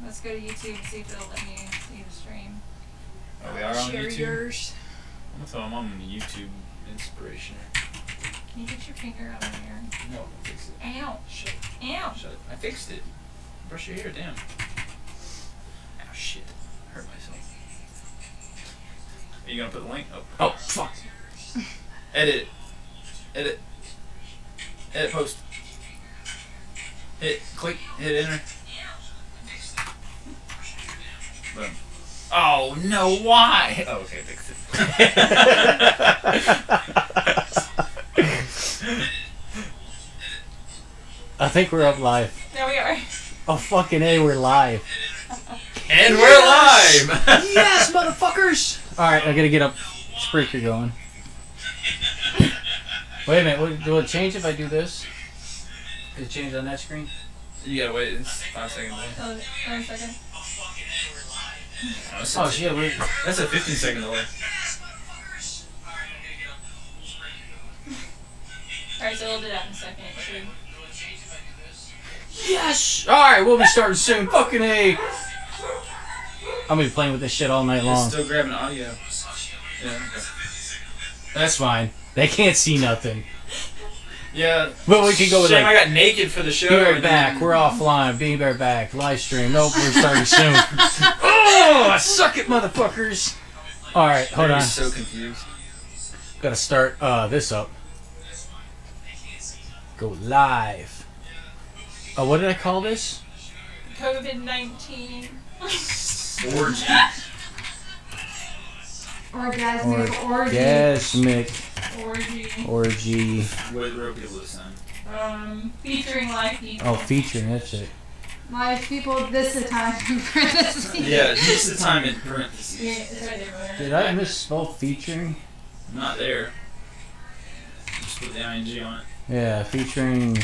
Let's go to YouTube and see if it'll let me see the stream. Oh, we are on Share YouTube? yours. I'm on YouTube inspiration. Can you get your finger out of here? No, I fixed it. Ow. Shut it. Ow. Shut it. I fixed it. Brush your hair, damn. Ow, shit. I hurt myself. Are you gonna put the link? Oh, fuck. Edit. Edit. Edit post. Click, hit enter. Boom. Oh no, why? Oh, okay, fixed it. I think we're up live. There we are. Oh, fucking A, we're live. And we're live! Yes, motherfuckers! Alright, I gotta get up Spreaker going. Wait a minute, will it change if I do this? Does it change on that screen? You gotta wait, it's 5 seconds away. Oh, 1 second. Oh shit, that's a 15-second delay. Alright, so we'll do that in a second. Sure. Yes! Alright, we'll be starting soon. Fucking A! I'm gonna be playing with this shit all night long. It's still grabbing audio. Yeah, okay. That's fine. They can't see nothing. Yeah. But we can go with Shame like... I got naked for the show. Be right back. We're offline. Be right back. Live stream. Nope, we're starting soon. Oh, I suck it, motherfuckers. Alright, hold on. I'm so confused. Gotta start this up. Go live. Oh, what did I call this? COVID-19. Orgy. Orgasmic orgy. Orgasmic. Orgy. What did people this time? Featuring live people. Oh, featuring, that's it. Live people this time in parentheses. Yeah, this is the time in parentheses. Yeah, it's right there. Did I misspell featuring? Not there. Just put the ing on it. Yeah, featuring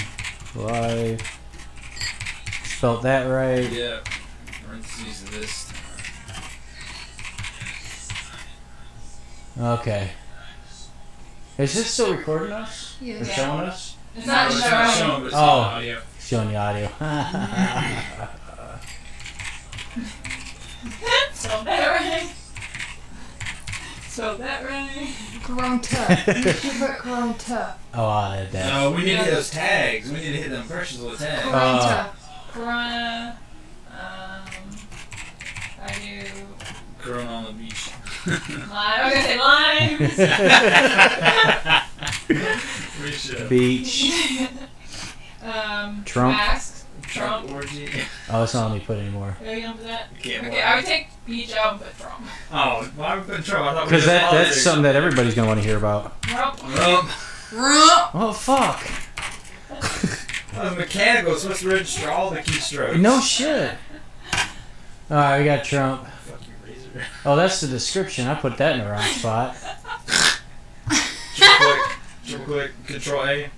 live. Spelled that right. Yeah. Parentheses of this. Okay. Is this still recording us? Yeah. Or showing us? It's not It's showing. not showing, but it's Oh. on audio. Showing the audio. Spell that right. Spell that right. Grunta. You should put grunta. Oh, I had that. No, we need to hit those tags. We need to hit the impressions of the tags. Grunta. Corona. I do. Corona on the beach. Lime. I was gonna say limes. We should. Beach. Trump. Masks. Trump orgy. Oh, it's not let me put anymore. Are you gonna put that? You can't Okay, work. I would take beach out and put Trump. Oh, why are we putting Trump? I thought we Because just that's politics. something that everybody's going to want to hear about. Trump. Oh, fuck. Oh, mechanical. It's supposed to register all the keystrokes. No shit. Alright, we got Trump. Fuck you, Razor. Oh, that's the description. I put that in the wrong spot. Triple click, Control A.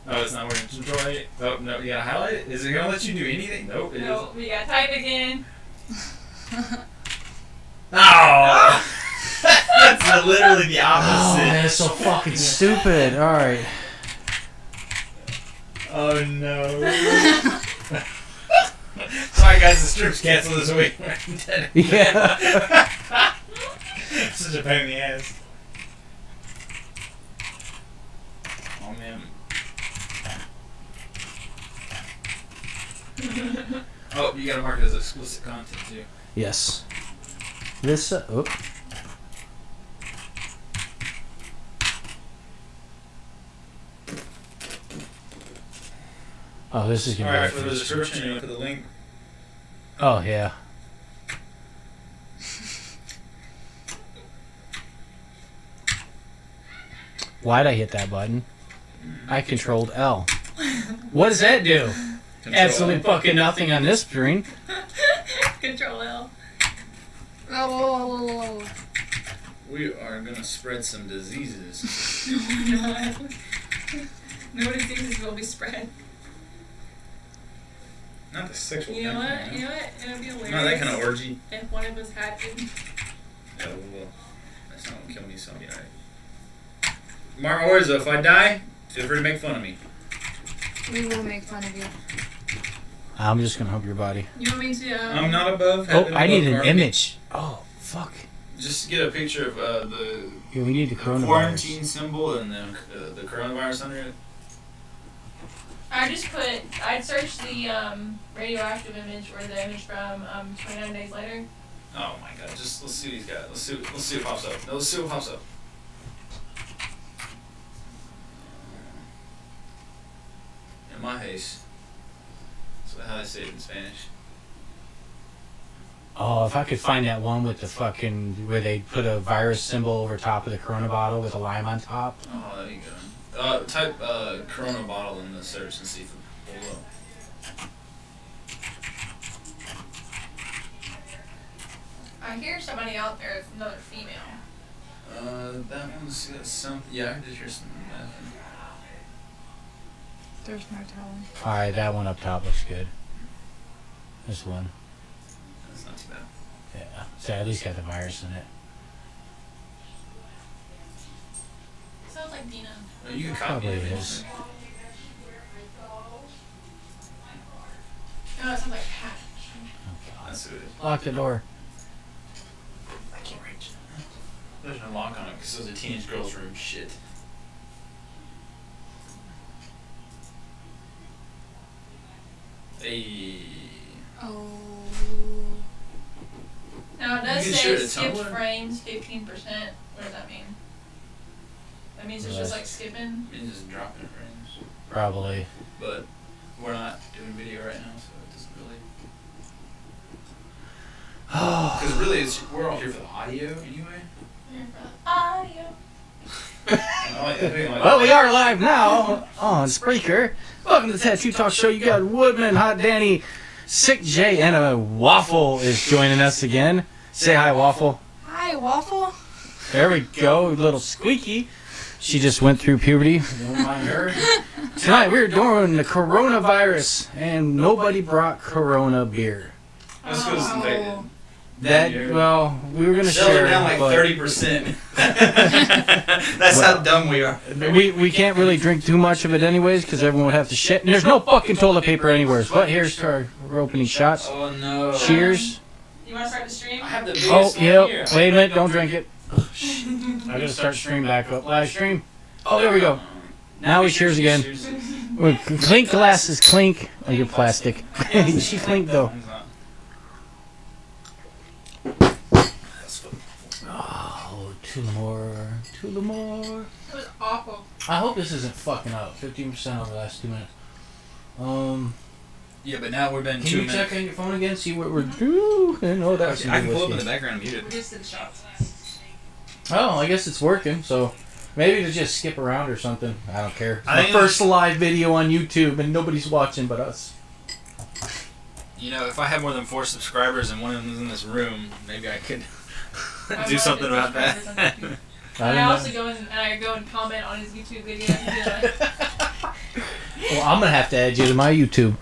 Oh, it's not working. Control A. Oh, no, you gotta highlight it? Is it gonna let you do anything? Nope, it No, isn't. we got type again. Oh! That's literally the Oh, opposite. man, it's so fucking stupid. Alright. Oh, no. Sorry, guys, the stream's canceled this week. Yeah. Such a pain in the ass. Oh, man. Oh, you gotta mark it as explicit content, too. Yes. This, oop. Oh, this is gonna Alright, be for the description, you look at the link. Oh, yeah. Why'd I hit that button? I controlled L. What does that do? Control. Absolutely fucking nothing on this screen. Control L. Oh. We are gonna spread some diseases. No diseases will be spread. Not the sexual You know thing, what? man. You know what? It'll be hilarious. Not that kind of orgy. If one of us had it. Yeah, well, that's not gonna kill me, so I'll be alright. Mark my words though, if I die, feel free to make fun of me. We will make fun of you. I'm just gonna hump your body. You want me to? I'm not above. Oh, heaven, I need above an garbage. image. Oh, fuck. Just get a picture of Yeah, we need the the coronavirus. quarantine symbol and the coronavirus under it. I searched the radioactive image or the image from 29 days later. Oh my god! Let's see these guys. Let's see what pops up. No, let's see what pops up. In my case, that's how they say it in Spanish. Oh, if I could find that one with the fucking where they put a virus symbol over top of the Corona bottle with a lime on top. Oh, there you go. Type Corona bottle in the search and see if it pulls up. I hear somebody out there, another female. That one's got something. Yeah, I did hear something. There's no telling. All right, that one up top looks good. This one. That's not too bad. Yeah, so at least got the virus in it. Sounds like Dina. You can copy Probably it. is. No, it sounds like Pat. That's who it is. Lock the door. I can't reach. There's no lock on it because it was a teenage girl's room. Shit. Hey. Oh. Now it does You can say share the skipped Tumblr? frames 15%. What does that mean? That means it's just like skipping. It's just dropping frames. Probably. But we're not doing video right now, so it doesn't really. Oh. Because really, we're all here for the audio anyway. Audio. Well, we are live now on Spreaker. Welcome to the Tattoo Talk Show. You got Woodman, Hot Danny, SikJ, and a Waffle is joining us again. Say hi, Waffle. Hi, Waffle. There we go, little squeaky. She just went through puberty. Don't mind her. Tonight we're doing the coronavirus, and nobody brought Corona beer. Let's go disinfect it. That, well, we were gonna Sell share, it down like but 30%. That's how dumb we are. we can't really drink too much of it anyways, because everyone would have to shit. And there's no fucking toilet paper anywhere. But here's to our opening shots. Oh no. Cheers. You want to start the stream? I have the biggest Oh, one yep. here. Wait a minute, don't drink it. I gotta start stream back up. Live stream. Oh, there we go. Now we cheers again. Clink glasses, clink. Oh, you're plastic. She clinked though. Oh, two more. It was awful. I hope this isn't fucking up. 15% over the last 2 minutes. Yeah, but now we've been Can 2 you minutes. check on your phone again? See what we're doing? Oh, that's I can pull up in the background and mute We it. just did shots. Oh, I guess it's working. So maybe to just skip around or something. I don't care. It's I my think first live video on YouTube, and nobody's watching but us. You know, if I had more than 4 subscribers and one of them was in this room, maybe I could I do love something it. about that. And I don't know. also go and comment on his YouTube video. And be like, Well, I'm gonna have to add you to my YouTube.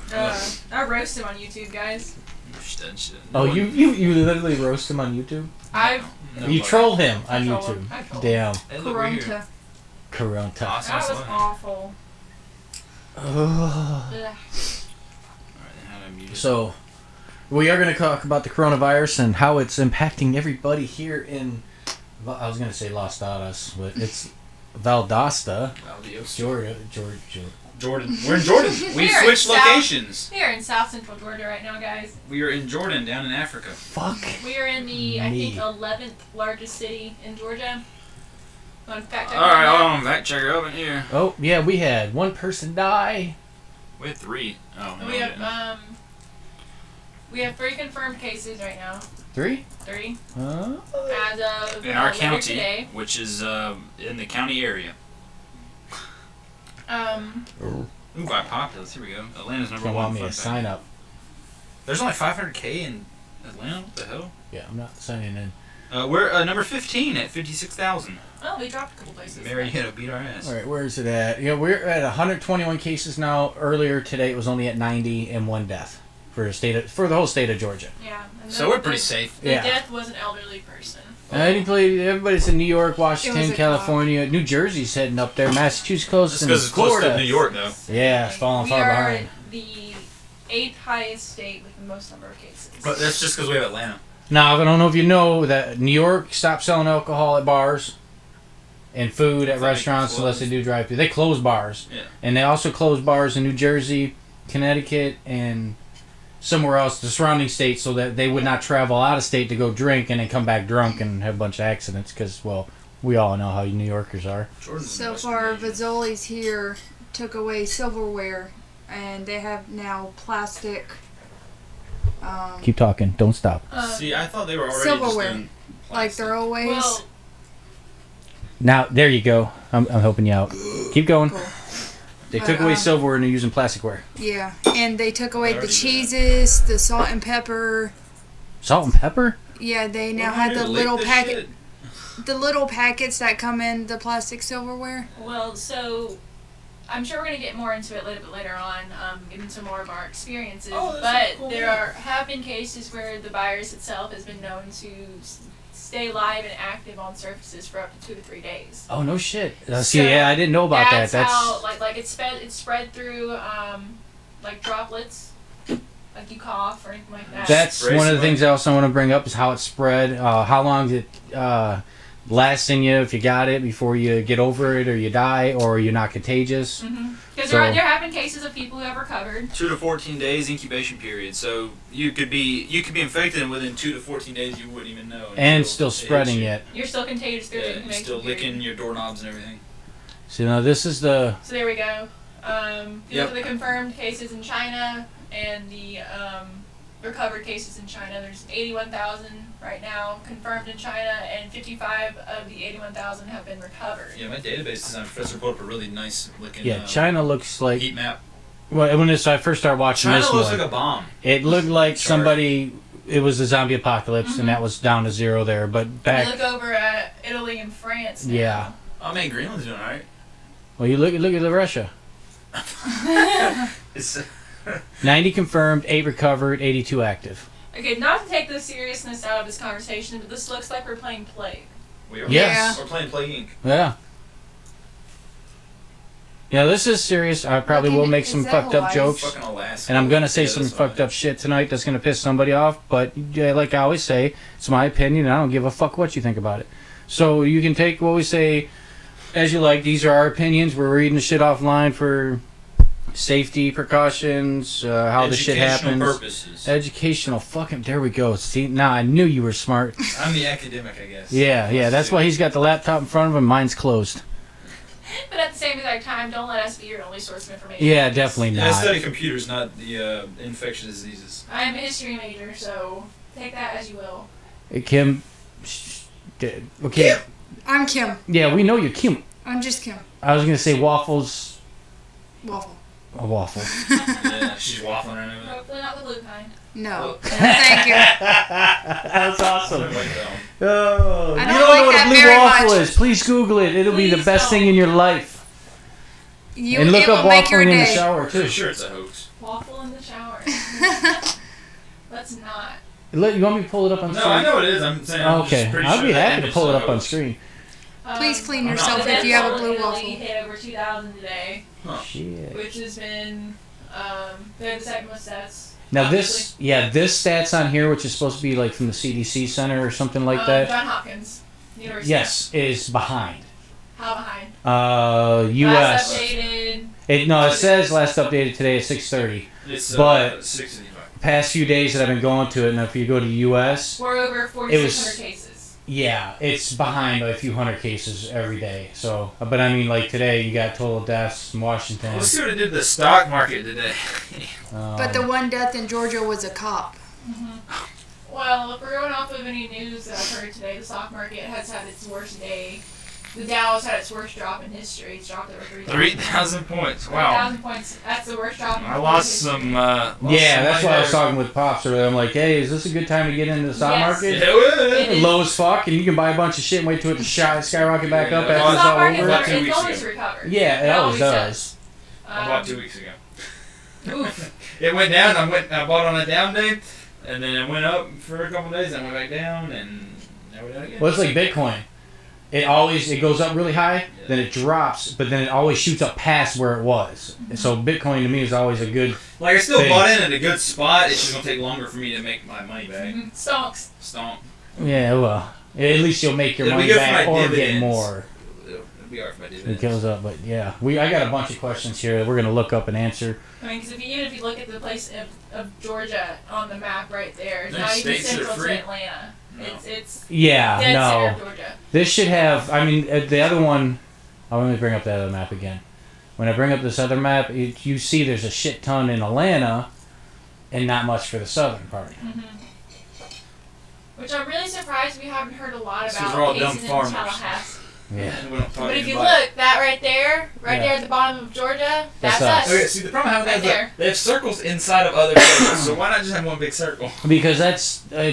I roast him on YouTube, guys. Shit. Oh, you literally roast him on YouTube? I've You troll him on troll YouTube. him. I troll Damn. Hey, look, we're here. Corona. Corona. Awesome. That was awful. Ugh. Ugh. Alright, then how do I mute it? So, we are going to talk about the coronavirus and how it's impacting everybody here in, I was going to say Las Vegas, but it's Valdosta, Valdios. Georgia. Jordan. We're in Jordan. We Here in switched South- locations. We are in South Central Georgia right now, guys. We are in Jordan, down in Africa. Fuck. We are in the, I think, Me. 11th largest city in Georgia. In fact, Alright, hold on. Fact checker over here. Oh, yeah, we had one person die. We had 3. Oh, no. We have 3 confirmed cases right now. 3? 3 Huh? as of In our later county, today. which is in the county area. Ooh, by populace. Here we go. Atlanta's number Don't 1. want me Fun to fact. sign up. There's only 500K in Atlanta? What the hell? Yeah, I'm not signing in. We're number 15 at 56,000. Oh, we dropped a couple places. Marietta beat our ass. All right, where is it at? Yeah, we're at 121 cases now. Earlier today, it was only at 90 and 1 death for the whole state of Georgia. Yeah. And So we're pretty safe. The Yeah. death was an elderly person. Everybody's in New York, It was Washington, a California, New Jersey's heading up there, Massachusetts, Just and because it's close Florida. to New York, though. Yeah, it's falling we far are behind. the 8th highest state with the most number of cases. But that's just because we have Atlanta. Now, I don't know if you know that New York stopped selling alcohol at bars and food at restaurants unless they do drive-through. They close bars. Yeah. And they also close bars in New Jersey, Connecticut, and somewhere else, the surrounding states, so that they would not travel out of state to go drink and then come back drunk and have a bunch of accidents because, well, we all know how New Yorkers are. So far, Fazoli's here took away silverware, and they have now plastic. Keep talking. Don't stop. See, I thought they were already Silverware. just doing Like plastic. throwaways. Well, Now, there you go. I'm helping you out. Keep going. Cool. They But, took away silverware and they're using plasticware. Yeah, and they took away They the already do that. cheeses, the salt and pepper. Salt and pepper? Yeah, they now What have do I the do, little lick this packet, shit? the little packets that come in the plastic silverware. well, so I'm sure we're gonna get more into it a little bit later on, getting some more of our experiences. Oh, that's but cool. there have been cases where the virus itself has been known to stay live and active on surfaces for up to 2 to 3 days. Oh, no shit. So See, yeah, I didn't know about that. That's how like it's spread through like droplets, like you cough or anything like that. That's Spray one of the somebody. things else I want to bring up is how it spread. How long did it last in you if you got it before you get over it or you die or you're not contagious? Because So- there have been cases of people who have recovered. 2 to 14 days incubation period. So you could be infected and within 2 to 14 days you wouldn't even know. And until still it hits spreading you. yet. You're still contagious through the Yeah, you're incubation still period. licking your doorknobs and everything. So now this is the... So there we go. These Yep. are the confirmed cases in China and the recovered cases in China. There's 81,000 right now confirmed in China, and 55 of the 81,000 have been recovered. Yeah, my database design professor put up a really nice looking Yeah, China looks like... heat map. Well, when I first started watching China this looks one, like a bomb. it looked like Chart. somebody... It was a zombie apocalypse, and that was down to zero there. But If you back... look over at Italy and France now. Yeah. Oh man, Greenland's doing alright. Well, you look at Russia. It's 90 confirmed, 8 recovered, 82 active. Okay, not to take the seriousness out of this conversation, but this looks like we're playing Plague. we are. Yes. We're playing Plague Inc. Yeah. Yeah, this is serious. I probably will make some Is that fucked up Hawaii? jokes. Fucking Alaska. And I'm going to say Yeah, some that's fucked fine. up shit tonight that's going to piss somebody off. But yeah, like I always say, it's my opinion, and I don't give a fuck what you think about it. So you can take what we say as you like. These are our opinions. We're reading the shit offline for safety precautions, how the shit Educational happens. purposes. Educational. Fucking, there we go. See, now I knew you were smart. I'm the academic, I guess. Yeah, that's why he's got the laptop in front of him. Mine's closed. But at the same exact time, don't let us be your only source of information. Yeah, definitely Yeah, I not. study computers, not the infectious diseases. I am a history major, so take that as you will. Kim. Okay. I'm Kim. Yeah, we know you're Kim. I'm just Kim. I was gonna say waffles. Waffle. A waffle. Yeah, she's waffling right now. Hopefully not the blue kind. No. Thank you. That's awesome. Oh, I you don't don't like know what that a blue very waffle much. is? Please Google it. It'll be the Please best don't. thing in your life. And look It up will make your waffling in the day. shower I'm too. sure it's a hoax. Waffle in the shower. Let's not. You want me to pull it up on No, screen? I know what it is. I'm saying. I'm Okay, just pretty I'll sure be that happy to image pull it is up on hoax. screen. Please clean The yourself if if you have a death blue toll in waffle. Italy hit over 2,000 today, Shit. which has been they're the second most deaths. Now this stats on here, which is supposed to be like from the CDC center or something like that. John Hopkins University. Yes, is behind. How behind? U.S. Last updated. It says last updated today at 6:30. It's But- 65. Past few days that I've been going to it, and if you go to U.S., We're over It 4,600 was- cases. yeah, it's behind by a few hundred cases every day. So, but I mean, like today, you got total deaths in Washington. Let's see what it did to the stock market today. But the one death in Georgia was a cop. Well, if we're going off of any news that I've heard today, the stock market has had its worst day. The Dow has had its worst drop in history. It's dropped over 3,000 points. Wow. 3,000 points. That's the worst drop in I lost history. some. yeah, that's why I was talking with Pops earlier. I'm like, hey, is this a good time to get into the stock Yes. market? Yeah, well, It is. Low as fuck, and you can buy a bunch of shit and wait till it to skyrocket back up Yeah. after The it's stock all market over. About 2 it's weeks always ago. recovered. Yeah, it always does. I bought 2 weeks ago. Oof. It went down. I bought on a down day, and then it went up for a couple days, and went back down, and now we're down again. Well, it's like Bitcoin. it goes up really high, then it drops, but then it always shoots up past where it was. So Bitcoin to me is always a good. Like I still thing. bought in at a good spot. It's just gonna take longer for me to make my money back. Stonks. Stomp. Yeah, well, at least you'll make your It'll be money good for back my or get dividends. more. It'll be alright for my It dividends. goes up, but yeah, I got a bunch of questions here that we're gonna look up and answer. I mean, because even if you look at the place of Georgia on the map right there, it's There's not even states that are central free? to Atlanta. No. It's Yeah, dead center no, of Georgia. this should have. I mean, the other one. Let me bring up that other map again. When I bring up this other map, you see there's a shit ton in Atlanta, and not much for the southern part. Which I'm really surprised we haven't heard a lot It's 'cause we're all about dumb cases in farmers. Tallahassee. Yeah. We don't talk But if you about it. look, that right there Yeah. at the bottom of Georgia, That's that's us. us. Okay, see the problem I have Right is that there. they have circles inside of other circles, so why not just have one big circle? Because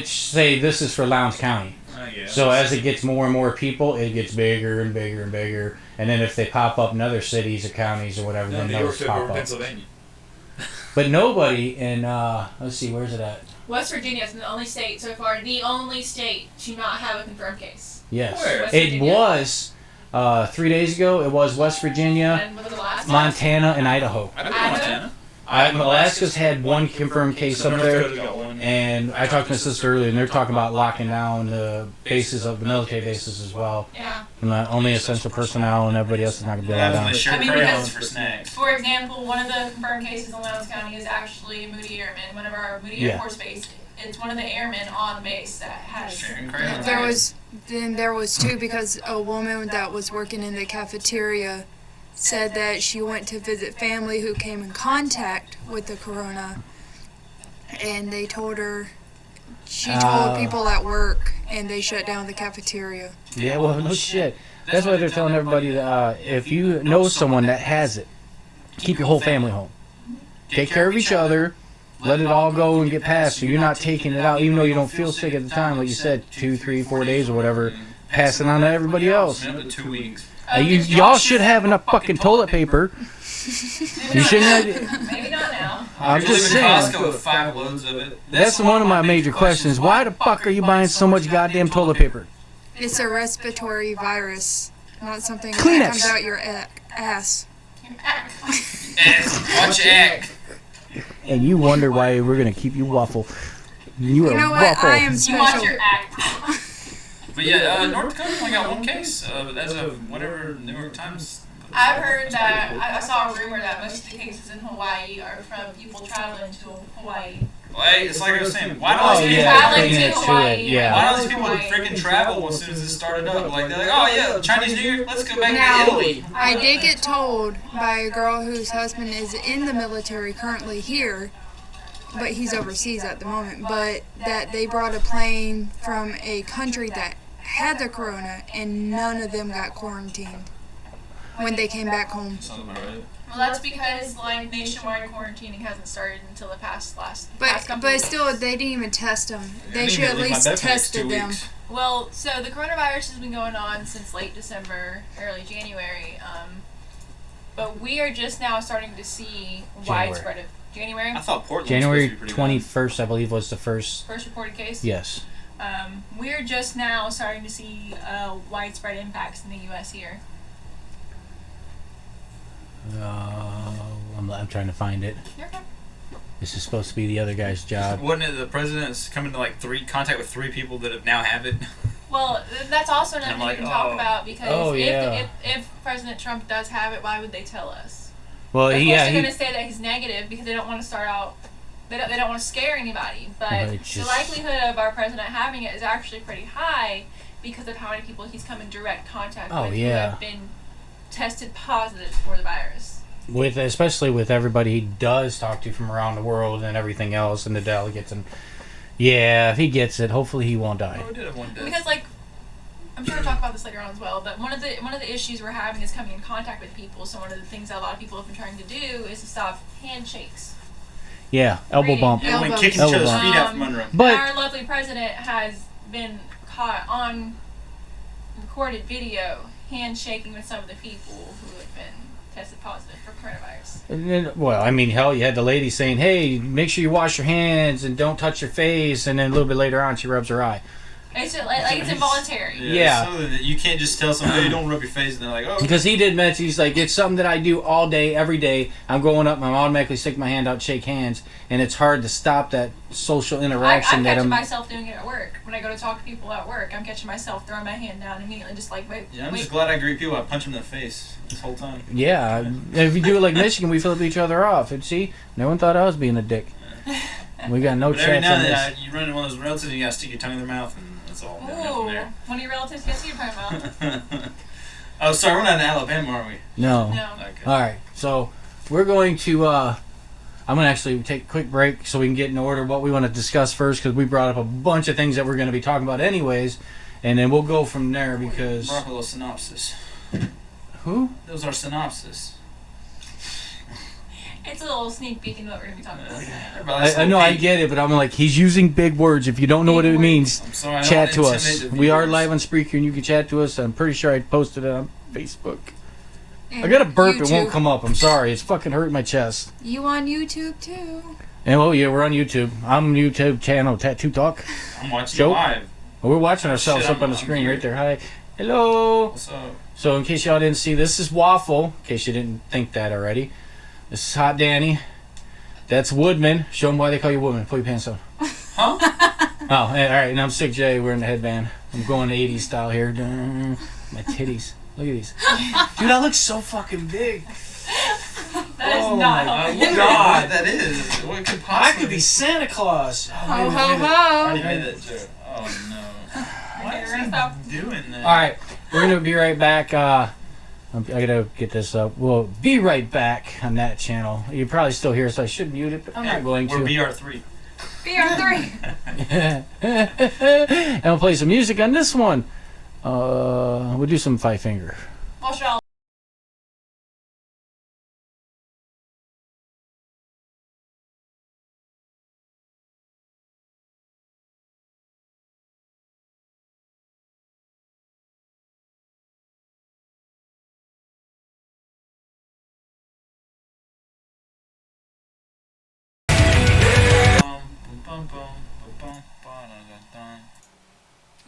say this is for Lowndes County. I guess. So as it gets more and more people, it gets bigger and bigger and bigger. And then if they pop up in other cities or counties or whatever, No, then New York those took pop over up. Pennsylvania. But nobody in let's see, where's it at? West Virginia is the only state so far, the only state to not have a confirmed case. Yes, Where? West it Virginia. was 3 days ago. It was West Virginia, And what was the last one? Montana, and Idaho. I don't know Idaho? Montana. Alaska's had one confirmed case up North there. Dakota's got one. And I talked to my sister earlier, and they're talking about locking down the bases of the military bases as well. Yeah. And that only essential personnel and everybody else is not going to be allowed down. Share I mean, crayons because- for snacks. For example, one of the confirmed cases in Lowndes County is actually Moody Airmen, one of our Moody Yeah. Air Force base. It's one of the airmen on the base that has. Sharing crayons. There was two because a woman that was working in the cafeteria said that she went to visit family who came in contact with the corona, and they told her she told people at work, and they shut down the cafeteria. Yeah, well, no shit. That's why they're telling everybody that if you know someone that has it, keep your whole family home. Take care of each other. Let it all go and get past. So you're not taking it out, even though you don't feel sick at the time, like you said, 2, 3, 4 days or whatever. Pass it on to everybody else. Up to 2 weeks. Y'all should have enough fucking toilet paper. You shouldn't have. Maybe not now. I'm You just live in saying. Costco with 5 loads of it. That's one of my major questions. Why the fuck are you buying so much goddamn toilet paper? It's a respiratory virus, not something Kleenex. that comes out your ass. Watch your act. And you wonder why we're gonna keep you waffle. You are You know what? waffle. I am You watch special. your act. But yeah, North Dakota only got 1 case. As of whatever New York Times. I've heard that, I saw a rumor that most of the cases in Hawaii are from people traveling to Hawaii. Well, hey, it's like I was saying. Why do Oh, all these yeah, people? Traveling bring to it to Hawaii. it, yeah. Why do all these people freaking travel as soon as it started up? Like they're like, oh yeah, Chinese New Year, let's go back Now- to Italy. I did get told by a girl whose husband is in the military currently here, but he's overseas at the moment, but that they brought a plane from a country that had the corona and none of them got quarantined when they came back home. Sounds about right. Well, that's because like nationwide quarantining hasn't started until the past couple But weeks. still, they didn't even test them. They I should didn't at even leave my least bed for the next 2 tested them. weeks. Well, so the coronavirus has been going on since late December, early January, but we are just now starting to see widespread of January. I thought Portland January was supposed to be pretty 21st, I believe, was the first. First reported case. Yes. We're just now starting to see widespread impacts in the U.S. here. I'm trying to find it. You're okay. This is supposed to be the other guy's job. Wasn't it the president's coming to like contact with 3 people that have now have it? Well, that's also And I'm nothing like, we can talk oh. about because Oh, yeah. if President Trump does have it, why would they tell us? Well, Of course, yeah, they're he, going to say that he's negative because they don't want to start out. They don't want to scare anybody. But Well, it's the just- likelihood of our president having it is actually pretty high because of how many people he's come in direct contact Oh, with yeah. who have been tested positive for the virus. especially with everybody he does talk to from around the world and everything else, and the delegates, and yeah, if he gets it, hopefully he won't die. Oh, we did have one death. Because like I'm sure we'll talk about this later on as well, but one of the issues we're having is coming in contact with people. So one of the things that a lot of people have been trying to do is to stop handshakes. Yeah, elbow Really? bump. Yeah, when Elbows. kicking each other's Elbow feet out from under 'em. But Our lovely president has been caught on recorded video handshaking with some of the people who have been tested positive for coronavirus. and then, well, I mean, hell, you had the lady saying, "Hey, make sure you wash your hands and don't touch your face," and then a little bit later on, she rubs her eye. It's just like it's involuntary. Yeah. So that you can't just tell somebody, don't rub your face, and they're like, oh. Because he did mention, he's like, it's something that I do all day, every day. I'm going up, I'm automatically stick my hand out, shake hands, and it's hard to stop that social interaction I'm that catching I'm. myself doing it at work. When I go to talk to people at work, I'm catching myself throwing my hand down immediately, just like, wait. Yeah, I'm just glad I greet people. I punch them in the face this whole time. Yeah, if you do it like Michigan, we flip each other off. And see, no one thought I was being a dick. We got no But every chance now on and this. then you run into one of those relatives and you gotta stick your tongue in their mouth, and that's all downhill from Ooh, there. one of your relatives gets you talking about. Oh, sorry, we're not in Alabama, are we? No. No. Okay. All right, so we're going to. I'm gonna actually take a quick break so we can get in order what we want to discuss first, because we brought up a bunch of things that we're going to be talking about anyways, and then we'll go from there because. Brought up a little synopsis. Who? That was our synopsis. It's a little sneak peek into what we're going to be talking about tonight. I know I get it, but I'm like, he's using big words. If you don't know what it means, I'm sorry, I don't chat to wanna us. intimidate the We are viewers. live on Spreaker, and you can chat to us. I'm pretty sure I posted it on Facebook. I got a burp, it won't come up. I'm sorry. It's fucking hurting my chest. You on YouTube too? And oh yeah, we're on YouTube. I'm on YouTube channel Tattoo Talk. I'm watching Show? live. We're watching ourselves Shit, up on the I'm screen here. right there. Hi. Hello. What's up? So in case y'all didn't see, this is Waffle. In case you didn't think that already. This is Hot Danny. That's Woodman. Show them why they call you Woodman. Pull your pants on. Huh? Oh, all right. And I'm SikJ. We're in the headband. I'm going 80s style here. Dun. My titties. Look at these. Dude, I look so fucking big. That is Oh not my helpful. What God. that is? What could I possibly could be Santa Claus. Ho wait a ho minute. I already ho! made that joke. Oh no. Why is he doing that? All right, we're gonna be right back. I gotta get this up. We'll be right back on that channel. You probably still hear, so I should mute it, but I'm not going We're to. BR3. BR3. And we'll play some music on this one. We'll do some Five Finger. Well, should I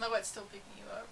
know what's still picking you up?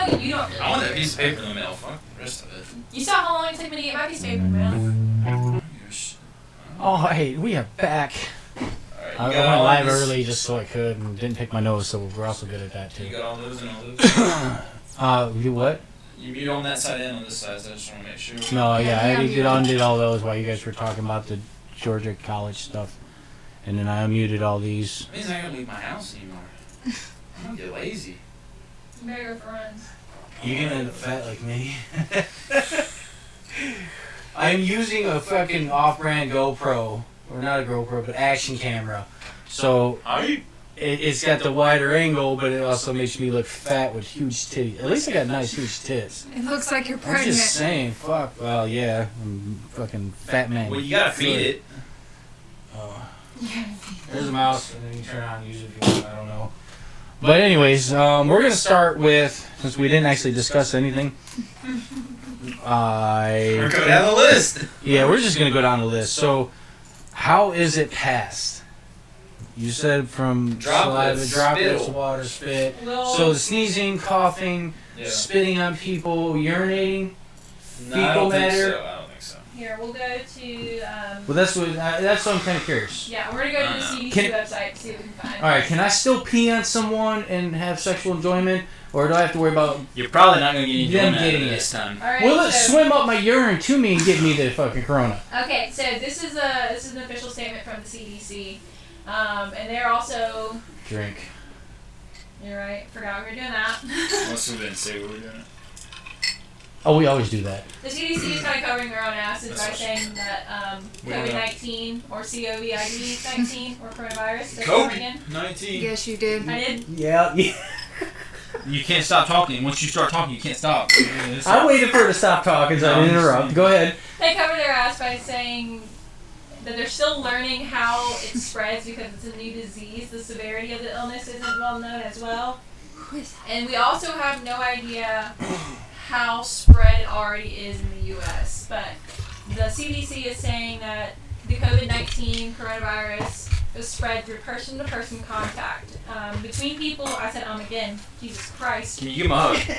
know you don't really I want that care. piece of paper in the mail. Fuck the rest of it. You saw how long it took me to get my piece of paper, man. Oh, hey, we are back. Alright, I you got went all live this- early just so I could and didn't pick my nose, so we're also good at that You too. got all those and all those. You what? You mute on that side and on this side, so I just want to make sure. No, yeah, I Yeah, undid all those while you guys were talking about the Georgia college stuff. And then I unmuted all these. That means I gotta leave my house anymore. I'm gonna get lazy. You better go for runs. You're gonna end up fat like me. I'm using a fucking off-brand GoPro, or not a GoPro, but action camera. So it's got the wider angle, but it also makes me look fat with huge titties. At least I got nice huge tits. It looks like you're I'm pregnant. just saying, fuck. Well, yeah, I'm fucking fat man. Well, you gotta feed it. Oh. There's a mouse, and then you turn it on and use it if you want. I don't know. But anyways, we're gonna start with, since we didn't actually discuss anything. We're going down the list. Yeah, we're just gonna go down the list. So, how is it passed? You said from Droplets, saliva, droplets, spittle. water, spit. Well, So the sneezing, coughing, Yeah. spitting on people, urinating. No, I don't think matter. so. I don't think so. here, we'll go to, Well, that's what I'm kind of curious. yeah, we're gonna go to the No. CDC Can- website to see what we can find. All right, can I still pee on someone and have sexual enjoyment, or do I have to worry about You're probably not gonna get any Them doing that getting this time. Alright, will it so, swim up my urine to me and give me the fucking corona? okay, so this is an official statement from the CDC. And they're also, Drink. you're right, forgot we were doing that. Must have been say what we're doing. Oh, we always do that. The CDC is kind of covering their own asses That's by what- saying that We don't know. COVID-19 or COVID-19 or coronavirus. That's COVID. what again. 19. Yes, you did. I did. Yeah. You can't stop talking. Once you start talking, you can't stop. I waited for her to stop talking so I didn't interrupt. Go ahead. They cover their ass by saying that they're still learning how it spreads because it's a new disease. The severity of the illness isn't well known as well. And we also have no idea how spread it already is in the U.S. But the CDC is saying that the COVID-19 coronavirus is spread through person-to-person contact. Between people, I said again, Jesus Christ. Can you give him a hug?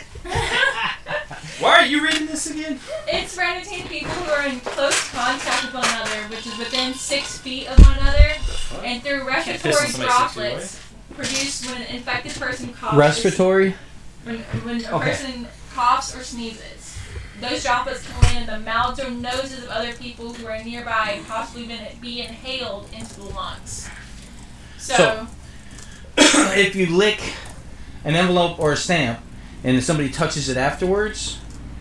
Why are you reading this again? It's spread between people who are in close contact with one another, which is within 6 feet of one another, and through piss on respiratory somebody 6 feet droplets produced when an infected person coughs. Respiratory? When a Okay. person coughs or sneezes. Those droplets can land in the mouths or noses of other people who are nearby and possibly be inhaled into the lungs. So- If you lick an envelope or a stamp and if somebody touches it afterwards,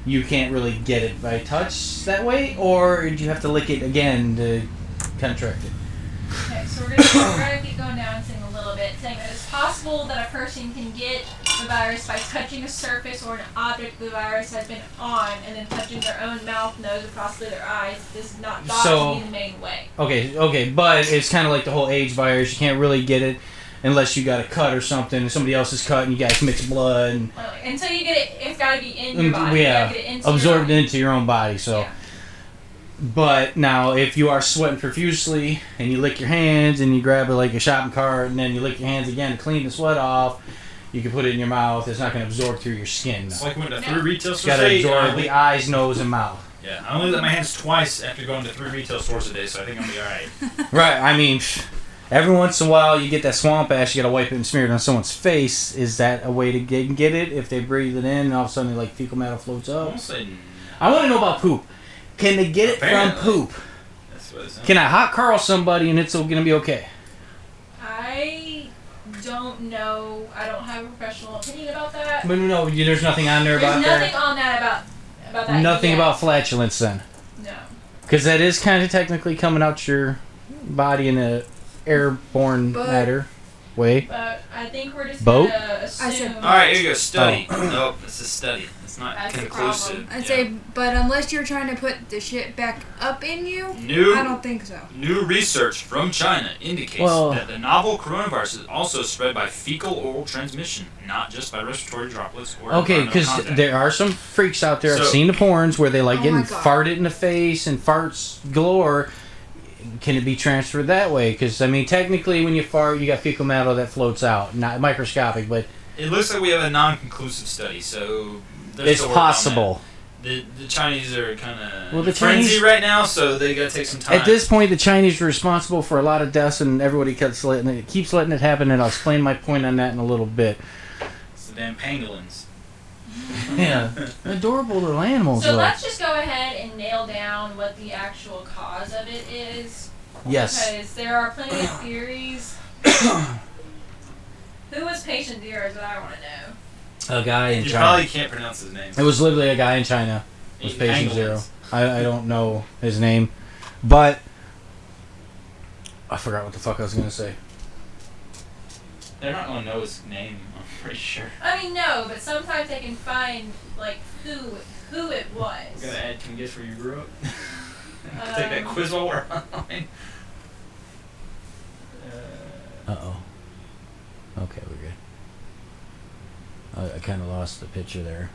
you can't really get it by touch that way, or do you have to lick it again to contract it? Okay, so we're gonna keep going down and saying a little bit, saying that it's possible that a person can get the virus by touching a surface or an object the virus has been on, and then touching their own mouth, nose, or possibly their eyes. This is not thought So- to be the main way. Okay, but it's kind of like the whole AIDS virus. You can't really get it unless you got a cut or something, and somebody else is cut, and you guys mix blood and Until you get it, it's got to be in your body. yeah, You gotta get it into absorbed your body. into your own body. So, Yeah. but now if you are sweating profusely and you lick your hands and you grab like a shopping cart and then you lick your hands again to clean the sweat off, you can put it in your mouth. It's not going to absorb through your skin. It's though. like I went to No. 3 retail It's stores got to today. absorb the eyes, nose, and mouth. Yeah, I only let my hands twice after going to 3 retail stores today, so I think I'm gonna be alright. Right. I mean, every once in a while you get that swamp ash. You got to wipe it and smear it on someone's face. Is that a way to get it? If they breathe it in, and all of a sudden like fecal matter floats I up. won't say I want to know about poop. Can they get it Apparently. from poop? that's what it sounds Can I hot Carl somebody and it's going to be okay? I don't know. I don't have a professional opinion about that. But no, there's nothing on there There's about nothing that. on that about that. Nothing yet. about flatulence then, No. because that is kind of technically coming out your body in a airborne But- matter way. But I think we're just Boat? gonna assume. I said Alright, here you go. Study. Nope, it's a study. It's not That's the conclusive. problem. I'd say, but unless you're trying to put the shit back up in you, New I don't think so. New research from China indicates Well- that the novel coronavirus is also spread by fecal oral transmission, not just by respiratory droplets or Okay, environmental because contact. there are some freaks out there. I've So- seen the porns where they like Oh getting my God. farted in the face and farts galore. Can it be transferred that way? Because I mean, technically, when you fart, you got fecal matter that floats out. Not microscopic, but It looks like we have a non-conclusive study, so there's It's still work on possible. that. The Chinese are kind of Well, the frenzy Chinese- right now, so they gotta take some time. At this point, the Chinese are responsible for a lot of deaths, and everybody keeps letting it happen. And I'll explain my point on that in a little bit. It's the damn pangolins. Yeah, adorable little animals. So though. let's just go ahead and nail down what the actual cause of it is. Yes. Because there are plenty of theories. Who was patient zero is what I want to know. A guy in You China. probably can't pronounce his name. It was literally a guy in China. Was patient Pangolins. zero. I don't know his name, but I forgot what the fuck I was gonna say. They're not gonna know his name. I'm pretty sure. I mean, no, but sometimes they can find like who it was. We're gonna add can guess where you grew up. Take that quiz while we're online. Uh-oh. Okay, we're good. I kind of lost the picture there.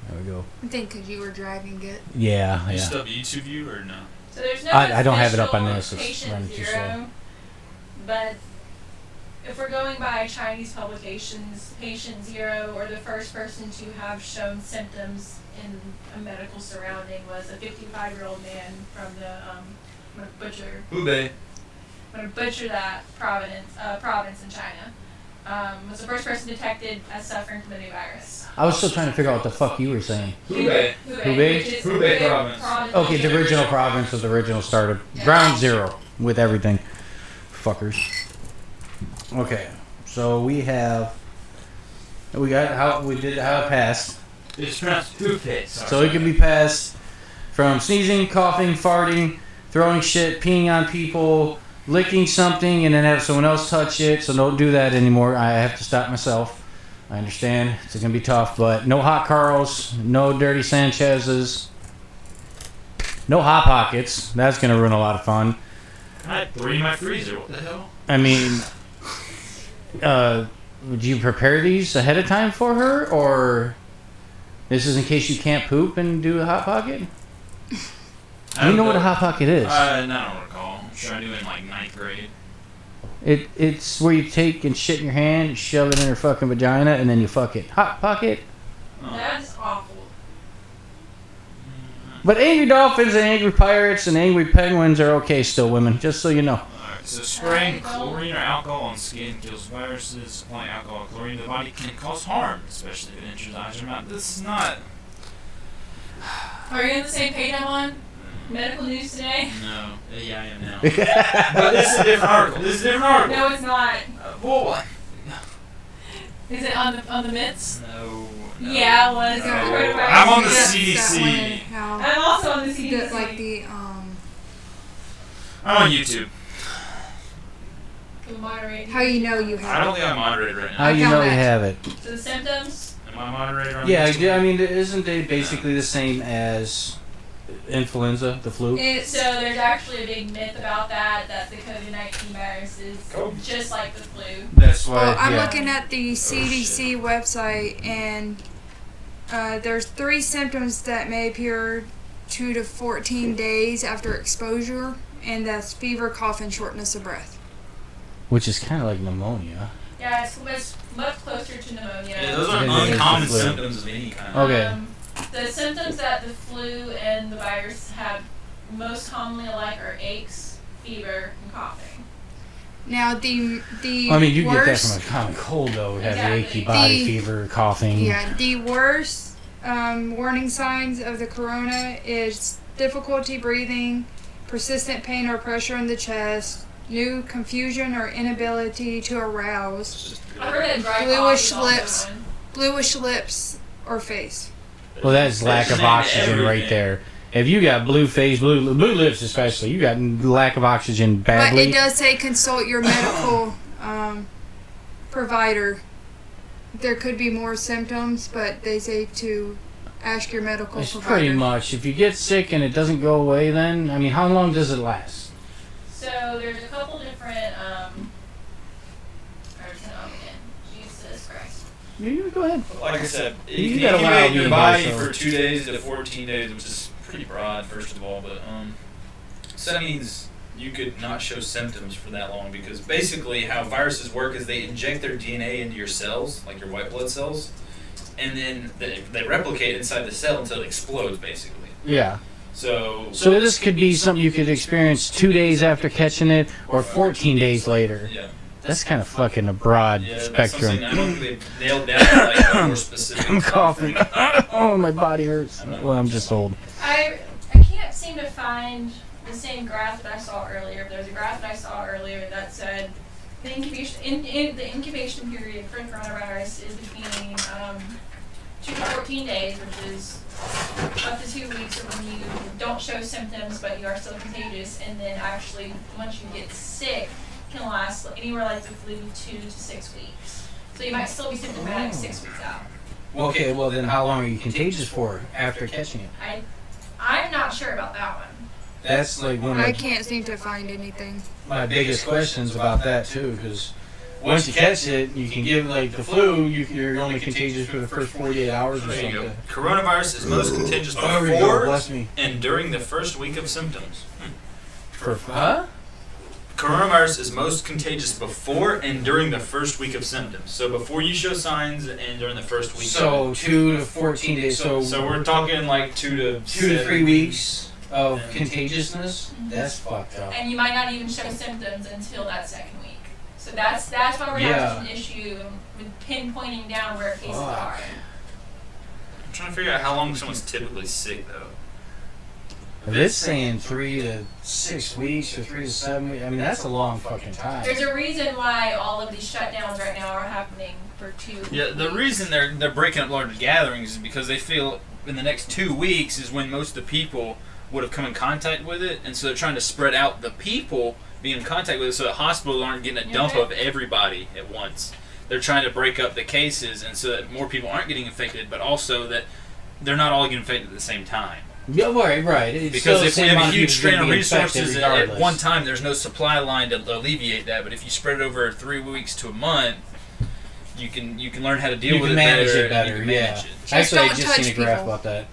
There we go. I think because you were driving it. Yeah, You yeah. still have YouTube view or no? So there's no I don't have it up on official this, it's patient running too zero, but if we're going by Chinese publications, patient zero, or the first person to have shown symptoms in a medical surrounding, was a 55-year-old man from the I'm Hubei. gonna butcher that province in China. Was the first person detected as suffering from the new virus. I was still trying to figure out what the fuck you were saying. Hubei. Hubei? Which is Hubei province. Okay, the original province of the original started. Ground zero with everything. Fuckers. Okay, so we got how it passed. It's pronounced Hubei. So it can be passed from sneezing, coughing, farting, throwing shit, peeing on people, licking something, and then have someone else touch it. So don't do that anymore. I have to stop myself. I understand it's gonna be tough, but no hot Carls, no dirty Sanchez's, no hot pockets. That's gonna ruin a lot of fun. I had 3 in my freezer. What the hell? I mean, would you prepare these ahead of time for her, or this is in case you can't poop and do a hot pocket? You know what a hot pocket is? No, I don't recall. I'm sure I knew in like 9th grade. It's where you take and shit in your hand, shove it in her fucking vagina, and then you fuck it. Hot pocket. Oh. That's awful. But angry dolphins and angry pirates and angry penguins are okay still, women. Just so you know. Alright, so spraying chlorine or alcohol on skin kills viruses. Applying alcohol or chlorine to the body can cause harm, especially if it enters the eyes or mouth. This is not. Are you on the same page I'm on? Medical news today? No. Yeah, I am now. But this is a different article. This is a different article. No, it's not. Well, what? Is it on the myths? No. Yeah, it was. No. I'm on the That CDC. one and how I'm also on the CDC. like the I'm on YouTube. The moderator. how you know you I have don't it. think I'm moderated right How now. you found know you that. have it? So the symptoms. Am I moderated on Yeah, YouTube? I mean, isn't it basically the same as influenza, the flu? So there's actually a big myth about that the COVID-19 virus is COVID. just like the flu. That's why. Well, I'm yeah. looking at the CDC website, and there's 3 symptoms that may appear 2 to 14 days after exposure, and that's fever, cough, and shortness of breath. Which is kind of like pneumonia. Yeah, it's much closer to pneumonia. Yeah, those are Then it is the uncommon flu. symptoms of any kind. Okay. The symptoms that the flu and the virus have most commonly alike are aches, fever, and coughing. Now the I mean, you get that worst, from a common cold, though. Have the Exactly. achy body, The- fever, coughing. yeah, the worst warning signs of the corona is difficulty breathing, persistent pain or pressure in the chest, new confusion or inability to arouse, I heard that dry Bluish cough is also lips. one. bluish lips or face. Well, that's lack of oxygen right there. If you got blue face, blue lips especially, you got lack of oxygen But badly. it does say consult your medical provider. There could be more symptoms, but they say to ask your medical It's provider. pretty much. If you get sick and it doesn't go away, then I mean, how long does it last? So there's a couple different Jesus Christ. You go ahead. Like I said, it You can got a while incubate in your being body here, so- for 2 days to 14 days, which is pretty broad, first of all. But so that means you could not show symptoms for that long, because basically how viruses work is they inject their DNA into your cells, like your white blood cells, and then they replicate inside the cell until it explodes, basically. Yeah. So this could be something you could experience 2 days after catching it, or 14 days later. yeah. That's kind of fucking a broad Yeah, that's spectrum. something I don't think they've nailed down like a more specific. I'm coughing. Oh, my body hurts. Well, I'm just old. I can't seem to find the same graph that I saw earlier. There's a graph that I saw earlier that said the incubation period for coronavirus is between 2 to 14 days, which is up to 2 weeks when you don't show symptoms but you are still contagious, and then actually once you get sick can last anywhere like the flu 2 to 6 weeks. So you might still be symptomatic 6 weeks out. Okay, well then how long are you contagious for after catching it? I'm not sure about that one. That's like one I of can't seem to find anything. my biggest questions about that too, because once you catch it, you can give like the flu, you're only contagious for the first 48 hours or There you something. go. Coronavirus is most contagious There we go, before bless me. and during the first week of symptoms. Huh? Coronavirus is most contagious before and during the first week of symptoms. So before you show signs and during the first week. So 2 to 14 days. So we're talking like 2 to 2 to 3 weeks of contagiousness. That's fucked up. And you might not even show symptoms until that second week. So that's why we're Yeah. having an issue with pinpointing down where cases Fuck. are. I'm trying to figure out how long someone's typically sick though. If it's saying 3 to 6 weeks or 3 to 7 weeks, I mean that's a long fucking time. There's a reason why all of these shutdowns right now are happening for 2 Yeah, the weeks. reason they're breaking up large gatherings is because they feel in the next 2 weeks is when most of the people would have come in contact with it, and so they're trying to spread out the people being in contact with it so that hospitals aren't getting a dump of everybody at once. They're trying to break up the cases, and so that more people aren't getting infected, but also that they're not all getting infected at the same time. Yeah, right. It's Because still the if we same have a amount of huge people strain of gonna be infected resources at regardless. one time, there's no supply line to alleviate that. But if you spread it over 3 weeks to a month, you can learn how to deal You with can it manage better. it better, and you can manage yeah. it. Actually, I don't just seen touch a graph people. about that.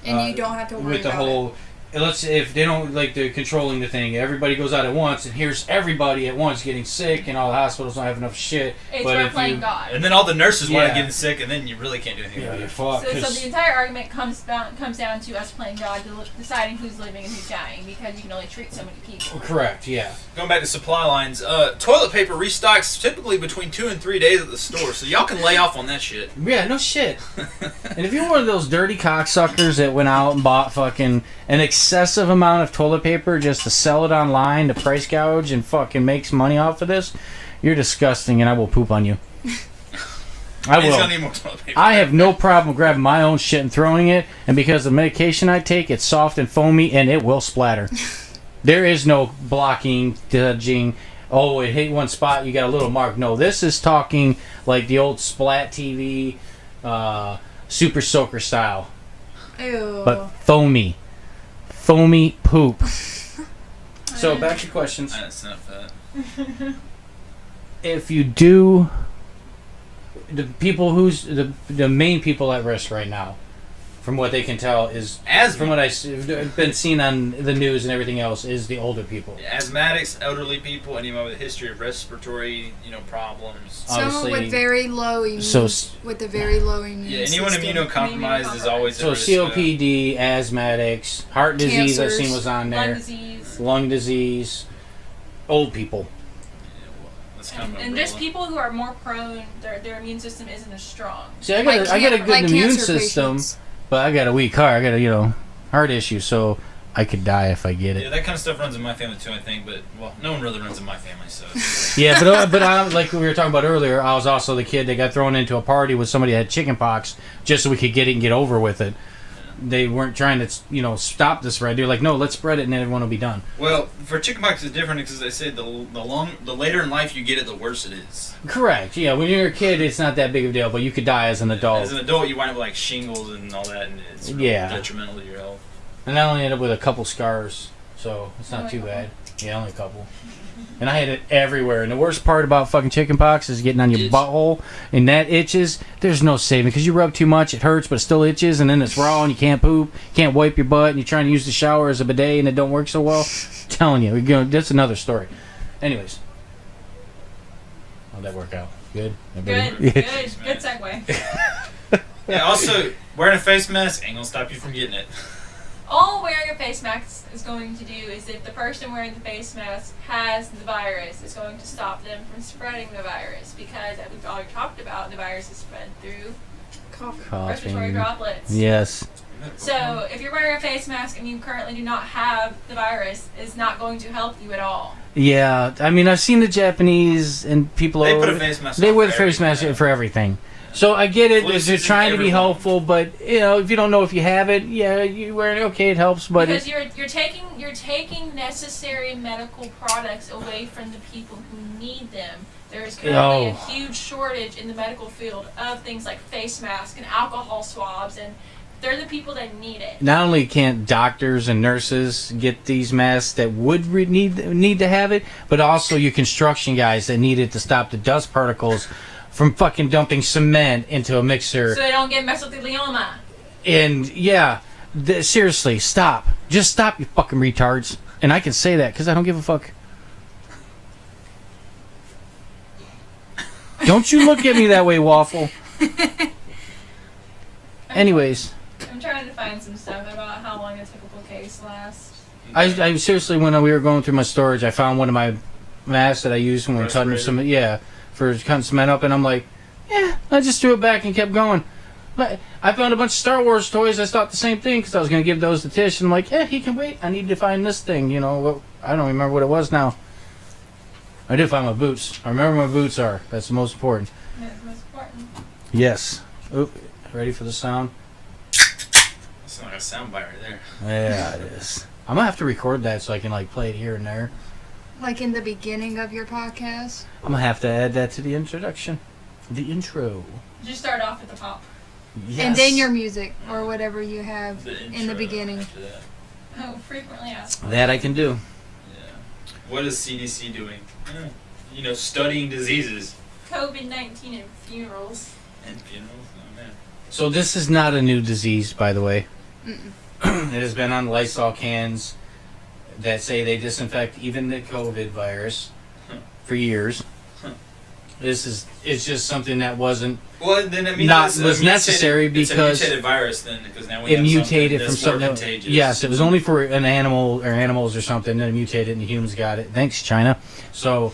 And you don't have to worry with the about whole. Let's if they don't like they're controlling the thing, everybody goes out at once, and here's everybody at once getting sick, and all the hospitals don't have enough shit. It's but we're if playing you, God. And then all the nurses wind up Yeah. getting sick, and then you really can't do anything yeah, about you're it. fucked. So 'cause- the entire argument comes down to us playing God, deciding who's living and who's dying, because you can only treat so many people. correct, yeah. Going back to supply lines, toilet paper restocks typically between 2 and 3 days at the store, so y'all can lay off on that shit. Yeah, no shit. And if you're one of those dirty cocksuckers that went out and bought fucking an excessive amount of toilet paper just to sell it online to price gouge and fucking makes money off of this, you're disgusting, and I will poop on you. I He's will. gonna need more toilet paper. I have no problem grabbing my own shit and throwing it, and because of the medication I take, it's soft and foamy, and it will splatter. There is no blocking, dodging. Oh, it hit one spot, you got a little mark. No, this is talking like the old Splat TV, Super Soaker style, Ew. but foamy poop. So back to your questions. That's enough of that. If you do, the people the main people at risk right now, from what they can tell, is Asthma. from what I've been seeing on the news and everything else, is the older people. Asthmatics, elderly people, anyone with a history of respiratory, problems. Someone obviously- with very low immune, So- with a very low immune Yeah, anyone system. immunocompromised is always So at risk. COPD, asthmatics, heart disease I've Cancers, seen was on Lung there, disease. lung disease, old people. That's kind of And there's people who are more prone, their immune system isn't as strong. See, I got a good immune system, patients. but I got a weak heart. I got a heart issue, so I could die if I get Yeah, it. that kind of stuff runs in my family too, I think. But no one really runs in my family, so. Yeah, but I, like we were talking about earlier, I was also the kid that got thrown into a party with somebody that had chicken pox just so we could get it and get over with it. They weren't trying to stop the spread. They're like, no, let's spread it and then everyone will be done. Well, for chickenpox it's different because they say the later in life you get it, the worse it is. Correct. Yeah, when you're a kid, it's not that big of a deal, but you could die as an adult. As an adult, you wind up with like shingles and all that, and it's really Yeah. detrimental to your health. And I only ended up with a couple scars, so it's not too bad. Yeah, only a couple. And I had it everywhere. And the worst part about fucking chickenpox is getting on your butthole, and that itches. There's no saving because you rub too much, it hurts, but it still itches, and then it's raw, and you can't poop, can't wipe your butt, and you're trying to use the shower as a bidet, and it don't work so well. I'm telling you, that's another story. Anyways, how'd that work out? Good. Good. Yeah. Good segue. Yeah. Also, wearing a face mask ain't gonna stop you from getting it. All wearing a face mask is going to do is if the person wearing the face mask has the virus, it's going to stop them from spreading the virus because, as we've already talked about, the virus is spread through respiratory droplets. Yes. So if you're wearing a face mask and you currently do not have the virus, it's not going to help you at all. Yeah, I mean, I've seen the Japanese and people. They put a face mask. They on wear the for face mask everything. for everything. So I get it. Flu If they're season, trying to be everyone. helpful, but if you don't know if you have it, yeah, you wear it. Okay, it helps, but Because you're taking necessary medical products away from the people who need them. There is currently a huge shortage in the medical field of things like face masks and alcohol swabs, and they're the people that need it. not only can't doctors and nurses get these masks that would need to have it, but also your construction guys that need it to stop the dust particles from fucking dumping cement into a mixer. So they don't get mesothelioma. And yeah, seriously, stop. Just stop, you fucking retards. And I can say that because I don't give a fuck. Don't you look at me that way, Waffle. Anyways, I'm trying to find some stuff about how long a typical case lasts. I seriously, when we were going through my storage, I found one of my masks that I used when we were cutting some, for cutting cement up, and I'm like, I just threw it back and kept going. But I found a bunch of Star Wars toys. I thought the same thing because I was going to give those to Tish, and I'm like, he can wait. I need to find this thing. I don't remember what it was now. I did find my boots. I remember where my boots are. That's the most important. That's most important. Yes. Oop. Ready for the sound? That's not like a sound bite right there. Yeah, it is. I'm going to have to record that so I can play it here and there. Like in the beginning of your podcast. I'm going to have to add that to the introduction. The intro. Just start off at the top. Yes. And then your music or whatever you have The in the intro beginning. after that. Oh, frequently asked. That I can do. Yeah. What is CDC doing? Studying diseases. COVID-19 and funerals. And funerals. Oh man. So this is not a new disease, by the way. Mm-mm. It has been on Lysol cans that say they disinfect even the COVID virus for years. It's just something that wasn't. Well, then it means was necessary because it's a mutated virus. Then, because now we it have mutated from something something. that's more contagious. Yes, it was only for an animal or animals or something. Then it mutated and humans got it. Thanks, China. So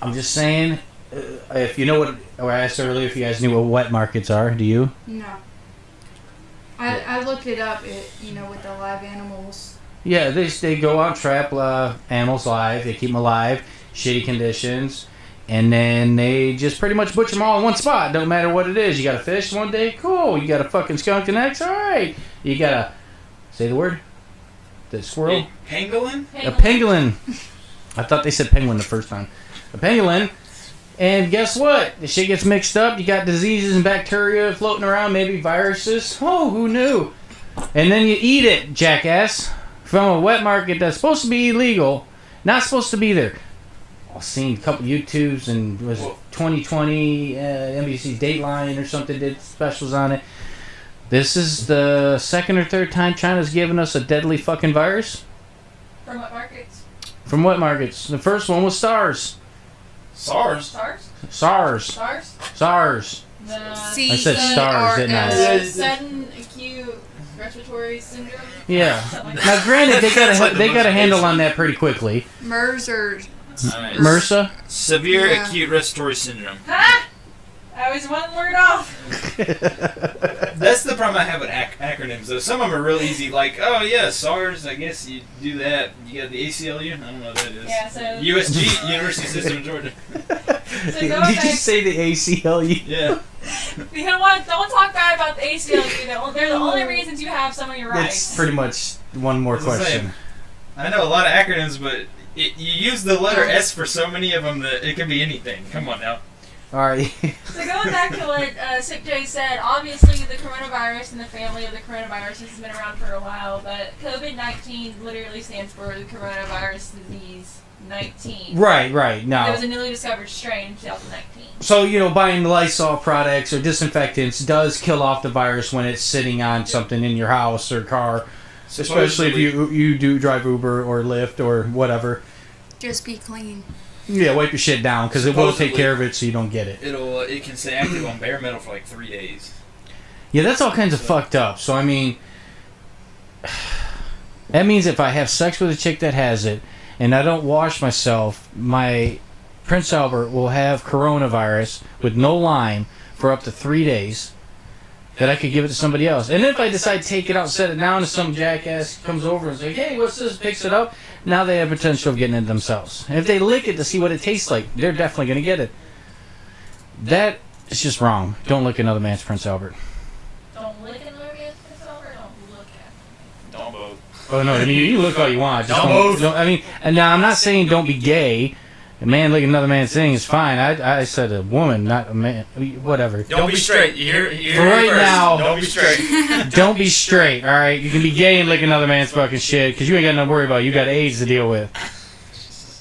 I'm just saying, if you know what, or I asked earlier if you guys knew what wet markets are. Do you? No. I looked it up, with the live animals. Yeah, they go out, trap animals live. They keep them alive, shitty conditions, and then they just pretty much butcher them all in one spot. Don't matter what it is. You got a fish one day, cool. You got a fucking skunk the next, all right. You got a, say the word, the squirrel? Pangolin? A pangolin. I thought they said penguin the first time. A pangolin. And guess what? The shit gets mixed up. You got diseases and bacteria floating around, maybe viruses. Oh, who knew? And then you eat it, jackass, from a wet market that's supposed to be illegal, not supposed to be there. I've seen a couple YouTubes and was it 2020 NBC Dateline or something did specials on it. This is the second or third time China's given us a deadly fucking virus. From what markets? From what markets? The first one was SARS. SARS? SARS? SARS. SARS? SARS. The I said stars, didn't I? Sudden acute respiratory syndrome? Yeah. Something like Now, that. granted, they got a handle on Multiplication. that pretty quickly. MERS or Alright. MRSA. Severe Yeah. acute respiratory syndrome. Ha! I was one word off. That's the problem I have with acronyms. Though some of them are real easy, like, oh yeah, SARS. I guess you do that. You got the ACLU. I don't know what that is. Yeah, so USG, University System of Georgia. So Did going you back, just say the ACLU? Yeah. you know what? Don't talk bad about the ACLU. They're the only reasons you have some of your rights. That's pretty much one more That's the question. same. I know a lot of acronyms, but you use the letter S for so many of them that it could be anything. Come on now. All right. So going back to what SikJ said, obviously the coronavirus and the family of the coronavirus has been around for a while, but COVID-19 literally stands for the coronavirus disease 19. Right. There Now, was a newly discovered strain in 2019. so buying Lysol products or disinfectants does kill off the virus when it's sitting on something in your house or car, especially if you do drive Uber or Lyft or whatever. Just be clean. Yeah, wipe your shit down because it will take care of it so you don't get it. It can stay active on bare metal for like 3 days. Yeah, that's all kinds of fucked up. So I mean, that means if I have sex with a chick that has it and I don't wash myself, my Prince Albert will have coronavirus with no Lyme for up to 3 days. That I could give it to somebody else. And then if I decide to take it out and set it down and some jackass comes over and says, hey, what's this? Picks it up. Now they have potential of getting it themselves. And if they lick it to see what it tastes like, they're definitely going to get it. That is just wrong. Don't lick another man's Prince Albert. Don't lick another man's Prince Albert, don't look at Don't both. Oh, no, I mean, you can look all you want. Just Don't both. I mean, and now I'm not saying don't be gay. A man licking another man's thing is fine. I said a woman, not a man. Whatever. Don't be straight. You hear For right first. now- Don't be straight. Don't be straight, all right? You can be gay and lick another man's fucking shit because you ain't got nothing to worry about. You got AIDS to deal with.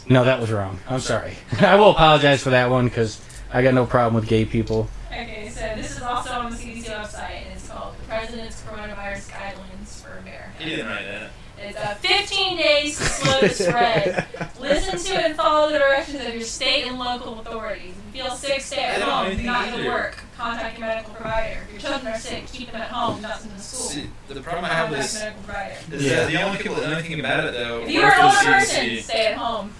No, that was wrong. I'm sorry. I will apologize for that one because I got no problem with gay people. Okay, so this is also on the CDC website, and it's called the President's Coronavirus Guidelines for America. He didn't write that. It's 15 days to slow the spread. Listen to and follow the directions of your state and local authorities. If you feel sick, stay at They don't know home. anything Not to either. work. Contact your medical provider. If your children are sick, keep them at home, not send them to school. See, the problem I have Contact is, your medical provider. that the only people that know anything about it, though, If you are an work older for the person, CDC. stay at home.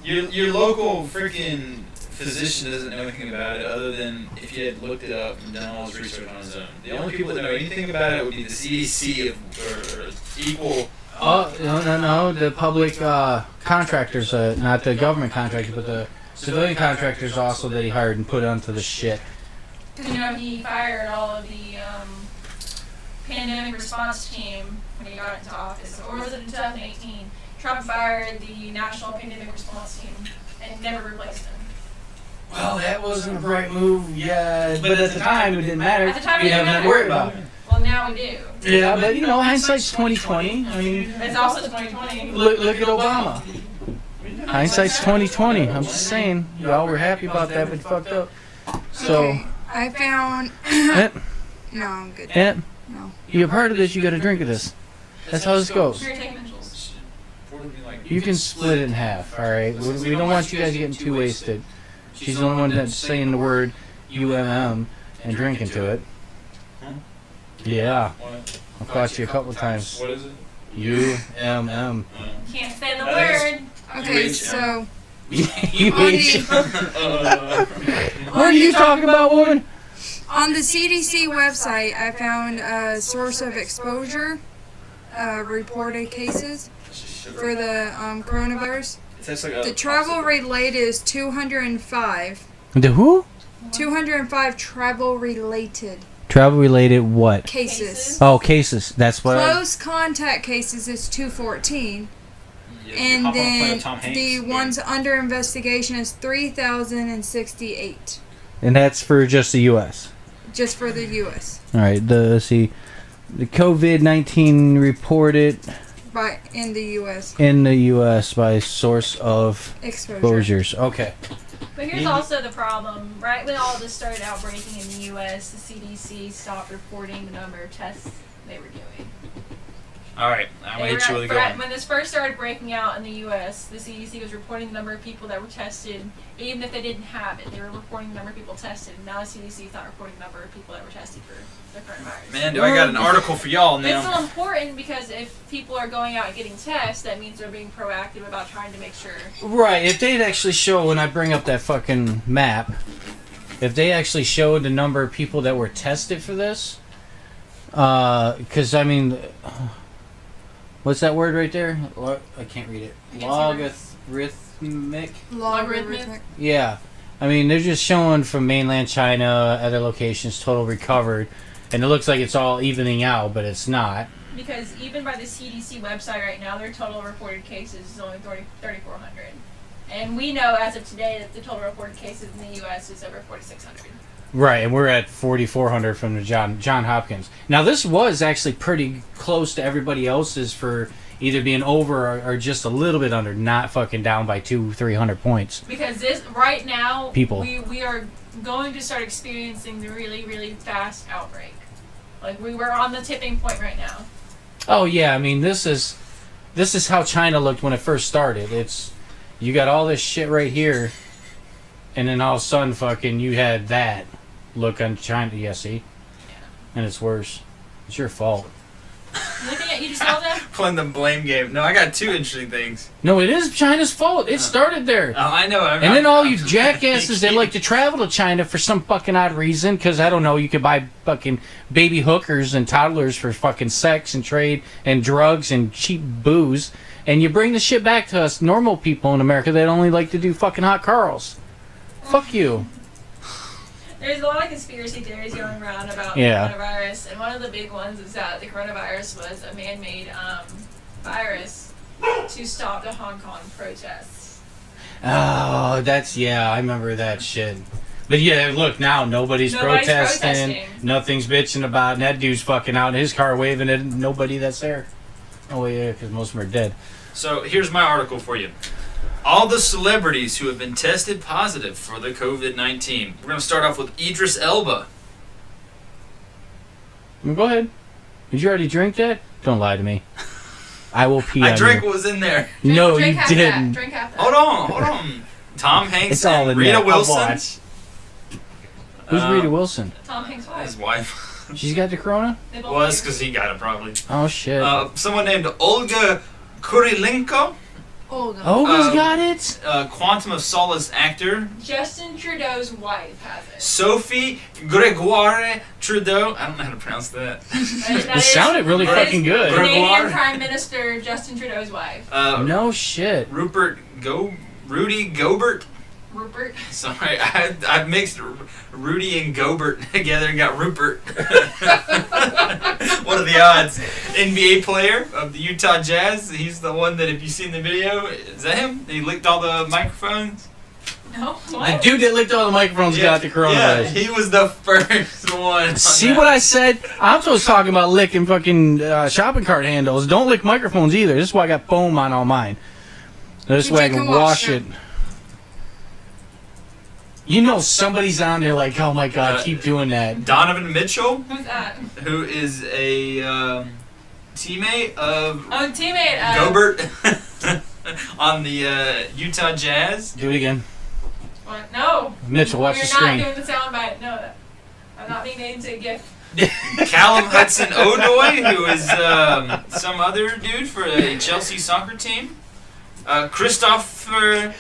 Your local freaking physician doesn't know anything about it other than if you had looked it up and done all his research on his own. The only people that know anything about it would be the CDC or equal. Oh, no. The public contractors, not the government contractors, but the civilian contractors also that he hired and put onto the shit. Because, he fired all of the pandemic response team when he got into office. Or was it in 2018? Trump fired the national pandemic response team and never replaced them. Well, that wasn't a right move, yeah. But at the time, it didn't matter. At the time, We it didn't didn't have to worry about it. Well, now we do. Yeah, but hindsight's 20/20. I mean, It's also 2020. look at Obama. Hindsight's 20/20. I'm just saying, y'all were happy about that, but you fucked up. So, Okay, I found. eh, No, I'm good. No. you're part of this. You got to drink of this. That's how this goes. Here, take Mitchell's. You can split it in half. All right. We don't want you guys getting too wasted. She's the only one that's saying the word UMM and drinking to it. Yeah, I've caught you a couple of times. What is it? UMM. Can't say the That word. Okay, so You on ain't- the, What are you talking about, woman? on the CDC website, I found a source of exposure, reported cases for the coronavirus. The travel related is 205. The who? 205 travel related Travel related what? cases. Oh, cases. That's what. Close contact cases is 214. And then the ones under investigation is 3,068. And that's for just the U.S. Just for the U.S. All right. Let's see. The COVID-19 reported In the U.S. in the U.S. by source of exposure. exposures. Okay. But here's also the problem. Right when all this started outbreaking in the U.S., the CDC stopped reporting the number of tests they were doing. All right, I'm gonna hit you with a good one. When this first started breaking out in the U.S., the CDC was reporting the number of people that were tested, even if they didn't have it. They were reporting the number of people tested. And now the CDC is not reporting the number of people that were tested for the coronavirus. Man, do I got an article for y'all It's so now. important because if people are going out and getting tests, that means they're being proactive about trying to make sure. Right. If they'd actually show, when I bring up that fucking map, if they actually showed the number of people that were tested for this, because I mean, what's that word right there? I can't read it. Logarithmic. Logarithmic. Yeah. I mean, they're just showing from mainland China, other locations, total recovered, and it looks like it's all evening out, but it's not. Because even by the CDC website right now, their total reported cases is only 3,400. And we know as of today that the total reported cases in the U.S. is over 4,600. Right, and we're at 4,400 from the John Hopkins. Now, this was actually pretty close to everybody else's for either being over or just a little bit under, not fucking down by 200-300 points. Because this right now, People. we are going to start experiencing the really, really fast outbreak. Like, we're on the tipping point right now. Oh yeah, I mean this is how China looked when it first started. It's you got all this shit right here, and then all of a sudden, fucking, you had that look on China. Yeah, see, and it's worse. It's your fault. Looking at you just all that. Playing the blame game. No, I got two interesting things. No, it is China's fault. It started there. Oh, I know. And then all you jackasses that like to travel to China for some fucking odd reason, because I don't know, you could buy fucking baby hookers and toddlers for fucking sex and trade and drugs and cheap booze, and you bring the shit back to us normal people in America that only like to do fucking hot Carls. Fuck you. There's a lot of conspiracy theories going around about the coronavirus, and one of the big ones is that the coronavirus was a man-made virus to stop the Hong Kong protests. Oh, I remember that shit. But yeah, look, now nobody's protesting, nothing's bitching about, and that dude's fucking out in his car waving at nobody that's there. Oh yeah, because most of them are dead. So here's my article for you. All the celebrities who have been tested positive for the COVID-19. We're going to start off with Idris Elba. Go ahead. Did you already drink that? Don't lie to me. I will pee on you. I drank what was in there. No, drink you half didn't. That. Drink half that. Hold on. Tom Hanks It's all and in Rita there. Wilson. Who's Rita Wilson? Tom Hanks' wife. His wife. She's got the corona? Was because he got it probably. Oh shit. Someone named Olga Kurilenko. Olga's got it? Quantum of Solace actor. Justin Trudeau's wife has it. Sophie Gregoire Trudeau. I don't know how to pronounce that. It sounded really fucking good. Canadian Prime Minister Justin Trudeau's wife. No shit. Rudy Gobert. Rupert. Sorry, I mixed Rudy and Gobert together and got Rupert. What are the odds? NBA player of the Utah Jazz. He's the one that, if you've seen the video, is that him? He licked all the microphones? No, what? The dude that licked all the microphones got the coronavirus. Yeah, he was the first one. See what I said? I'm supposed to talking about licking fucking shopping cart handles. Don't lick microphones either. This is why I got foam on all mine. This way I can wash it. You know somebody's on there like, oh my god, keep doing that. Donovan Mitchell. Who's that? Who is a teammate of Gobert. on the Utah Jazz. Do it again. What? No. Mitchell, watch the screen. You're not doing the soundbite. No, I'm not being made into a gift. Callum Hudson-Odoi, who is some other dude for a Chelsea soccer team. Christopher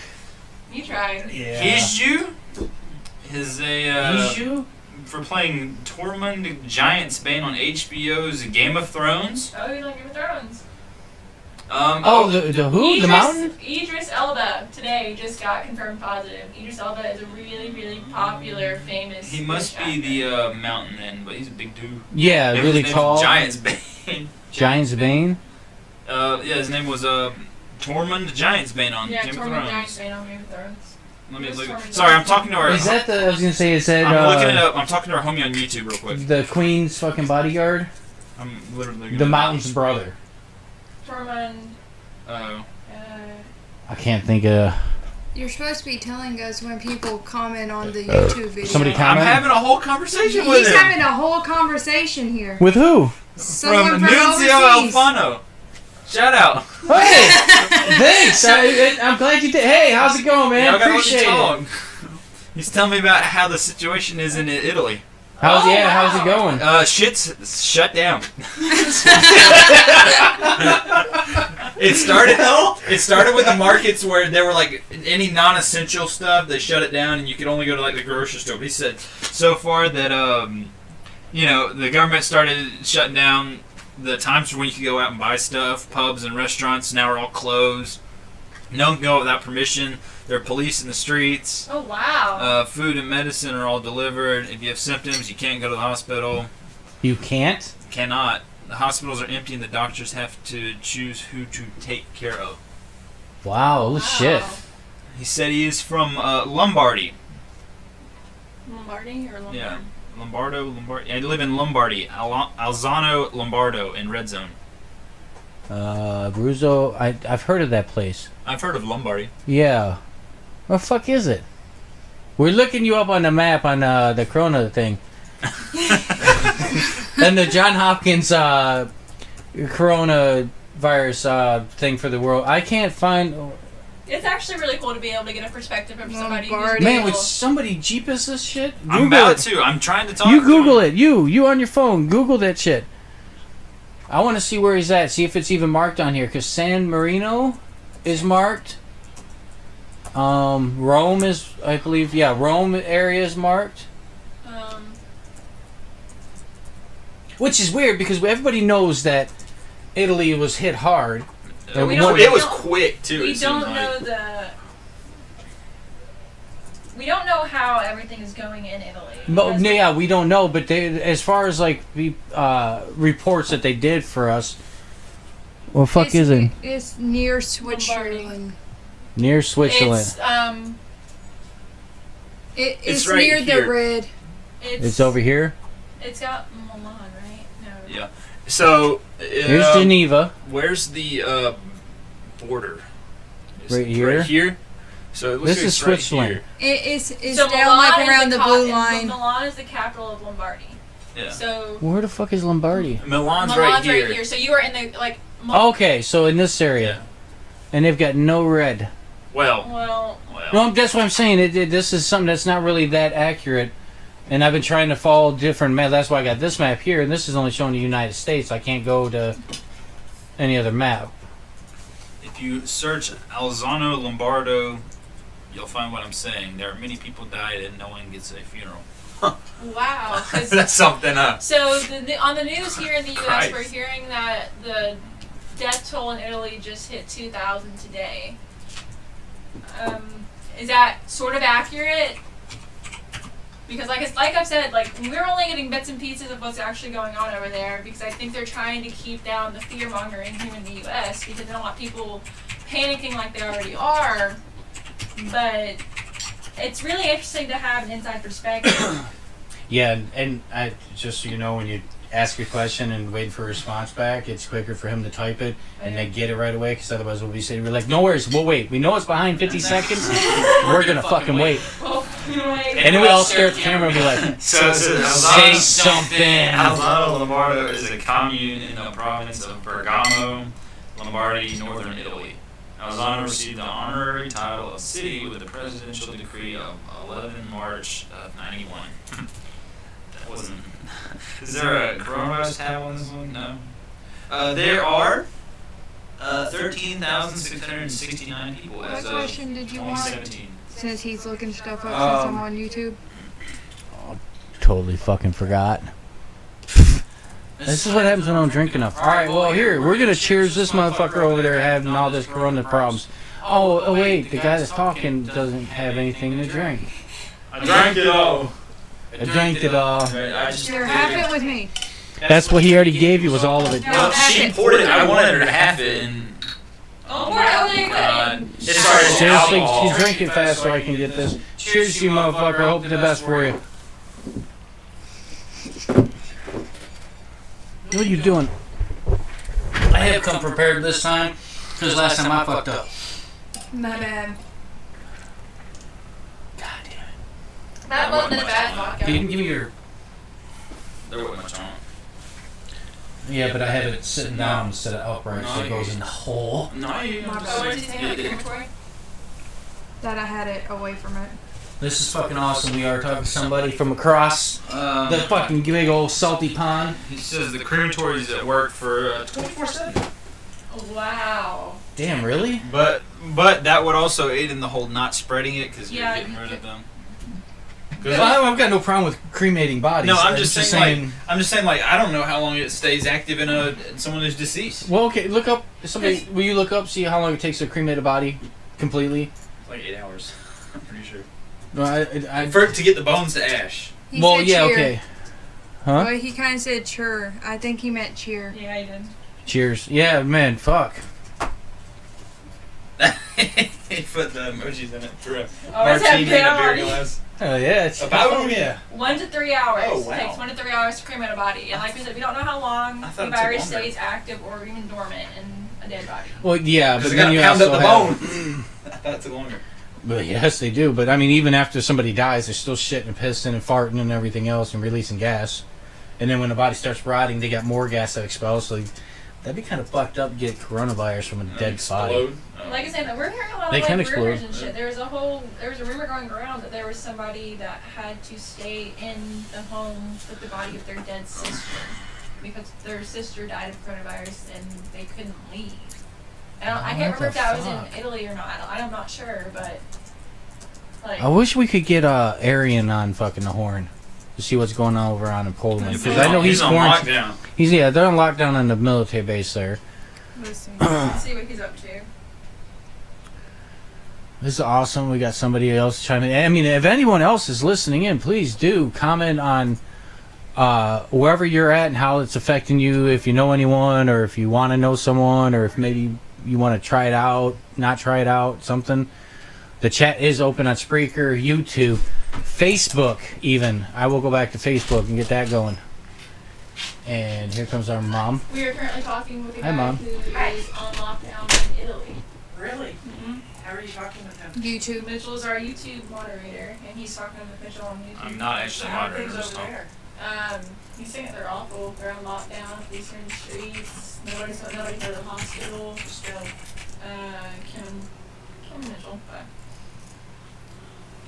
You tried. Hiju is for playing Tormund Giantsbane on HBO's Game of Thrones. Oh, you like Game of Thrones? The who? The mountain? Idris Elba today just got confirmed positive. Idris Elba is a really, really popular, famous. He must be the mountain then, but he's a big dude. Yeah, really tall. Giantsbane. Giantsbane? Yeah, his name was Tormund Giantsbane on Game of Thrones. Tormund Giantsbane on Game of Thrones. Let me look. Sorry, I'm talking to our. Is that the? I was gonna say. Is that? I'm looking it up. I'm talking to our homie on YouTube real quick. The Queen's fucking bodyguard. I'm literally. The Mountain's brother. Tormund. Oh. I can't think of. You're supposed to be telling us when people comment on the YouTube video. Somebody comment? I'm having a whole conversation with him. He's having a whole conversation here. With who? Someone from Nunzio overseas. Alfano. Shout out. Hey, thanks. I'm glad you did. Hey, how's it going, man? Yeah, Appreciate it. He's telling me about how the situation is in Italy. How's it going? Shit's shut down. It started with the markets where there were like any non-essential stuff. They shut it down, and you could only go to like the grocery store. But he said so far that the government started shutting down the times when you could go out and buy stuff. Pubs and restaurants now are all closed. No one can go without permission. There are police in the streets. Oh, wow. Food and medicine are all delivered. If you have symptoms, you can't go to the hospital. You can't? Cannot. The hospitals are empty and the doctors have to choose who to take care of. Wow, shit. He said he is from Lombardy. Lombardi or Lombardi? Yeah. Lombardi. I live in Lombardi. Alzano Lombardo in Red Zone. Abruzzo. I've heard of that place. I've heard of Lombardy. Yeah. Where the fuck is it? We're looking you up on the map on the Corona thing. And the John Hopkins coronavirus thing for the world. I can't find... It's actually really cool to be able to get a perspective from somebody Lombardi. who's Man, would somebody Jeepus this shit? Google I'm about it. to. I'm trying to talk You to Google him. it. You on your phone. Google that shit. I want to see where he's at. See if it's even marked on here. Because San Marino is marked. Rome is, I believe, yeah, Rome area is marked. Which is weird because everybody knows that Italy was hit hard. But It was quick too. We it don't seems know like. we don't know how everything is going in Italy. No, yeah, we don't know. But as far as like the reports that they did for us, well, fuck is it? It's near Switzerland. Near Switzerland. It's right near here. the red. It's over here. It's got Milan, right? No. Yeah. So. Here's Geneva. Where's the border? Right here? Right here. So it looks This like is it's right Switzerland. It's So down Milan like is around the blue line. Milan is the capital of Lombardy. Yeah. So Where the fuck is Lombardy? Milan's right here. So you are in the like. Okay, so in this area, and they've got no red. Well. No, that's what I'm saying. This is something that's not really that accurate, and I've been trying to follow different maps. That's why I got this map here, and this is only showing the United States. I can't go to any other map. If you search Alzano Lombardo, you'll find what I'm saying. There are many people died and no one gets a funeral. Wow. That's something up. So on the news here in the U.S., Christ. we're hearing that the death toll in Italy just hit 2,000 today. Is that sort of accurate? Because like I've said, like we're only getting bits and pieces of what's actually going on over there because I think they're trying to keep down the fear mongering here in the U.S. because they don't want people panicking like they already are. But it's really interesting to have an inside perspective. Yeah, and I just so you know, when you ask a question and wait for a response back, it's quicker for him to type it and they get it right away. Because otherwise, we'll be saying we're like, no worries, we'll wait. We know it's behind 50 seconds. We're gonna fucking wait. And then we all stare at the camera and be like, So say something. Alzano Lombardo is a commune in the province of Bergamo, Lombardy, northern Italy. Alzano received the honorary title of city with the presidential decree of 11 March of 91. That wasn't... Is there a coronavirus tab on this one? No. There are 13,669 people What as of question did you want? 2017. Since he's looking stuff up since I'm on YouTube. Totally fucking forgot. This is what happens when I don't drink enough. Alright, well here, we're gonna cheers this motherfucker over there having all this corona problems. Oh wait, the guy that's talking doesn't have anything to drink. I drank it all. I drank it all. I just Here, have it with me. That's what he already gave you, was all of it. No, have She it. poured it. I wanted her to have it, and Oh my God. it started Seriously, alcohol. she's drinking fast so I can get this. Cheers, you motherfucker. I hope the best for you. What are you doing? I have come prepared this time, because last time I fucked up. My bad. God damn it. That wasn't a bad vodka. Give me your... There wasn't much on it. Yeah, but I have it sitting down instead of upright, so it goes in the hole. No, you My Oh, what did you say about the inventory? That I had it away from it. This is fucking awesome. We are talking to somebody from across the fucking big old salty pond. He says the crematory's at work for 24/7. Wow. Damn, really? But that would also aid in the whole not spreading it because Yeah, you're getting rid of them. Well, I've got no problem with cremating bodies. No, I'm just saying. Like I don't know how long it stays active in someone who's deceased. Well, okay, look up. Somebody, will you look up, see how long it takes to cremate a body completely? Like 8 hours. I'm pretty sure. No, To get the bones to ash. He well, said yeah, cheer. okay. Huh? Well, he kind of said cheer. I think he meant cheer. Yeah, I did. Cheers. Yeah, man, fuck. He put the emojis in it for a Oh, it's martini in a beer body. glass. Oh yeah, it's About yeah. 1 to 3 hours. Oh, wow. It takes 1 to 3 hours to cremate a body. And like we said, we don't know how long I thought the it took virus longer. stays active or even dormant in a dead body. Well, yeah, but Because they then gotta you pound also up the have. bone. I thought it took longer. But yes, they do. But I mean, even after somebody dies, they're still shitting and pissing and farting and everything else and releasing gas. And then when the body starts rotting, they got more gas that expels. So that'd be kind of fucked up to get coronavirus from a dead body. Explode. Oh. Like I said, we're hearing a lot They of can like rumors explode. and shit. There was a rumor going around that there was somebody that had to stay in the home with the body of their dead sister because their sister died of coronavirus and they couldn't leave. I can't remember if that was in Italy or not. I'm not sure, but like. I wish we could get Arian on fucking the horn to see what's going on over on in Poland, because I know he's on quarantined. lockdown. They're on lockdown on the military base there. Let's see what he's up to. This is awesome. We got somebody else chiming in. I mean, if anyone else is listening in, please do comment on wherever you're at and how it's affecting you. If you know anyone, or if you want to know someone, or if maybe you want to try it out, not try it out, something. The chat is open on Spreaker, YouTube, Facebook even. I will go back to Facebook and get that going. And here comes our mom. We are currently talking with a Hi, guy Mom. who is on lockdown in Italy. Really? Mm-hmm. How are you talking with him? YouTube. Mitchell is our YouTube moderator, and he's talking with Mitchell on YouTube. I'm not actually How are moderator. things So. over there? He's saying that they're awful. They're on lockdown. Police are in the streets. Nobody's go to the hospital. Still. Kim Mitchell, but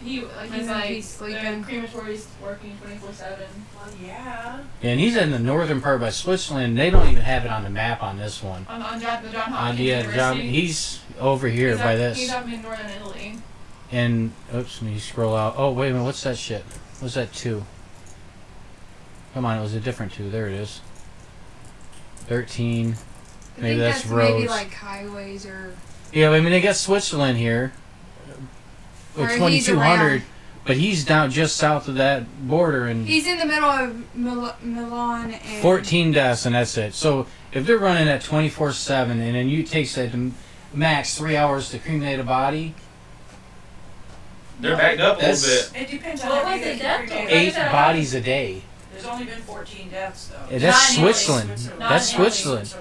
he's know like he's sleeping. the crematory's working 24/7. Well, yeah. And he's in the northern part by Switzerland. They don't even have it on the map on this one. On the John Hopkins Yeah, University. he's over here He's by up, this. He's up in northern Italy. And oops, let me scroll out. Oh wait a minute, what's that shit? What's that 2? Come on, it was a different 2. There it is. 13. I Maybe think that's maybe roads. like highways or. Yeah, I mean they got Switzerland here. Or With he's 2200, around. but he's down just south of that border and He's in the middle of Milan and. 14 deaths and that's it. So if they're running at 24/7 and then you take say the max 3 hours to cremate a body, They're backed up a little That's- bit. It depends on What how was you the get death your toll? day. 8 bodies a day. There's only been 14 deaths, though. Yeah, that's Not in Italy. Switzerland. Switzerland. Not That's in Italy. Switzerland.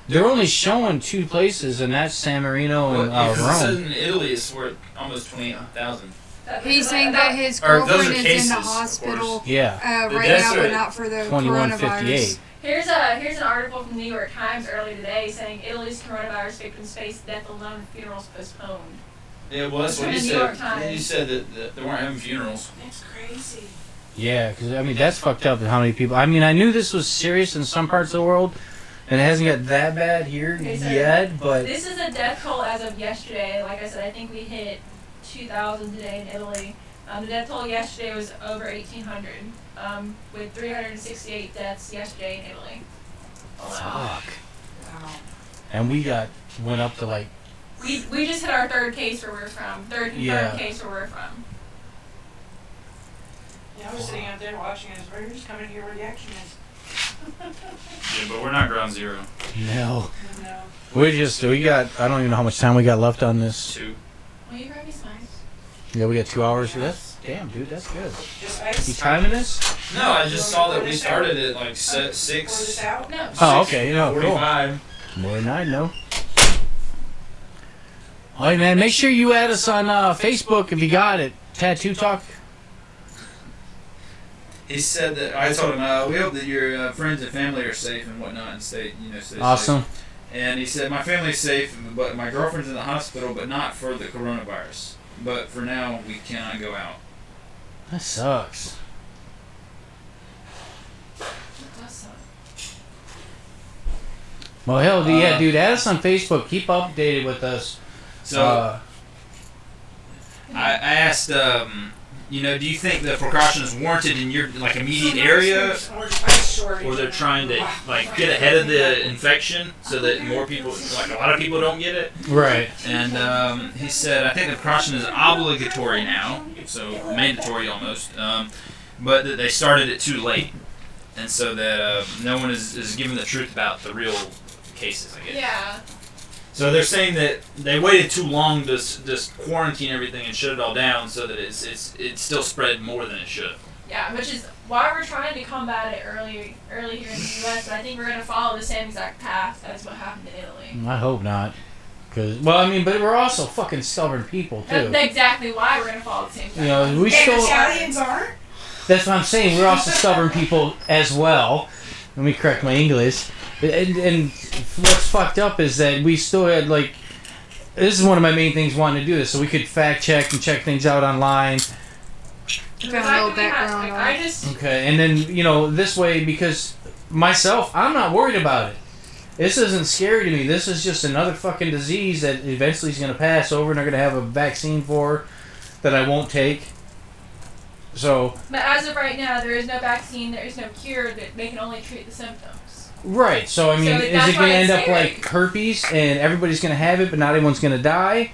They're only showing 2 places, and that's San Marino and Because it says Rome. in Italy it's worth almost 28,000. He's saying that his Or those girlfriend are is cases, in the of hospital course. Yeah, The right deaths now, are but not for the 2158. coronavirus. Here's an article from the New York Times earlier today saying Italy's coronavirus victims face death alone, funerals postponed. Yeah, well, that's what From he the New York said. Times. He said that they weren't having funerals. That's crazy. Yeah, because I mean that's fucked up. How many people? I mean, I knew this was serious in some parts of the world, and it hasn't got that bad here Okay, so yet. But This is a death toll as of yesterday. Like I said, I think we hit 2,000 today in Italy. The death toll yesterday was over 1,800, with 368 deaths yesterday in Italy. fuck, Wow. and we went up to like We just hit our third case where we're from. Third confirmed Yeah. case where we're from. Yeah, I was sitting out there watching us. We're just coming here where the action is. Yeah, but we're not ground zero. no. No. We got I don't even know how much time we got left on this. 2. Will you grab me some ice? Yeah, we got 2 hours. That's damn, dude, that's good. Just You ice. timing this? No, I just saw that we started at like Pour this 6. out. No. Oh, okay, no, cool. 45. More than I know. All right, man. Make sure you add us on Facebook if you got it. Tattoo Talk. He said that I told him, we hope that your friends and family are safe and whatnot, and stay Awesome. safe. And he said, my family's safe, but my girlfriend's in the hospital, but not for the coronavirus. But for now, we cannot go out. That sucks. Well, hell, yeah, dude. Add us on Facebook. Keep updated with us. So I asked, do you think the precaution is warranted in your like immediate area, or they're trying to like get ahead of the infection so that more people, like a lot of people, don't get it? Right. And he said, I think the precaution is obligatory now, so mandatory almost, but that they started it too late, and so that no one is given the truth about the real cases, I guess. Yeah. So they're saying that they waited too long to just quarantine everything and shut it all down, so that it's still spread more than it should. Yeah, which is why we're trying to combat it early here in the U.S. But I think we're going to follow the same exact path as what happened in Italy. I hope not. Cause, well, I mean, but we're also fucking stubborn people, too. That's exactly why we're going to follow the same path. You know, we And still... Italians aren't? That's what I'm saying. We're also stubborn people as well. Let me correct my English. And what's fucked up is that we still had, like... This is one of my main things wanting to do this, so we could fact check and check things out online. Found a little background on it. Okay, and then, you know, this way, because myself, I'm not worried about it. This isn't scary to me. This is just another fucking disease that eventually is going to pass over and they're going to have a vaccine for that I won't take. So... But as of right now, there is no vaccine, there is no cure, that they can only treat the symptoms. Right, so I mean, So is that's it going to why end it's up scary. like herpes and everybody's going to have it but not everyone's going to die?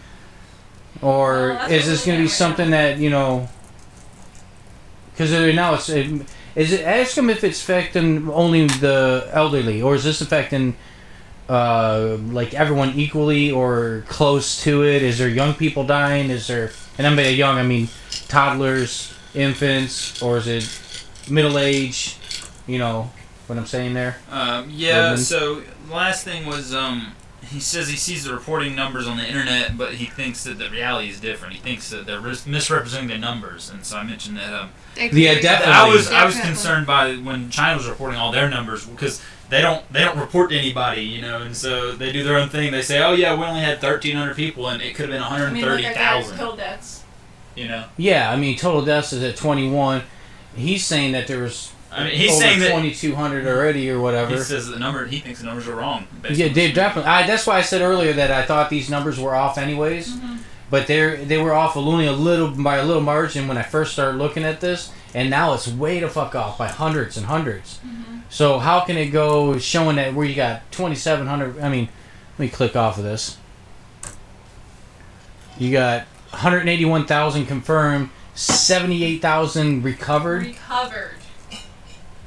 Or Well, that's is what this we're going to be looking at right something that, you know... Because now it's... Is it... Ask them if it's affecting only the elderly, or is this affecting... like everyone equally or close to it? Is there young people dying? Is there... And I'm by young, I mean toddlers, infants, or is it middle age? You know what I'm saying there? Yeah, Women. so last thing was, he says he sees the reporting numbers on the internet, but he thinks that the reality is different. He thinks that they're misrepresenting the numbers, and so I mentioned that. Yeah, definitely. I was Definitely. concerned by when China was reporting all their numbers, because they don't report to anybody, you know, and so they do their own thing. They say, oh yeah, we only had 1,300 people, and it could have been I mean, look at their 130,000. total deaths. You know, Yeah, I mean total deaths is at 21. He's saying that there was I mean, he's over saying that 2,200 already or whatever. he says he thinks the numbers are wrong. Yeah, Dave, definitely. That's why I said earlier that I thought these numbers were off anyways. Mm-hmm. But they were off only by a little margin when I first started looking at this, and now it's way the fuck off by hundreds and hundreds. Mm-hmm. So how can it go showing that where you got 2,700? I mean, let me click off of this. You got 181,000 confirmed, 78,000 recovered,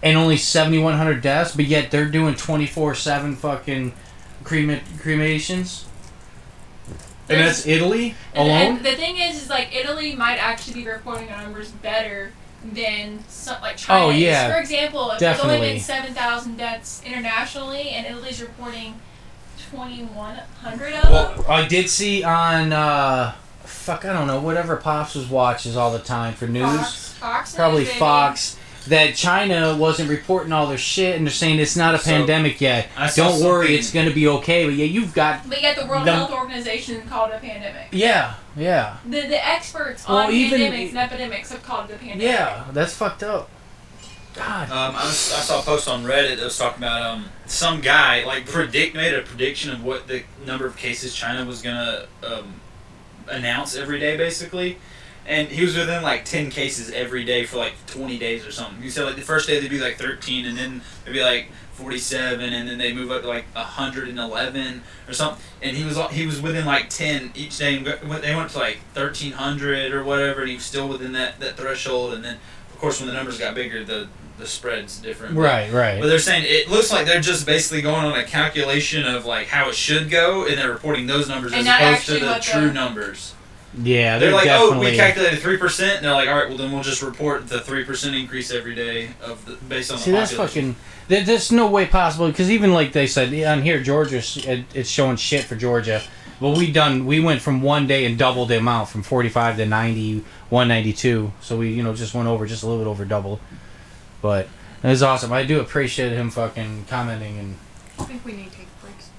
and only 7,100 deaths. But yet they're doing 24/7 fucking cremations. And that's Italy alone? And the thing is like Italy might actually be reporting our numbers better than like China. Oh, yeah. For example, if Definitely. there's only been 7,000 deaths internationally, and Italy's reporting 2,100 of them. Well, I did see on, I don't know, whatever Pops watches all the time for news. Fox Probably News, baby. Fox. That China wasn't reporting all their shit, and they're saying it's not a So, pandemic yet. I saw Don't worry, something- it's going to be okay. But yeah, you've got... But yet the World The- Health Organization called it a pandemic. Yeah. The experts Well, on even- pandemics and epidemics have called it a pandemic. Yeah, that's fucked up. God. I saw a post on Reddit that was talking about some guy like made a prediction of what the number of cases China was gonna announce every day, basically. And he was within like 10 cases every day for like 20 days or something. He said like the first day they'd be like 13, and then they'd be like 47, and then they move up to like 111 or something. And he was within like 10 each day. They went to like 1,300 or whatever, and he was still within that threshold. And then of course when the numbers got bigger, the spread's different. Right. But they're saying it looks like they're just basically going on a calculation of like how it should go, and they're reporting those numbers And as not opposed to actually the what true the- numbers. Yeah, They're like, definitely... oh, we calculated 3%, and they're like, all right, well then we'll just report the 3% increase every day based on See, the that's population. fucking... There's no way possible, because even like they said, on here, Georgia, it's showing shit for Georgia. Well, we went from one day and doubled the amount, from 45 to 91, 92. So we, just went over, just a little bit over double. But it was awesome. I do appreciate him fucking commenting. And I think we need to take breaks.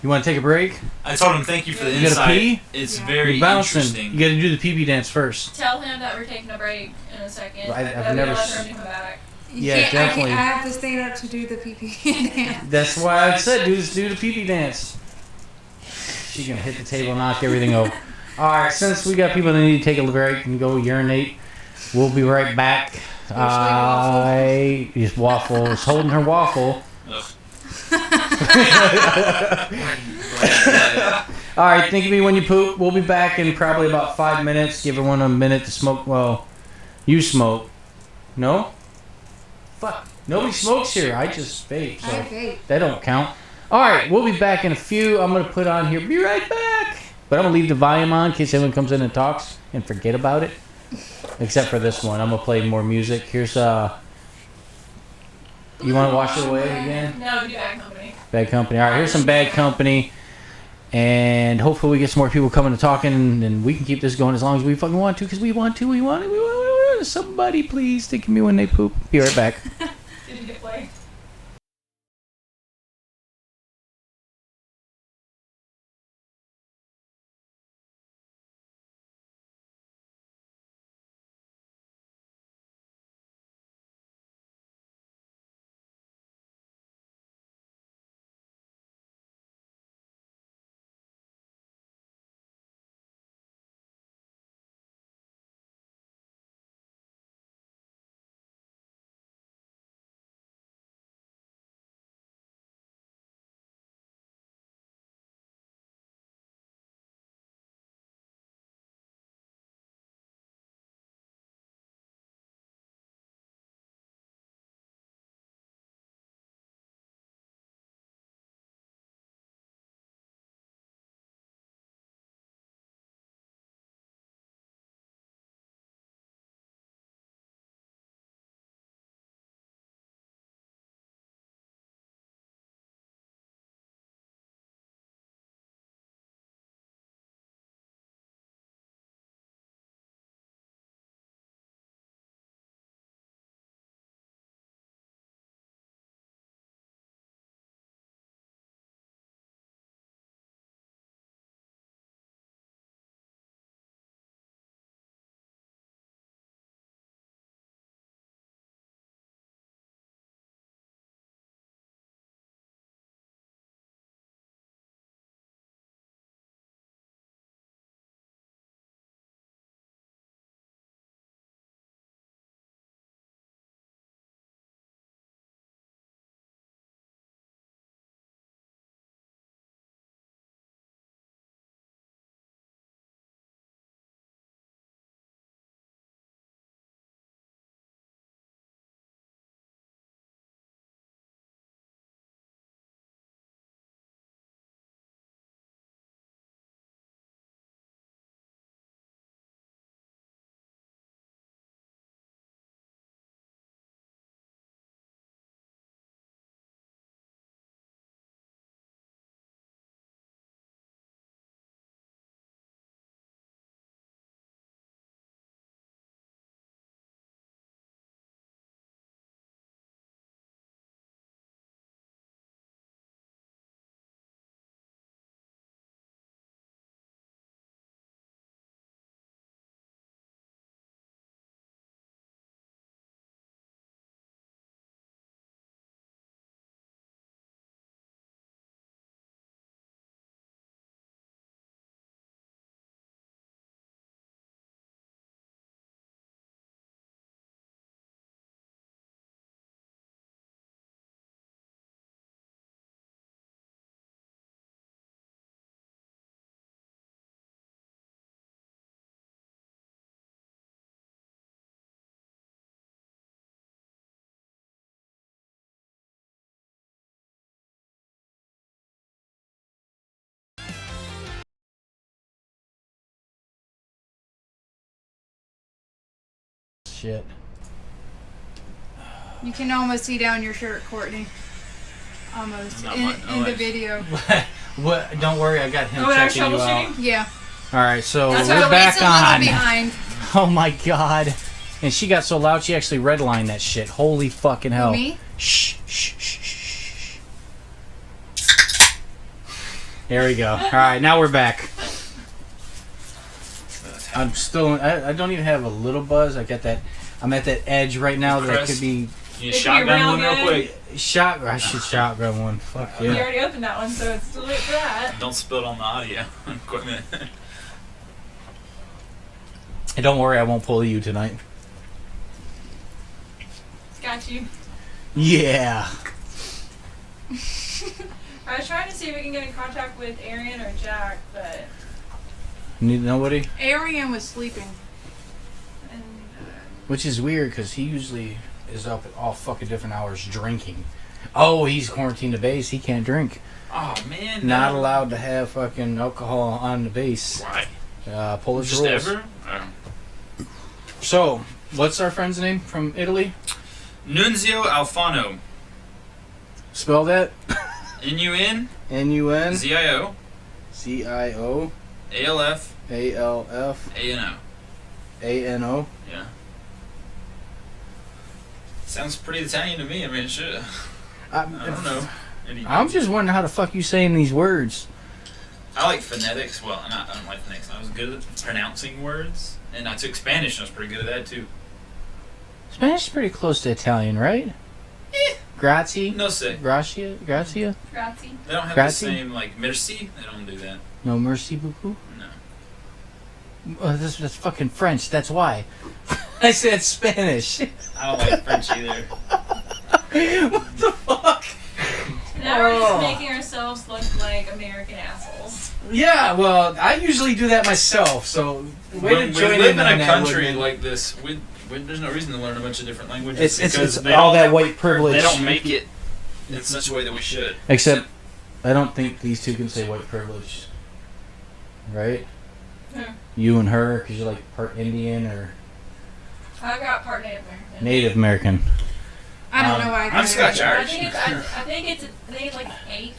you want to take a break? I told him thank you for the You gotta insight. pee? It's Yeah. very You're bouncing. interesting. You got to do the PB dance first. Tell him that we're taking a break in a second. I've that we never don't s- let him come back. Yeah, I definitely. have to stand up to do the PP dance. That's why I said do the PB dance. She's gonna hit the table and knock everything over. Alright, since we got people that need to take a break and go urinate, we'll be right back. He's waffles, holding her waffle. Alright, think of me when you poop. We'll be back in probably about 5 minutes. Give everyone a minute to smoke. Well, you smoke. No? Fuck. Nobody smokes here. I just vape, so I vape. that don't count. All right, we'll be back in a few. I'm going to put on here, be right back. But I'm going to leave the volume on in case anyone comes in and talks and forget about it. Except for this one. I'm going to play more music. Here's, you want to wash it away again? No, do Bad Company. Bad Company. All right, here's some Bad Company. And hopefully we get some more people coming and talking, and we can keep this going as long as we fucking want to, because we want it. Somebody please think of me when they poop. Be right back. Did you get play? Shit. You can almost see down your shirt, Courtney. Almost. Not In much. the video. What? Don't worry, I got him Oh, and checking you out. troubleshooting? Yeah. All right, so That's we're why back it's a little on. behind. Oh my god. And she got so loud she actually redlined that shit. Holy fucking hell. Me? Shh, shh, shh, shh, shh. There we go. All right, now we're back. I'm still. I don't even have a little buzz. I got that. I'm at that edge right now that I could be. You It could be shotgun real one real good. quick. I should shotgun one. Fuck You yeah. already opened that one, so it's too late for that. Don't spill it on the audio equipment. And don't worry, I won't pull you tonight. Got you. Yeah. I was trying to see if we can get in contact with Arian or Jack, but Need nobody? Arian was sleeping. and, Which is weird because he usually is up at all fucking different hours drinking. Oh, he's quarantined the base. He can't drink. Oh man. Not no. allowed to have fucking alcohol on the base. Why? Polish Just rules. ever? So, what's our friend's name from Italy? Nunzio Alfano. Spell that. N-U-N. N-U-N. Z-I-O. C-I-O. A-L-F. A-L-F. A-N-O. A-N-O. Yeah. Sounds pretty Italian to me. I mean, shit. I don't know. I'm just wondering how the fuck you saying these words. I like phonetics. Well, I don't like phonetics. I was good at pronouncing words. And I took Spanish, and I was pretty good at that, too. Spanish is pretty close to Italian, right? Grazie? No sé. Gracia? Gracia? Grazie. They don't have Grazie? the same, like, merci. They don't do that. No mercy beaucoup? No. Oh, that's fucking French, that's why. I said Spanish. I don't like French either. What the fuck? Now we're just making ourselves look like American assholes. Yeah, well, I usually do that myself, so When we live in a country like this, there's no reason to learn a bunch of different languages. It's all that white privilege. They don't make it in such a way that we should. Except, I don't think these two can say white privilege. Right? Who? You and her, because you're like part Indian or I've got part Native American. Native American. I don't know why I I'm Scotch I Irish. think it's like 8.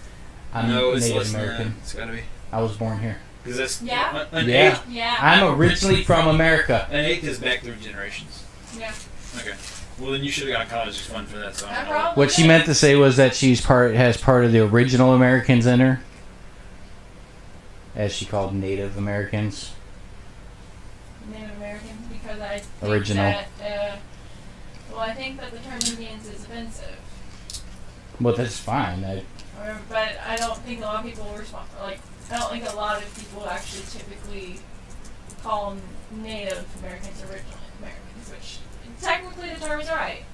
I'm No, it's Native less than American. that. It's gotta be. I was born here. Because that's Yeah? An Yeah. eighth. Yeah. I'm originally from America. An eighth is back 3 generations. Yeah. Okay. Well, then you should have got a college fund for that. So I I don't know. probably What she meant to say was that has part of the original Americans in her, as she called Native Americans. Native American because I think Original. that I think that the term Indians is offensive. Well, that's fine. But I don't think a lot of people respond. Like, I don't think a lot of people actually typically call Native Americans original Americans, which technically the term is right.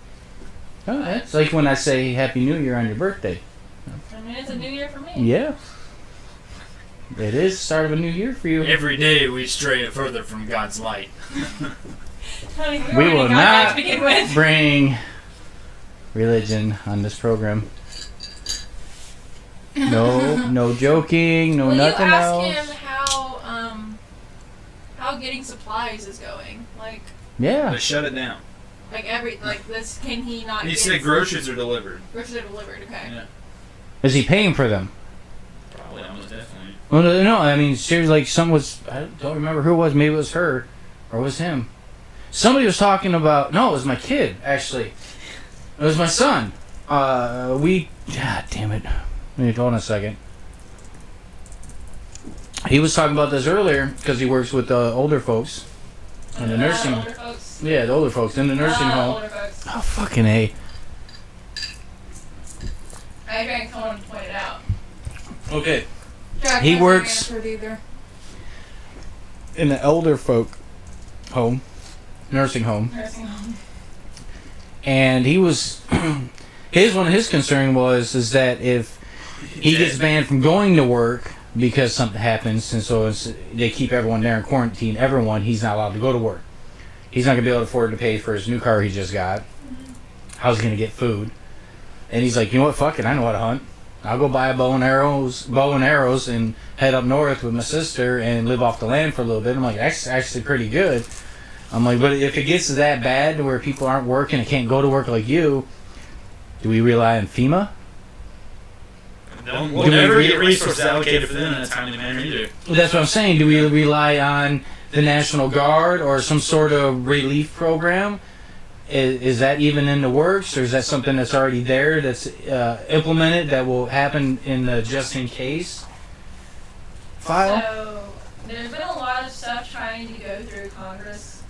Oh, it's like when I say Happy New Year on your birthday. I mean, it's a new year for me. Yeah. It is the start of a new year for you. Every day we stray further from God's light. Honey, We already will got that not to begin with. bring religion on this program. No joking, no Will nothing you ask else. him how getting supplies is going? Like Yeah. But shut it down. this, can he not? He get said groceries are delivered. groceries are delivered. Okay. Yeah. Is he paying for them? Probably, almost definitely. Well, no, I mean, seriously, like, I don't remember who it was, maybe it was her, or it was him. Somebody was talking about, no, it was my kid, actually. It was my son. God damn it. Hold on a second. He was talking about this earlier, because he works with older folks. In the nursing, Older folks. yeah, the older folks, in the nursing home. Older folks. Oh, fucking A. I drank someone to point it out. Okay. Jack He hasn't works- answered either. In the elder folk home, nursing home. Nursing home. And he was one of his concern is that if he gets banned from going to work because something happens, and so they keep everyone there and quarantine everyone, he's not allowed to go to work. He's not gonna be able to afford to pay for his new car he just got. How's he gonna get food? And he's like, you know what, fuck it, I know how to hunt. I'll go buy a bow and arrows and head up north with my sister and live off the land for a little bit. I'm like, that's actually pretty good. I'm like, but if it gets that bad to where people aren't working and can't go to work like you, do we rely on FEMA? We'll never get resources allocated for them in a timely manner either. Well, that's what I'm saying. Do we rely on the National Guard or some sort of relief program? Is that even in the works, or is that something that's already there that's implemented that will happen in the just in case file? So there's been a lot of stuff trying to go through Congress,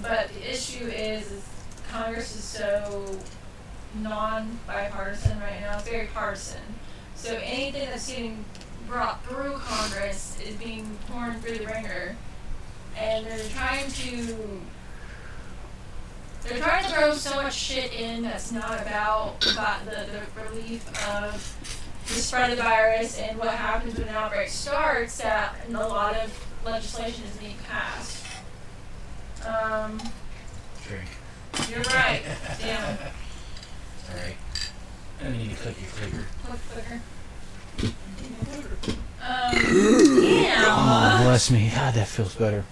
but the issue is Congress is so non-bipartisan right now. It's very partisan. So anything that's getting brought through Congress is being torn through the ringer, and they're trying to throw so much shit in that's not about the relief of the spread of the virus and what happens when an outbreak starts, that a lot of legislation is being passed. Drink. You're right. Damn. Sorry. I need to click your clicker. Click clicker. Yeah. Oh, bless me. God, that feels better.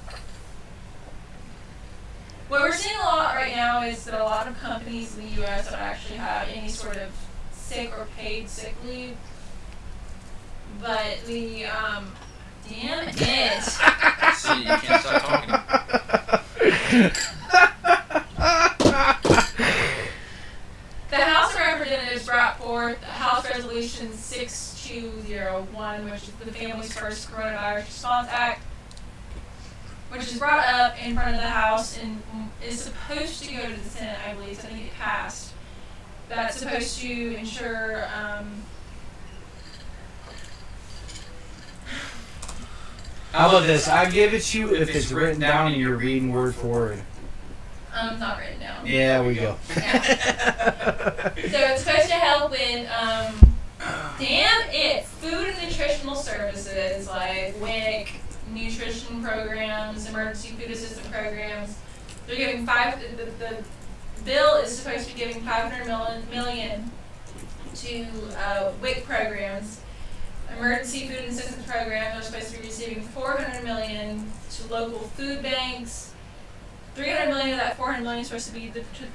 What we're seeing a lot right now is that a lot of companies in the U.S. don't actually have any sort of sick or paid sick leave. But the, damn it. See, you can't stop talking. The House of Representatives brought forth House Resolution 6201, which is the Family's First Coronavirus Response Act, which is brought up in front of the House and is supposed to go to the Senate, I believe, so I think it passed. That's supposed to ensure, How about this? I'll give it to you if it's written down and you're reading word for word. not written down. Yeah, we go. Yeah. So it's supposed to help with, food and nutritional services like WIC, nutrition programs, emergency food assistance programs. They're giving the bill is supposed to be giving $500 million to WIC programs. Emergency food assistance programs are supposed to be receiving $400 million to local food banks. $300 million of that $400 million is supposed to be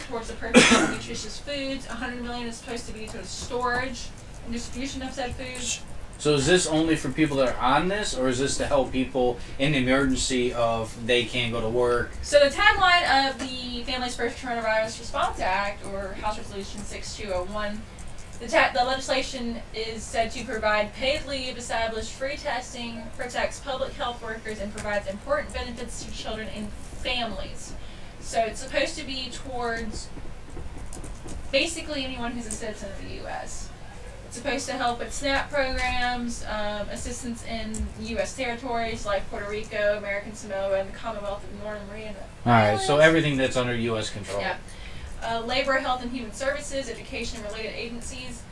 towards the purchase of nutritious foods. $100 million is supposed to be towards storage and distribution of said food. So is this only for people that are on this, or is this to help people in the emergency of they can't go to work? So the tagline of the Family's First Coronavirus Response Act, or House Resolution 6201, the legislation is said to provide paid leave, establish free testing, protects public health workers, and provides important benefits to children and families. So it's supposed to be towards basically anyone who's a citizen of the U.S. It's supposed to help with SNAP programs, assistance in U.S. territories like Puerto Rico, American Samoa, and the Commonwealth of Northern Mariana. Alright, so everything that's under U.S. control. Yeah. Labor, health, and human services, education, and related agencies,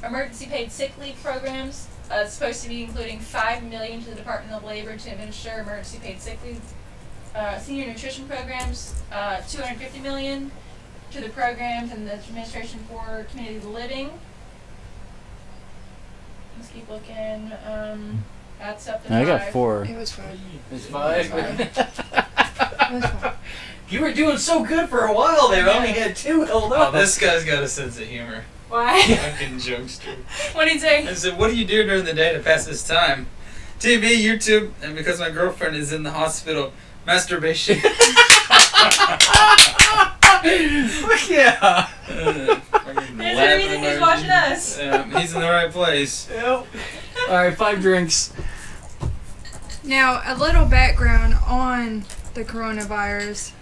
emergency paid sick leave programs. It's supposed to be including $5 million to the Department of Labor to administer emergency paid sick leave. Senior nutrition programs, $250 million to the programs and the administration for community living. Let's keep looking. That's up to I got 5. 4. It was fun. It's 5. It was fun. You were doing so good for a while there. I only had 2 held Oh, up. this guy's got a sense of humor. Why? Fucking jokester. What did he say? I said, what do you do during the day to pass this time? TV, YouTube, and because my girlfriend is in the hospital, masturbation. Fuck yeah. There's no reason he's watching us. He's in the right place. Yep. Alright, 5 drinks. Now, a little background on the coronavirus.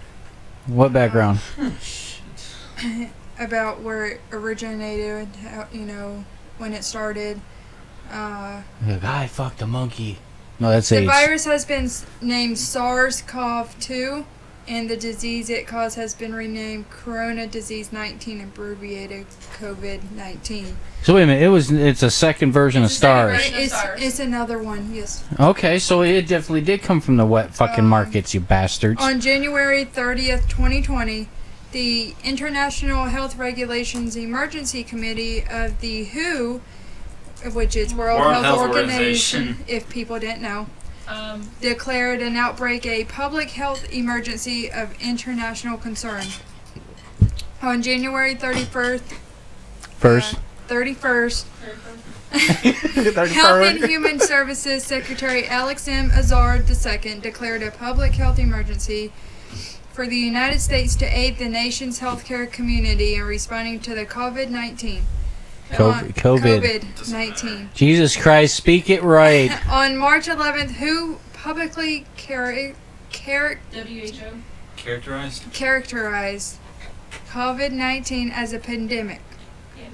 What background? About where it originated, how, when it started. The guy fucked a monkey. No, that's The AIDS. virus has been named SARS-CoV-2, and the disease it caused has been renamed Corona Disease 19, abbreviated COVID-19. So wait a minute, it's a second version of It's a second SARS. version. SARS. It's another one, yes. Okay, so it definitely did come from the wet fucking markets, you bastards. On January 30th, 2020, the International Health Regulations Emergency Committee of the WHO, which is World Health Organization, if people didn't know, declared an outbreak a public health emergency of international concern. On January 31st, Health and Human Services Secretary Alex M. Azar II declared a public health emergency for the United States to aid the nation's healthcare community in responding to the COVID-19. COVID-19. Jesus Christ, speak it right. On March 11th, WHO publicly WHO. Characterized? COVID-19 as a pandemic.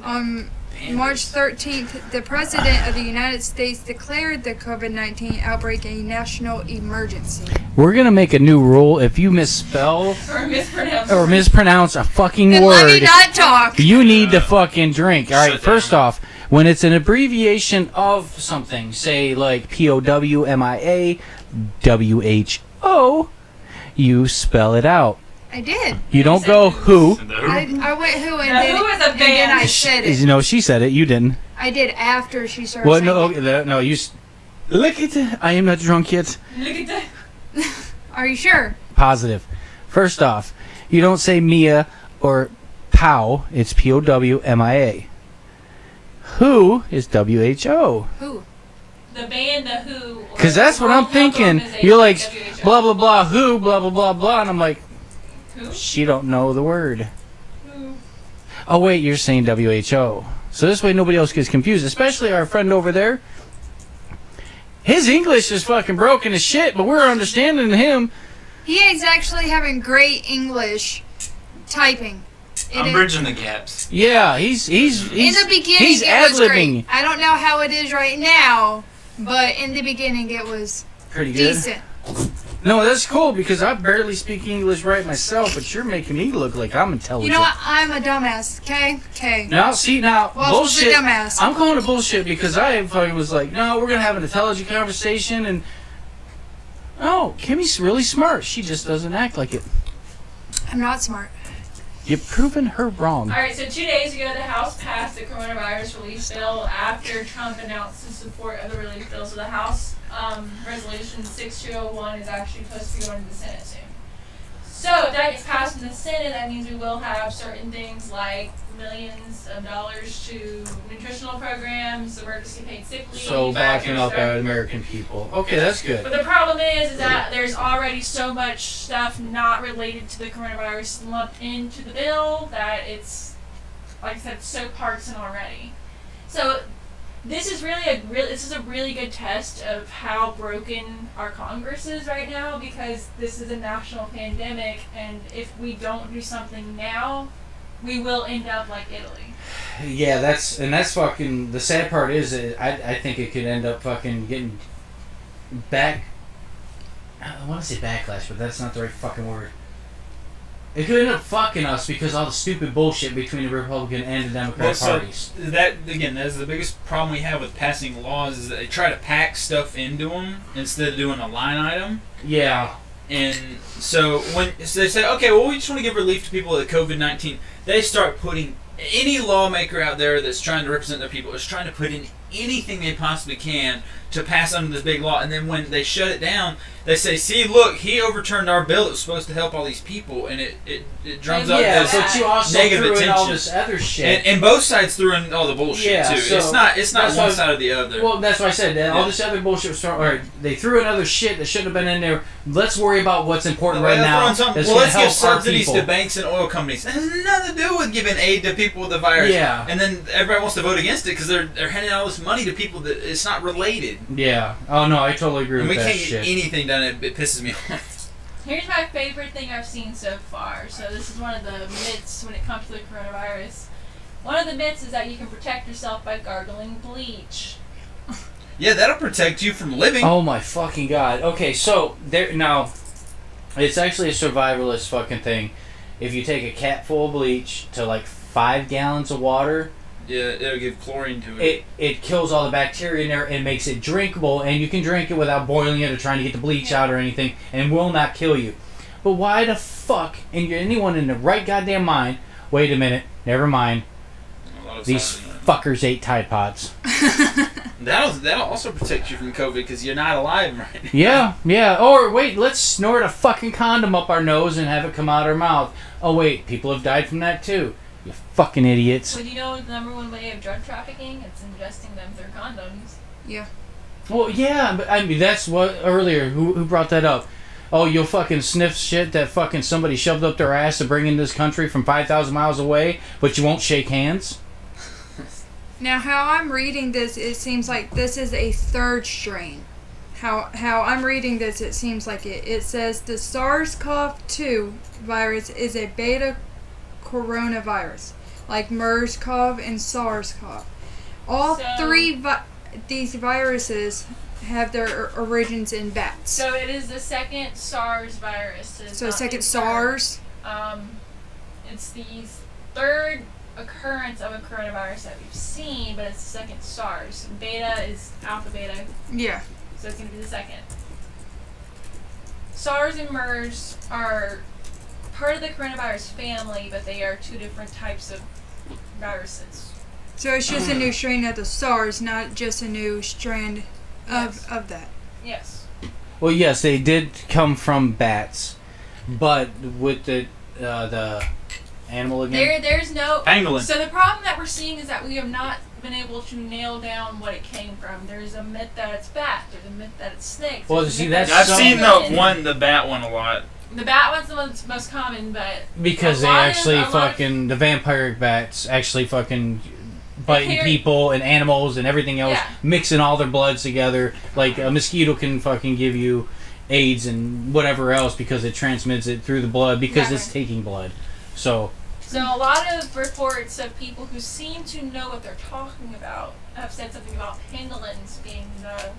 On March 13th, the President of the United States declared the COVID-19 outbreak a national emergency. We're gonna make a new rule. If you misspell or mispronounce a fucking Then word, let me not talk. you need to fucking drink. All right, Shut first down. off, when it's an abbreviation of something, say like POWMIA WHO, you spell it out. I did. You don't go who. The Who? I went who and The then, Who is a and then band. I said it. You know, she said it. You didn't. I did after she started Well, saying no, it. okay, no. Look at it. I am not drunk yet. Look at that. Are you sure? Positive. First off, you don't say Mia or Pow. It's POWMIA. Who is WHO? Who? The band, the Who. or Because that's what I'm World Health thinking. Organization, You're like, WHO. blah, blah, blah, who, blah, blah, blah, blah. And I'm like, Who? she don't know the word. Who? Oh, wait, you're saying WHO. So this way nobody else gets confused, especially our friend over there. His English is fucking broken as shit, but we're understanding him. He is actually having great English typing. I'm bridging the gaps. Yeah, he's in the beginning, he's it was ad-libbing. great. I don't know how it is right now, but in the beginning, it was Pretty good. decent. No, that's cool because I barely speak English right myself, but you're making me look like I'm intelligent. You know what? I'm a dumbass. Okay. Now, see, Well, bullshit. she's a dumbass. I'm calling it bullshit because I fucking was like, no, we're gonna have an intelligent conversation, and oh, Kimmy's really smart. She just doesn't act like it. I'm not smart. You've proven her wrong. All right, so 2 days ago, the House passed the coronavirus relief bill after Trump announced his support of the relief bill. So the House resolution 6201 is actually supposed to be going to the Senate soon. So if that gets passed in the Senate, that means we will have certain things like millions of dollars to nutritional programs, emergency paid sick leave. So backing up stuff. American people. Okay, that's good. But the problem is that there's already so much stuff not related to the coronavirus lumped into the bill that it's, like I said, so partisan already. So this is a really good test of how broken our Congress is right now, because this is a national pandemic, and if we don't do something now, we will end up like Italy. Yeah, that's fucking. The sad part is, that I think it could end up fucking getting back. I want to say backlash, but that's not the right fucking word. It could end up fucking us because all the stupid bullshit between the Republican and the Democrat parties. That is the biggest problem we have with passing laws, is that they try to pack stuff into them instead of doing a line item. Yeah. And so when they say, okay, well, we just want to give relief to people with COVID-19, they start putting any lawmaker out there that's trying to represent their people is trying to put in anything they possibly can to pass under this big law. And then when they shut it down, they say, see, look, he overturned our bill that was supposed to help all these people, and it drums up Yeah, this but you also negative threw in all attention. this other shit. And both sides threw in all the bullshit Yeah, too. so It's not that's one why- side or the other. Well, that's why I said that all this other bullshit was thrown. Or they threw in other shit that shouldn't have been in there. Let's worry about what's important right now. That's Well, gonna let's help give subsidies our to people. banks and oil companies. It has nothing to do with giving aid to people with the virus. Yeah. And then everybody wants to vote against it because they're handing all this money to people that it's not related. Yeah. Oh no, I totally agree And with we that can't shit. get anything done. It pisses me off. Here's my favorite thing I've seen so far. So this is one of the myths when it comes to the coronavirus. One of the myths is that you can protect yourself by gargling bleach. Yeah, that'll protect you from living. Oh my fucking god. Okay, so there now. It's actually a survivalist fucking thing. If you take a cat full of bleach to like 5 gallons of water, Yeah, it'll give chlorine to it. it kills all the bacteria in there and makes it drinkable, and you can drink it without boiling it or trying to get the bleach out or anything, and will not kill you. But why the fuck, and you're anyone in the right goddamn mind, wait a minute, never mind, A lot of these science in it. fuckers ate Tide Pods. That'll also protect you from COVID because you're not alive right now. Yeah, or wait, let's snort a fucking condom up our nose and have it come out our mouth. Oh wait, people have died from that too. You fucking idiots. So do you know the number one way of drug trafficking? It's ingesting them through condoms. Yeah. Well, yeah, but I mean, that's what earlier. Who brought that up? Oh, you'll fucking sniff shit that fucking somebody shoved up their ass to bring in this country from 5,000 miles away, but you won't shake hands? Now, how I'm reading this, it seems like this is a third strain. How I'm reading this, it seems like it says the SARS-CoV-2 virus is a beta coronavirus, like MERS-CoV and SARS-CoV. All three these viruses have their origins in bats. So it is the second SARS virus. So second SARS. It's the third occurrence of a coronavirus that we've seen, but it's the second SARS. Beta is alpha beta, Yeah. so it's going to be the second. SARS and MERS are part of the coronavirus family, but they are two different types of viruses. So it's just a new strain of the SARS, not just a new strand of that. Yes. Well, yes, they did come from bats, but with the animal again. There's no. Pangolin. So the problem that we're seeing is that we have not been able to nail down what it came from. There's a myth that it's bat. There's a myth that it's snakes. Well, there's a see, myth that's that I've it's seen pangolin. the bat one a lot. The bat one's the one that's most common, but Because a they lot actually of- a lot of- fucking the vampiric bats actually fucking biting carry- people and animals and everything else, Yeah. mixing all their bloods together. Like a mosquito can fucking give you AIDS and whatever else because it transmits it through the blood because it's Exactly. taking blood. So So a lot of reports of people who seem to know what they're talking about have said something about pangolins being the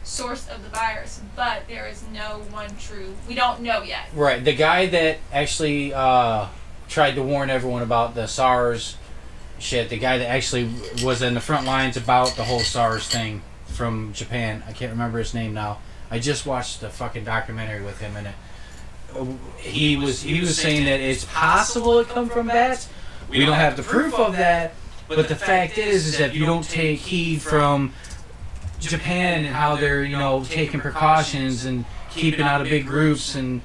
source of the virus, but there is no one true. We don't know yet. right, the guy that actually tried to warn everyone about the SARS shit, the guy that actually was in the front lines about the whole SARS thing from Japan, I can't remember his name now. I just watched the fucking documentary with him, and he was saying that it's possible it come from bats. We don't have the proof of that, but the fact is that if you don't take heed from Japan and how they're taking precautions and keeping out of big groups and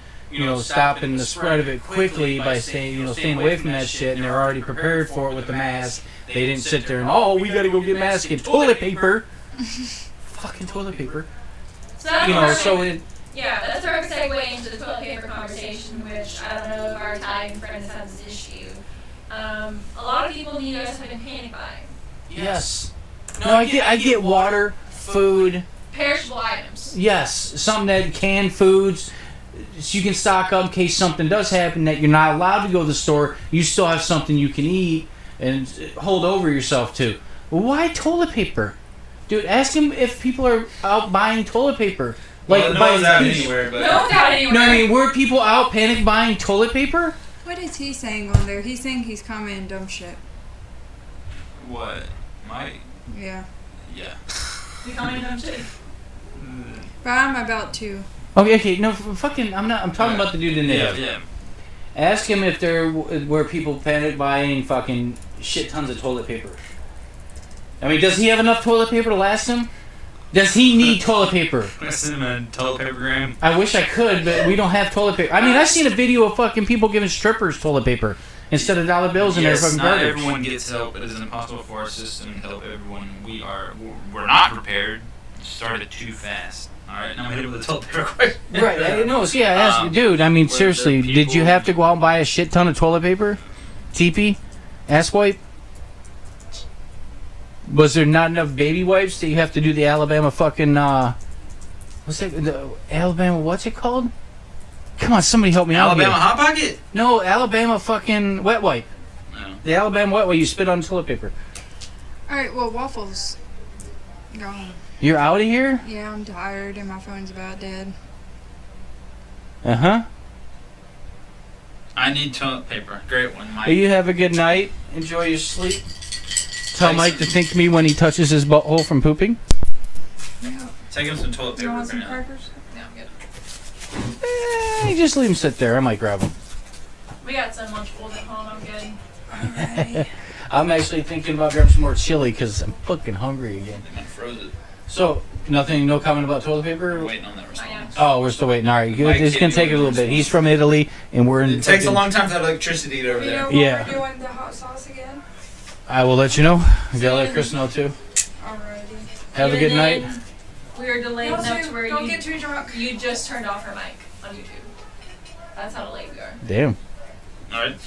stopping the spread of it quickly by staying away from that shit, and they're already prepared for it with the mask. They didn't sit there and we gotta go get masks and toilet paper. Fucking toilet paper. So that's that's our segue into the toilet paper conversation, which I don't know if our Italian friends have this issue. A lot of people in the U.S. have been panic buying Yes. No, I get water, food. perishable items. Yes, something that canned foods. So you can stock up in case something does happen that you're not allowed to go to the store. You still have something you can eat and hold over yourself to. Why toilet paper? Dude, ask him if people are out buying toilet paper. Like, no one's out anywhere, but... No one's out anywhere. No, I mean, were people out panic buying toilet paper? What is he saying on there? He's saying he's commenting dumb shit. What? Mike? Yeah. Yeah. We comment on shit. But I'm about to. Okay, no, fucking, I'm talking about the dude in there. Yeah. Ask him if there were people panic buying fucking shit tons of toilet paper. I mean, does he have enough toilet paper to last him? Does he need toilet paper? Send him a toilet papergram. I wish I could, but we don't have toilet paper. I mean, I've seen a video of fucking people giving strippers toilet paper instead of dollar bills in their fucking not garbage. everyone gets help. It is impossible for our system to help everyone. We're not prepared. Started too fast. All right, now I'm hit with a toilet paper question. Right, I know. So yeah, ask, dude. I mean, were seriously, there did you people- have to go out and buy a shit ton of toilet paper? TP? Ass wipe? Was there not enough baby wipes that you have to do the Alabama fucking what's that? The Alabama, what's it called? Come on, somebody help me out Alabama here. Hot Pocket? No, Alabama fucking wet wipe. No. The Alabama wet wipe you spit on toilet paper. Alright, well, Waffles. Gone. You're out of here? Yeah, I'm tired and my phone's about dead. Uh-huh. I need toilet paper. Great one, Mike. You have a good night. Enjoy your sleep. Tell Mike to thank me when he touches his butthole from pooping. Take him some toilet Do you paper want for some now. crackers? No, I'm good. Just leave him sit there. I might grab him. We got some Lunchables at home. I'm good. I'm actually thinking about grabbing some more chili because I'm fucking hungry again. They might froze it. So, no comment about toilet We're paper? waiting on that response. Oh, we're still waiting. All right, good. Mike It's going to take a little bit. He's from Italy, and we're in... It takes a fucking- long time to have electricity over You know there. what Yeah. we're doing the hot sauce again? I will let you know. I gotta let Chris know, too. Alrighty. Have a And good night. then We are delayed enough to where Don't you get too drunk. just turned off her mic on YouTube. That's how delayed we are. Damn. Alright.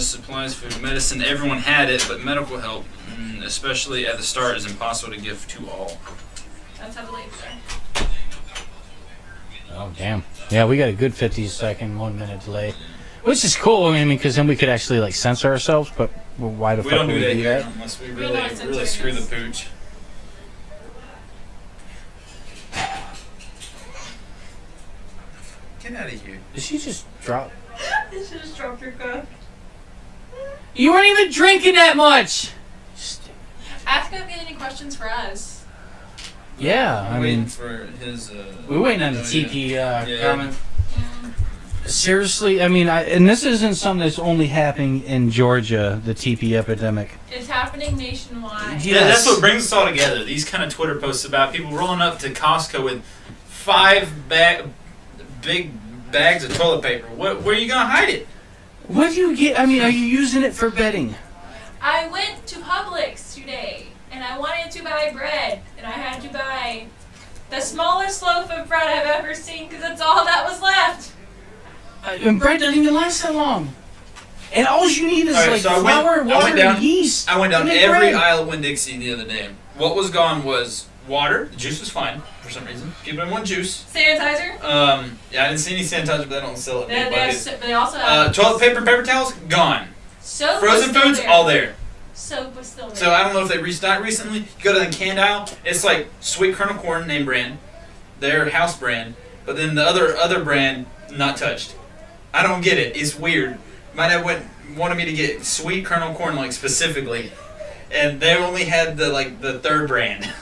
Supplies, food, medicine. Everyone had it, but medical help, especially at the start, is impossible to give to all. That's how delayed we are. Oh, damn. Yeah, we got a good 50-second, 1 minute delay. Which is cool, I mean, because then we could actually, like, censor ourselves, but why the We fuck don't would do we that do here that? unless we We really, don't censor really screw the this. pooch. Get out of here. Did she just drop? This just dropped your cup. You weren't even drinking that much! Ask him if he had any questions for us. Yeah, I I'm waiting mean, for his. we're waiting on the oh, TP Yeah. comment. Seriously, I mean, and this isn't something that's only happening in Georgia, the TP epidemic. It's happening nationwide. Yes. Yeah, that's what brings us all together. These kind of Twitter posts about people rolling up to Costco with 5 big bags of toilet paper. Where are you gonna hide it? What do you get? I mean, are you using it for bedding? I went to Publix today, and I wanted to buy bread, and I had to buy the smallest loaf of bread I've ever seen because that's all that was left. And bread doesn't even last that long. And all you need is All right, like so I flour, went water, down- and yeast. I went down and then every bread. aisle of Winn-Dixie the other day. What was gone was water. The juice was fine for some reason. People didn't want juice. Sanitizer. Yeah, I didn't see any sanitizer, but they don't sell it. They also have Toilet paper, paper towels, gone. soap. Frozen was still foods, there. all there. Soap was still there. So I don't know if they restocked recently. You go to the canned aisle, it's like sweet kernel corn name brand, their house brand, but then the other brand not touched. I don't get it. It's weird. My dad wanted me to get sweet kernel corn like specifically, and they only had the third brand.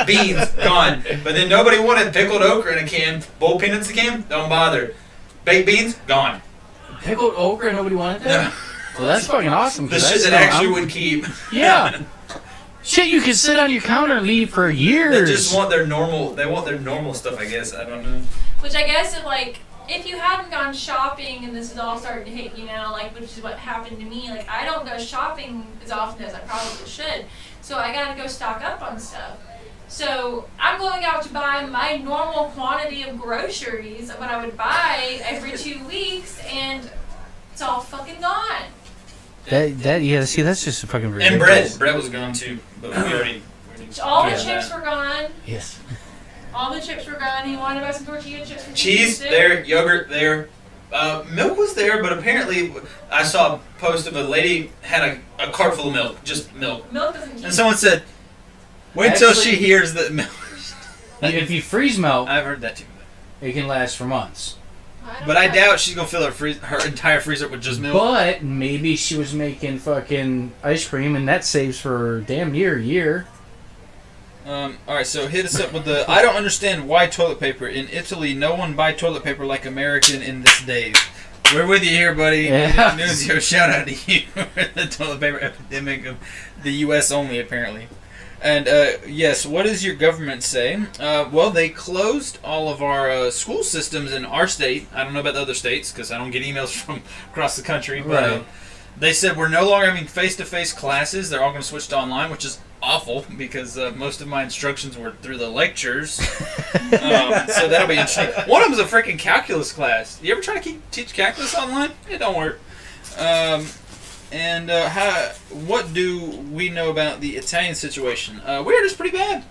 Beans gone, but then nobody wanted pickled okra in a can. Boiled peanuts in a can, don't bother. Baked beans gone. Pickled okra, nobody wanted that? No. Well, that's fucking awesome. The 'cause shit that's that how actually I'm- would keep. Yeah. Shit, you can sit on your counter and leave for years. They just want their normal. They want their normal stuff, I guess. I don't know. Which I guess if you hadn't gone shopping and this is all starting to hit you now, which is what happened to me, I don't go shopping as often as I probably should. So I gotta go stock up on stuff. So I'm going out to buy my normal quantity of groceries of what I would buy every 2 weeks, and it's all fucking gone. Yeah, see, that's just fucking ridiculous. And bread. Bread was gone too, but we already All the yeah, chips that. were gone. Yes. All the chips were gone. He wanted to buy some tortilla chips. For Cheese Tuesday. there, yogurt there, milk was there, but apparently I saw a post of a lady had a cart full of milk, just milk, Milk doesn't keep. and someone said, "Wait till she Actually- hears that milk." If you freeze milk, I've heard that too, it can last for months. but I know. doubt she's gonna fill her entire freezer with just milk. But maybe she was making fucking ice cream, and that saves for damn near a year. All right, so hit us up with the. I don't understand why toilet paper in Italy. No one buy toilet paper like American in this days. We're with you here, buddy. Yeah. Nunzio, shout out to you. The toilet paper epidemic of the U.S. only, apparently. And yes, what does your government say? Well, they closed all of our school systems in our state. I don't know about the other states because I don't get emails from across the country. But Right. they said we're no longer having face-to-face classes. They're all going to switch to online, which is awful because most of my instructions were through the lectures. So that'll be interesting. One of them is a freaking calculus class. You ever try to teach calculus online? It don't work. And what do we know about the Italian situation? Weird, it's pretty bad.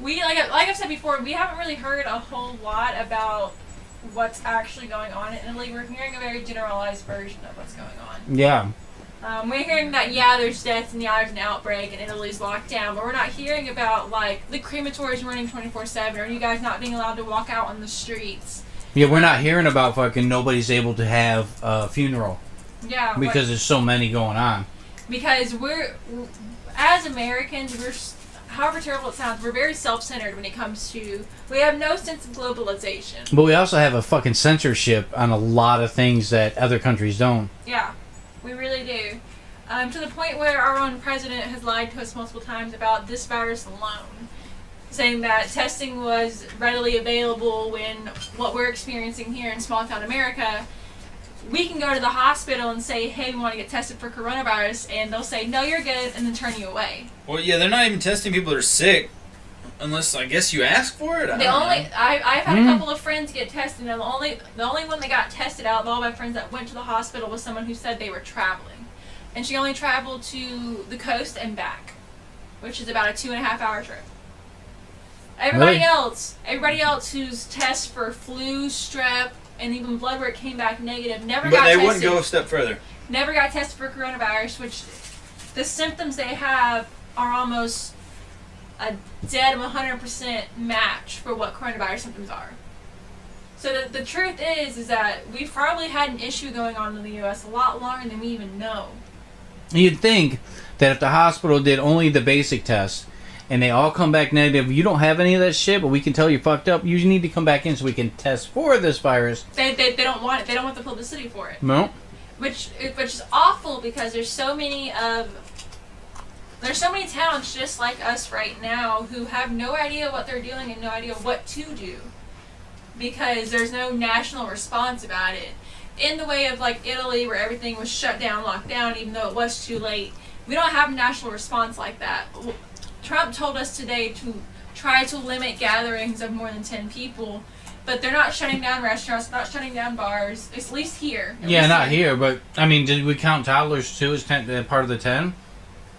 We like I've said before, we haven't really heard a whole lot about what's actually going on in Italy. We're hearing a very generalized version of what's going on. Yeah. We're hearing that there's deaths and there's an outbreak and Italy's locked down, but we're not hearing about the crematories running 24/7 or you guys not being allowed to walk out on the streets. Yeah, we're not hearing about fucking nobody's able to have a funeral Yeah, because there's so many going on. because we're as Americans, however terrible it sounds, we're very self-centered when it comes to. We have no sense of globalization. But we also have a fucking censorship on a lot of things that other countries don't. Yeah, we really do. To the point where our own president has lied to us multiple times about this virus alone, saying that testing was readily available when what we're experiencing here in small town America, we can go to the hospital and say, hey, we want to get tested for coronavirus, and they'll say, no, you're good, and then turn you away. Well, yeah, they're not even testing people that are sick, unless I guess you ask for it. I've had a couple of friends get tested, and the only one that got tested out of all my friends that went to the hospital was someone who said they were traveling, and she only traveled to the coast and back, which is about a 2.5-hour trip. Everybody else whose tests for flu, strep, and even blood work came back negative got tested. But they wouldn't go a step further. Never got tested for coronavirus, which the symptoms they have are almost a dead 100% match for what coronavirus symptoms are. So the truth is that we've probably had an issue going on in the U.S. a lot longer than we even know. You'd think that if the hospital did only the basic tests and they all come back negative, you don't have any of that shit, but we can tell you're fucked up, you need to come back in so we can test for this virus. They don't want it. They don't want the publicity for it. No. Which is awful because there's so many towns just like us right now who have no idea what they're doing and no idea what to do because there's no national response about it. In the way of like Italy where everything was shut down, locked down, even though it was too late. We don't have a national response like that. Trump told us today to try to limit gatherings of more than 10 people, but they're not shutting down restaurants, not shutting down bars, at least here. Yeah, not here, but, I mean, did we count toddlers too as part of the 10?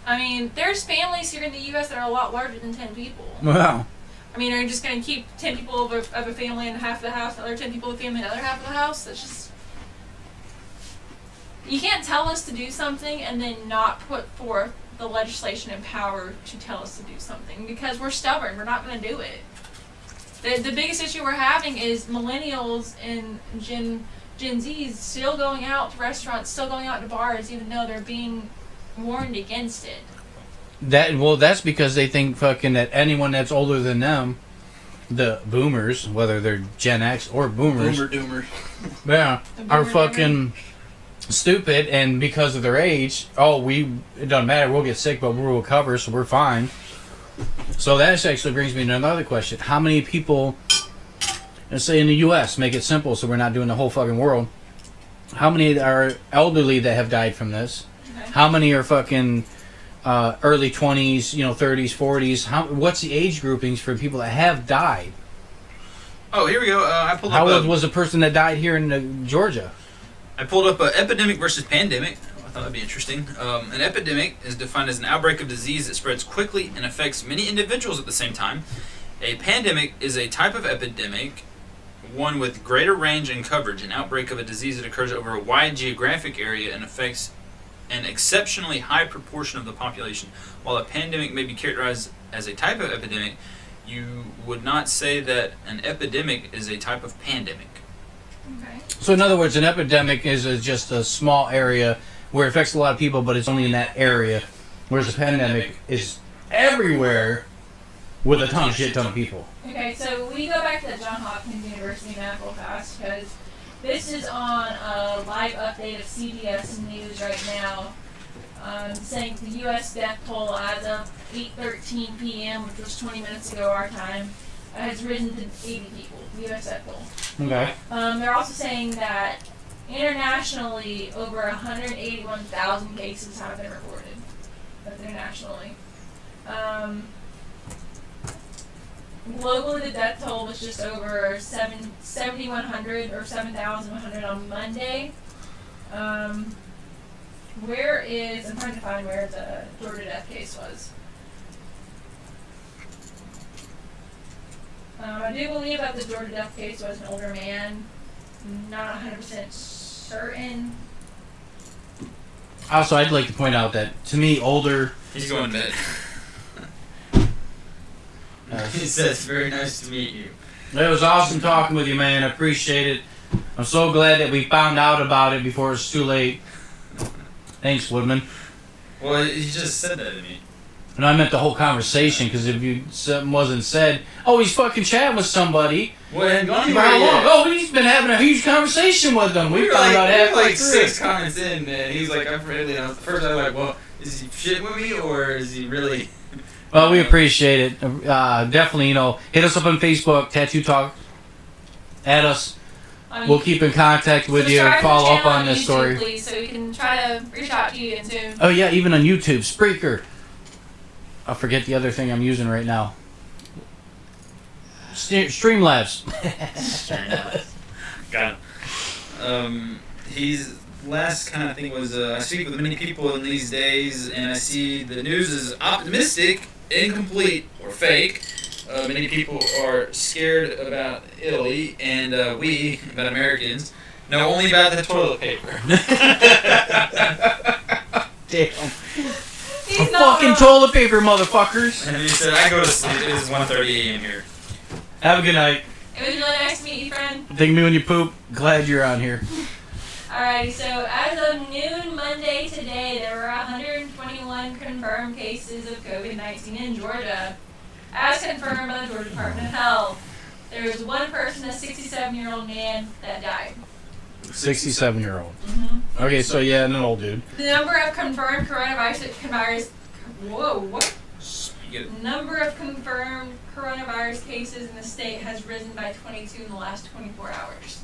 I mean, there's families here in the U.S. that are a lot larger than 10 people. Wow. I mean, are you just going to keep 10 people of a family in half the house, another 10 people of a family in the other half of the house? That's just... You can't tell us to do something and then not put forth the legislation and power to tell us to do something because we're stubborn. We're not going to do it. The biggest issue we're having is millennials and Gen Zs still going out to restaurants, still going out to bars, even though they're being warned against it. That's because they think fucking that anyone that's older than them, the boomers, whether they're Gen X or boomers, Boomer-doomers. yeah, are fucking stupid, and because of their age, it doesn't matter, we'll get sick, but we'll recover, so we're fine. So that actually brings me to another question. How many people, let's say in the U.S., make it simple so we're not doing the whole fucking world, how many are elderly that have died from this? Okay. How many are fucking early 20s, 30s, 40s? What's the age groupings for people that have died? Oh, here we go. I pulled up. How old was the person that died here in Georgia? I pulled up epidemic versus pandemic. I thought that'd be interesting. An epidemic is defined as an outbreak of disease that spreads quickly and affects many individuals at the same time. A pandemic is a type of epidemic, one with greater range and coverage, an outbreak of a disease that occurs over a wide geographic area and affects an exceptionally high proportion of the population. While a pandemic may be characterized as a type of epidemic, you would not say that an epidemic is a type of pandemic. Okay. So in other words, an epidemic is just a small area where it affects a lot of people, but it's only in that area, whereas a pandemic is everywhere with a ton of people. Okay, so we go back to the Johns Hopkins University medical fast because this is on a live update of CBS News right now, saying the U.S. death toll as of 8:13 p.m., which was 20 minutes ago our time, has risen to 80 people, the U.S. death toll. Okay. They're also saying that internationally, over 181,000 cases have been reported. That's internationally. Globally, the death toll was just over 7,100 or 7,100 on Monday. I'm trying to find where the Georgia death case was. I do believe that the Georgia death case was an older man. Not 100% certain. Also, I'd like to point out that, to me, older... He's going to bed. He says, very nice to meet you. It was awesome talking with you, man. I appreciate it. I'm so glad that we found out about it before it's too late. Thanks, Woodman. Well, he just said that to me. And I meant the whole conversation, because if something wasn't said, he's fucking chatting with somebody. Well, it hadn't gone For anywhere how yet. long? He's been having a huge conversation with them. We found out halfway through. 6 comments in, man. He's like, I'm friendly. And first I was like, well, is he shitting with me, or is he really... Well, we appreciate it. Definitely, hit us up on Facebook, Tattoo Talk. Add us. We'll keep in contact with you and follow up on this story. Please, so we can try to reach out to you again soon. Oh, yeah, even on YouTube. Spreaker. I forget the other thing I'm using right now. Streamlabs. Got him. His last kind of thing was, I speak with many people in these days, and I see the news is optimistic, incomplete, or fake. Many people are scared about Italy, and we, about Americans, know only about the toilet paper. Damn. Fucking toilet paper, motherfuckers. And he said, I go to sleep. It is 1:30 a.m. here. Have a good night. It was really nice to meet you, friend. Think of me when you poop. Glad you're on here. Alrighty, so as of noon Monday today, there were 121 1 confirmed cases of COVID-19 in Georgia, as confirmed by the Georgia Department of Health. There was one person, a 67-year-old man, that died. 67-year-old. Okay, so yeah, an old dude. The number of confirmed coronavirus number of confirmed coronavirus cases in the state has risen by 22 in the last 24 hours.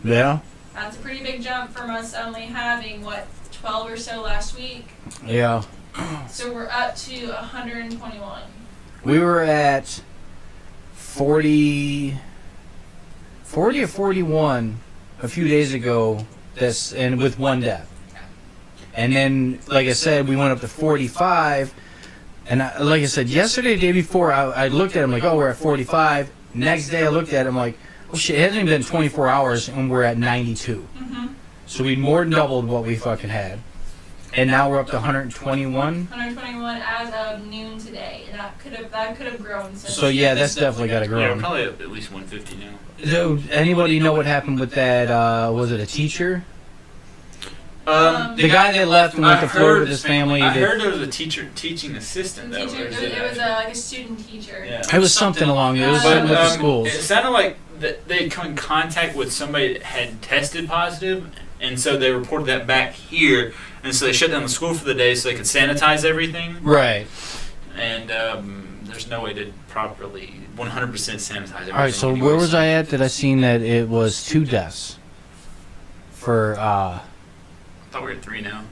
Yeah. That's a pretty big jump from us only having, 12 or so last week? Yeah. So we're up to 121. We were at 40 or 41 a few days ago, and with one death. And then, like I said, we went up to 45. And like I said, yesterday, the day before, I looked at him like, oh, we're at 45. Next day, I looked at him like, oh shit, it hasn't even been 24 hours, and we're at 92. So we more than doubled what we fucking had. And now we're up to 121. 121 as of noon today. That could have grown since. So yeah, that's definitely got to grow. Yeah, we're probably up at least 150 now. So, anybody know what happened with that? Was it a teacher? The guy that left and went to Florida with his family. I heard there was a teaching assistant. It was like a student teacher. Yeah. It was something along those. It was something with the schools. It sounded like that they come in contact with somebody that had tested positive, and so they reported that back here, and so they shut down the school for the day so they could sanitize everything. Right. And there's no way to properly 100% sanitize everything. All right. So where was I at? That I seen that it was 2 deaths for. I thought we were at 3 now.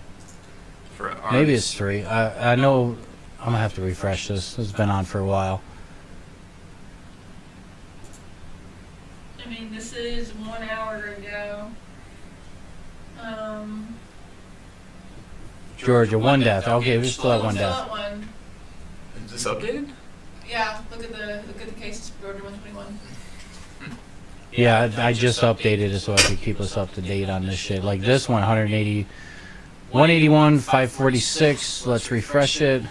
For ours. Maybe it's 3. I know. I'm gonna have to refresh this. It's been on for a while. I mean, this is 1 hour ago. Georgia, 1 death. Okay, we still have 1 Still death. at 1. Is this updated? Yeah, look at the cases for Georgia 121. Yeah, I just updated it so I could keep us up to date on this shit. Like this one, 180, 181, 546. Let's refresh it.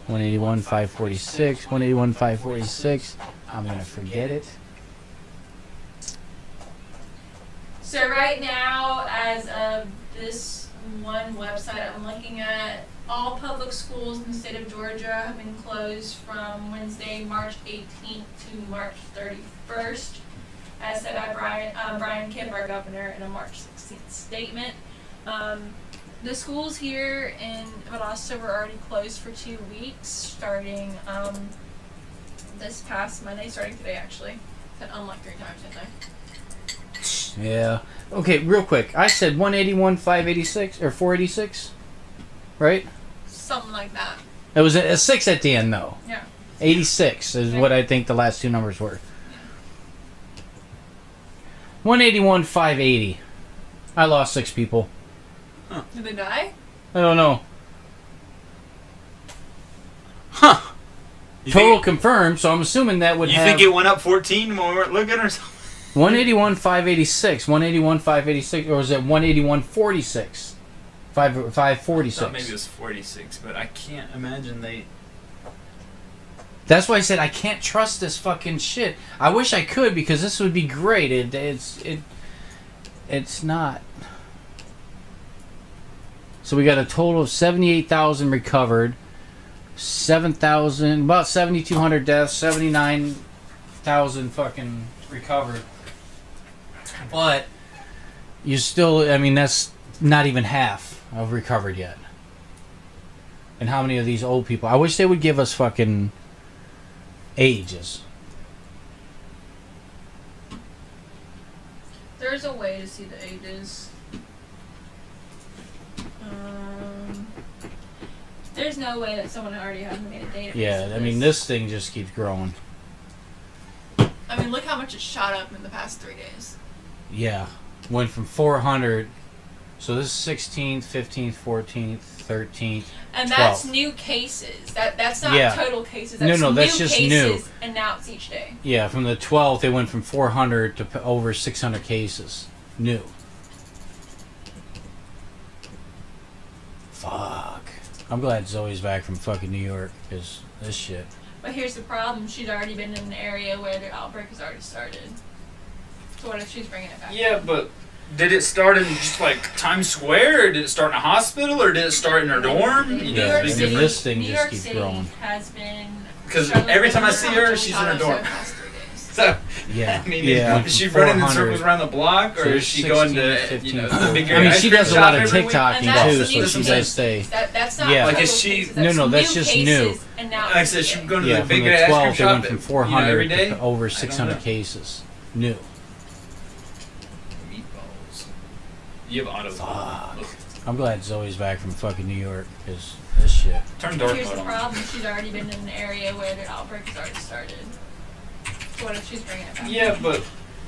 181, 546. 181, 546. I'm gonna forget it. So right now, as of this one website I'm looking at, all public schools in the state of Georgia have been closed from Wednesday, March 18th to March 31st, as said by Brian Kemp, our governor, in a March 16th statement. The schools here in Valdosta were already closed for 2 weeks, starting this past Monday, starting today actually. Said unlike 3 times, didn't I? Yeah. Okay, real quick. I said 181, 586, or 486, right? Something like that. It was a 6 at the end, though. Yeah. 86 is what I think the last 2 numbers were. 181, 580. I lost 6 people. Did they die? I don't know. Huh. Total confirmed, so I'm assuming that would You have... think it went up 14 when we weren't looking or something? 181, 586. 181, 586. Or was it 181, 46? 546. I thought maybe it was 46, but I can't imagine they... That's why I said I can't trust this fucking shit. I wish I could because this would be great. It's not. So we got a total of 78,000 recovered, 7,000, about 7,200 deaths, 79,000 fucking recovered. But you still, I mean, that's not even half of recovered yet. And how many of these old people? I wish they would give us fucking ages. There's a way to see the ages. There's no way that someone already hasn't made a database. Yeah, I mean, this thing just keeps growing. I mean, look how much it shot up in the past 3 days. Yeah. Went from 400. So this is 16th, 15th, 14th, 13th. And 12th. that's new cases. That's not Yeah. total cases. That's No, new that's just cases new. announced each day. Yeah, from the 12th, it went from 400 to over 600 cases. New. Fuck. I'm glad Zoe's back from fucking New York, because this shit. But here's the problem. She's already been in an area where the outbreak has already started. So what if she's bringing it back? Yeah, but did it start in just like Times Square, or did it start in a hospital, or did it start in her dorm? You know, Yeah, big and difference. this thing New just York keeps City growing. has been Because struggling every time I with see her, Chicago she's in her so dorm. past 3 days. So, Yeah. I mean, Yeah. is she running in 400. circles around the block, or So is she going to, 16, you know, 15, the big I mean, ice she cream does a shop lot of every week? TikToking And that's too, the so new she thing. does stay. That's not Yeah. Like, local is she- cases, No, that's new just cases, new. And now Like I said, she going to Yeah, the from big the ice cream 12, they shop went from 400 every day. to over I don't 600 know. cases. New. Meatballs. You have auto. Fuck. I'm glad Zoe's back from fucking New York, because this shit. Turn dark Here's mode the on. problem: she's already been in an area where the outbreak has already started. So what if she's bringing it back? Yeah, but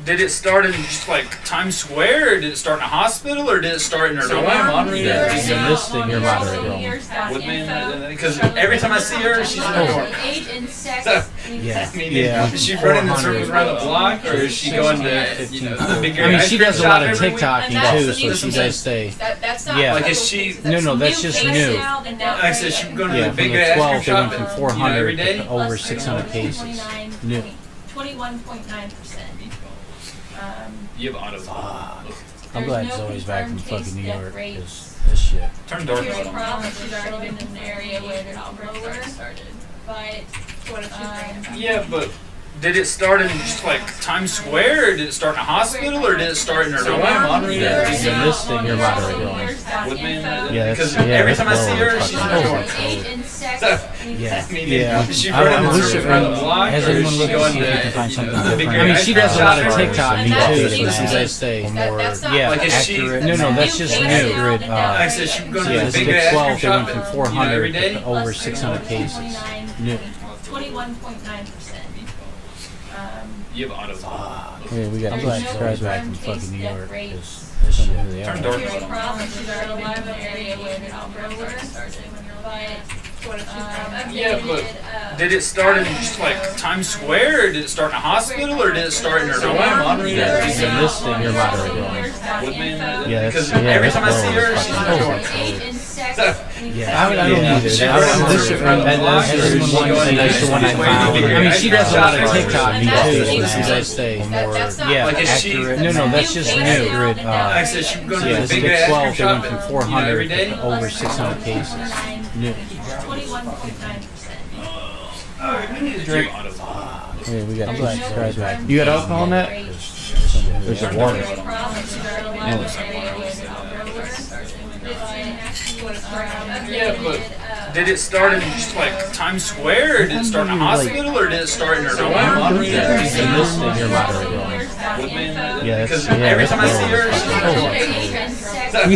did it start in just like Times Square, or did it start in a hospital, or did it start in her dorm? Yeah, and this thing you're about to go. Because every time I see her, she's in her dorm. Age and sex. So, Yeah. I mean, Yeah. is she running in 400. circles around the block, or is she going to, you know, the big I mean, ice she cream does a shop lot of every week? TikToking And that's too, the so new she thing. does stay. That's not Yeah. Like, local is she- cases, No, no, that's new just cases new. now, and now Like I said, she going to Yeah, the from big the ice cream 12, they went shop from every 400 day. to over 600 cases. New. 21.9%. You have auto. Fuck. I'm There's glad no Zoe's back from confirmed fucking New case York, death rates. because this shit. Turn dark Here's mode the on. problem: she's already been in an area where the outbreak has already started. But what if she's bringing it back? Yeah, but did it start in just like Times Square, or did it start in a hospital, or did it start in her dorm? Yeah, and this thing you're about to go. Yeah, Because that's, yeah, every that's time I see her, blowing. she's in her dorm. Age and sex. So, Yeah, I mean, yeah. is she I running in wish circles it- around the block, Has or is anyone she looked to going see if you can find to, something the big different? I mean, ice she cream does a shop lot of every week? TikToking And that's too, the so new she thing. does stay That's not yeah, Like, is she- accurate. No, no, that's just new. Accurate, Like I said, she going to Yeah, the this big big ice cream 12, they shop went from every 400 day. to over 600 cases. New. 21.9%. You have auto. Fuck. Yeah, we got There's black no guys back from confirmed fucking case New death York, rates. because this shit. Who they Turn are. dark Here's the mode on. problem: she's already been in an area where the outbreak has already started. But what if she's bringing it Yeah, back? but did it start in just like Times Square, or did it start in a hospital, or did it start in her dorm? Yeah, and this thing you're about to go. Yeah, Because that's, yeah, every that's time I see her, blowing. she's in her dorm. Age and sex. So, Yeah, I don't Yeah. either. She I runs don't- in this circles around the and block, that's or just is she one going thing. to That's the one I the found. big I mean, ice she cream does a lot shop of every TikToking week? too, so That's she does stay That's not yeah, Like, is she- accurate. No, no, that's just new. Accurate, Like I said, she going to Yeah, the this big big ice cream 12, they shop went from every 400 day. to over 600 cases. New. 21.9%. Drink. Yeah, we got black guys back. You got alcohol in that? There's a water. Yeah, but did it start in just like Times Square, or did it start in a hospital, or did it start in her dorm? Yeah, and this thing you're about to go. Yeah, that's, Because yeah, every that's time I see her, blowing. she's in her dorm. I'm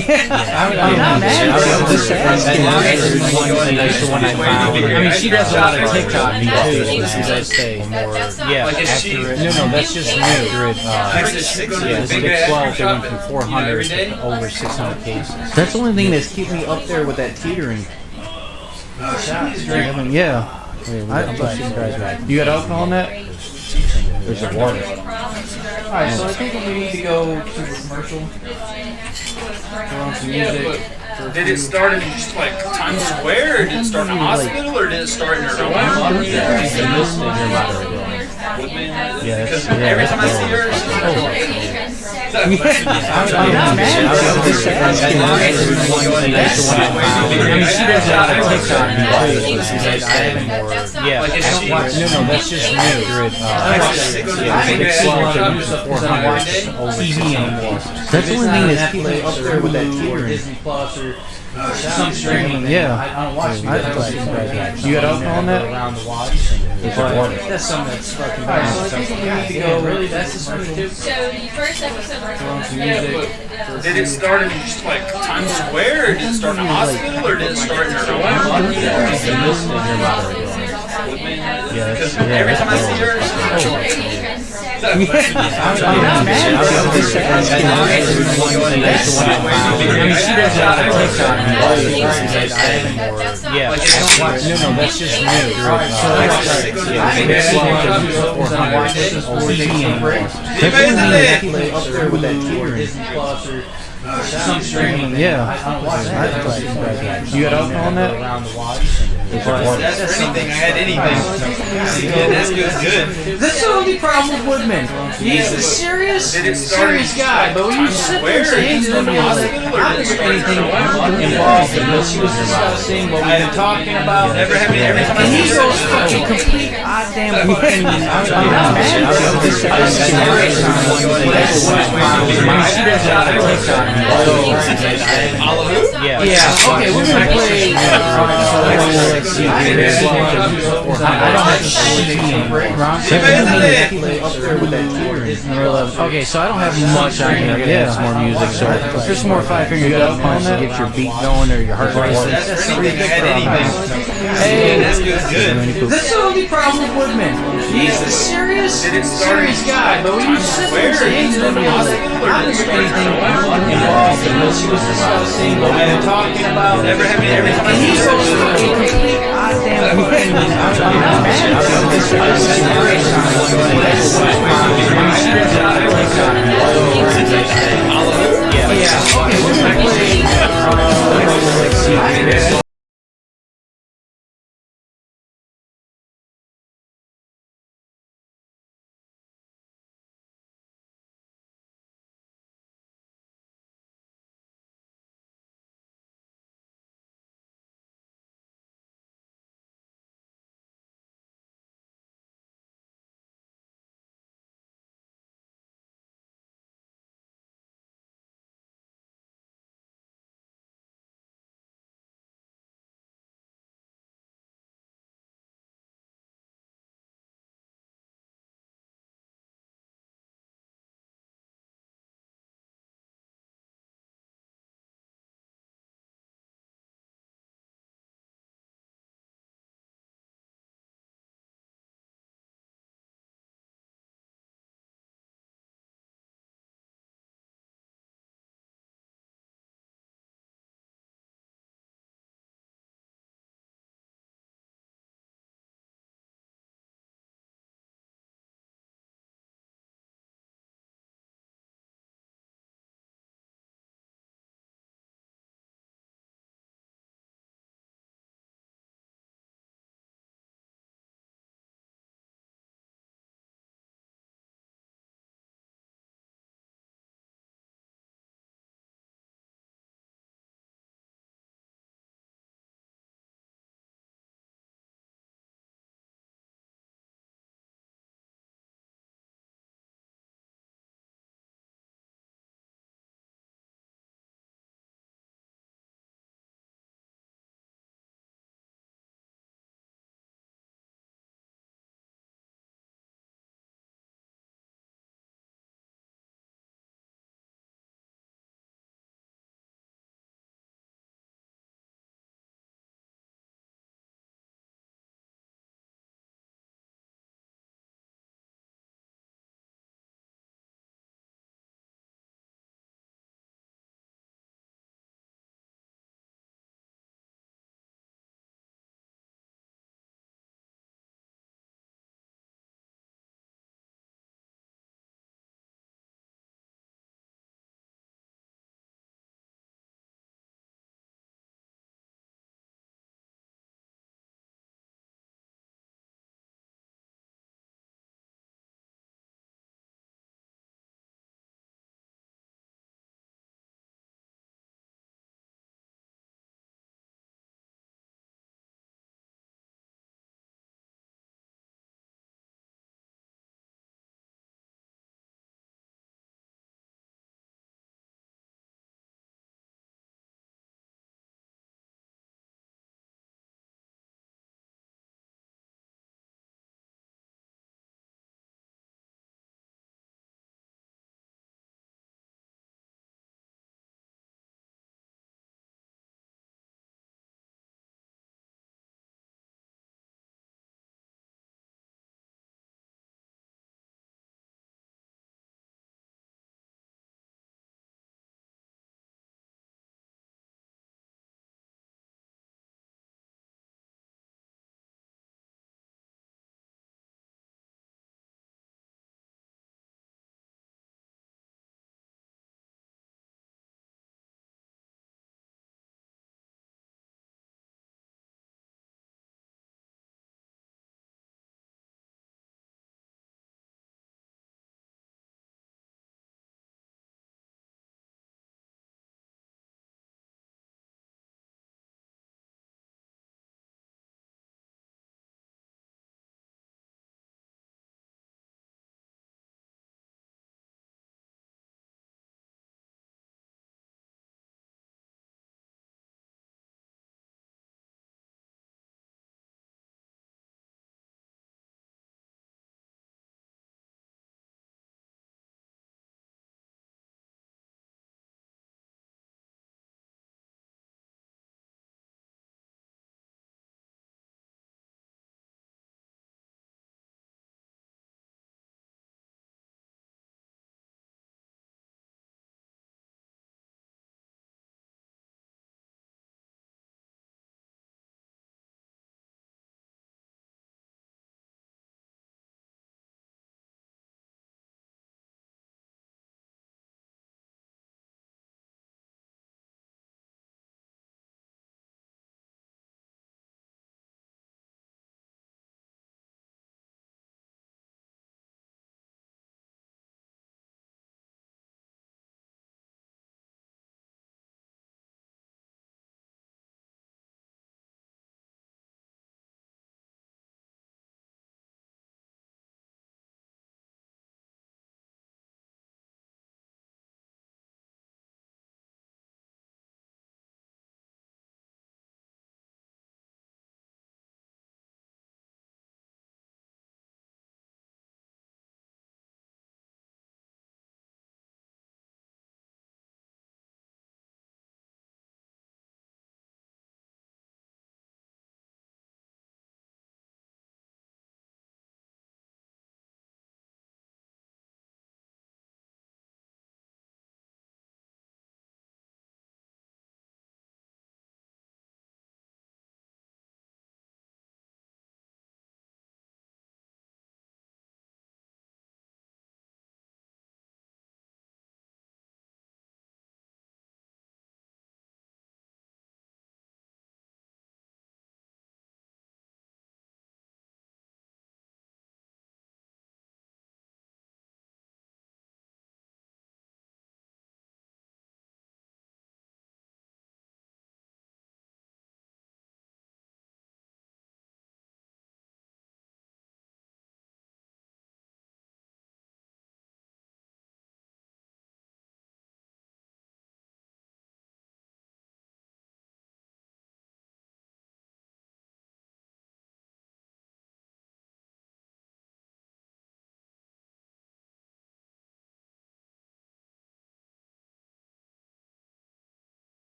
not mad. That's the one I found. I mean, she does a lot of TikToking too, so she does stay yeah, Like, is she- accurate. No, no, that's just new. Like I said, she's going to Yeah, the this big big ice 12, cream they shop went from 400 every day. to over 600 cases. That's the only thing that's keeping me up there with that teetering. Yeah. I'm black guys back. You got alcohol in that? There's a water. Alright, so I think we need to go to the commercial. Throw on some Yeah, music. but did it start in just like Times Square, or did it start in a hospital, or did it start in her dorm? And this thing you're about to go. Yeah, that's, Because yeah, every that's time I see her, blowing. she's in her dorm. I'm not mad. I mean, she does a lot of TikToking too, so she does stay yeah, Like, is she- no, that's just new. Yeah, this big 12, they went from 400 to over 600 cases. That's the only thing that's keeping me up there with that teetering. Disney Plus or some streaming. Yeah. I don't watch it. You got alcohol in that? Around the watch. There's a water. That's something that's fucking bad. Alright, so I think we need to go. Really, that's the commercial. So the first episode Yeah, did it start in just like Times Square, or did it start in a hospital, or did it start in her dorm? And this thing you're about to go. Yeah, Because that's, yeah, every that's time I see her, blowing. she's in her dorm. I'm not mad. I mean, she does a lot of TikToking too, so she does stay yeah, no, that's just new. Yeah, this big 12, they went from 400 to over 600 cases. That's the only thing that's keeping me up there with that teetering. Disney Plus or some streaming. Yeah. I don't watch it. You got alcohol in that? Around the watch. That's for anything. I had anything. Yeah, that's good. That's the only problem with Woodman. He's a serious guy, but when you sit there and say, hey, there's no anything involved in this, he was discussing what we've been talking about. Every time I And he see goes fucking complete goddamn fucking. Yeah. Okay, we're gonna play. Let's see. I don't have Okay, so I don't have much on here. Yeah, it's more music. So if there's more five finger death punch to get your beat going or your heart rate. That's for anything. I had anything. Hey, that's good. That's the only problem with Woodman. He's a serious guy, but when you sit there and say, hey, there's no anything involved in this, he was discussing what we've been talking about. Every time I And see he's so complete goddamn Yeah. Okay, we're gonna play. Let's see.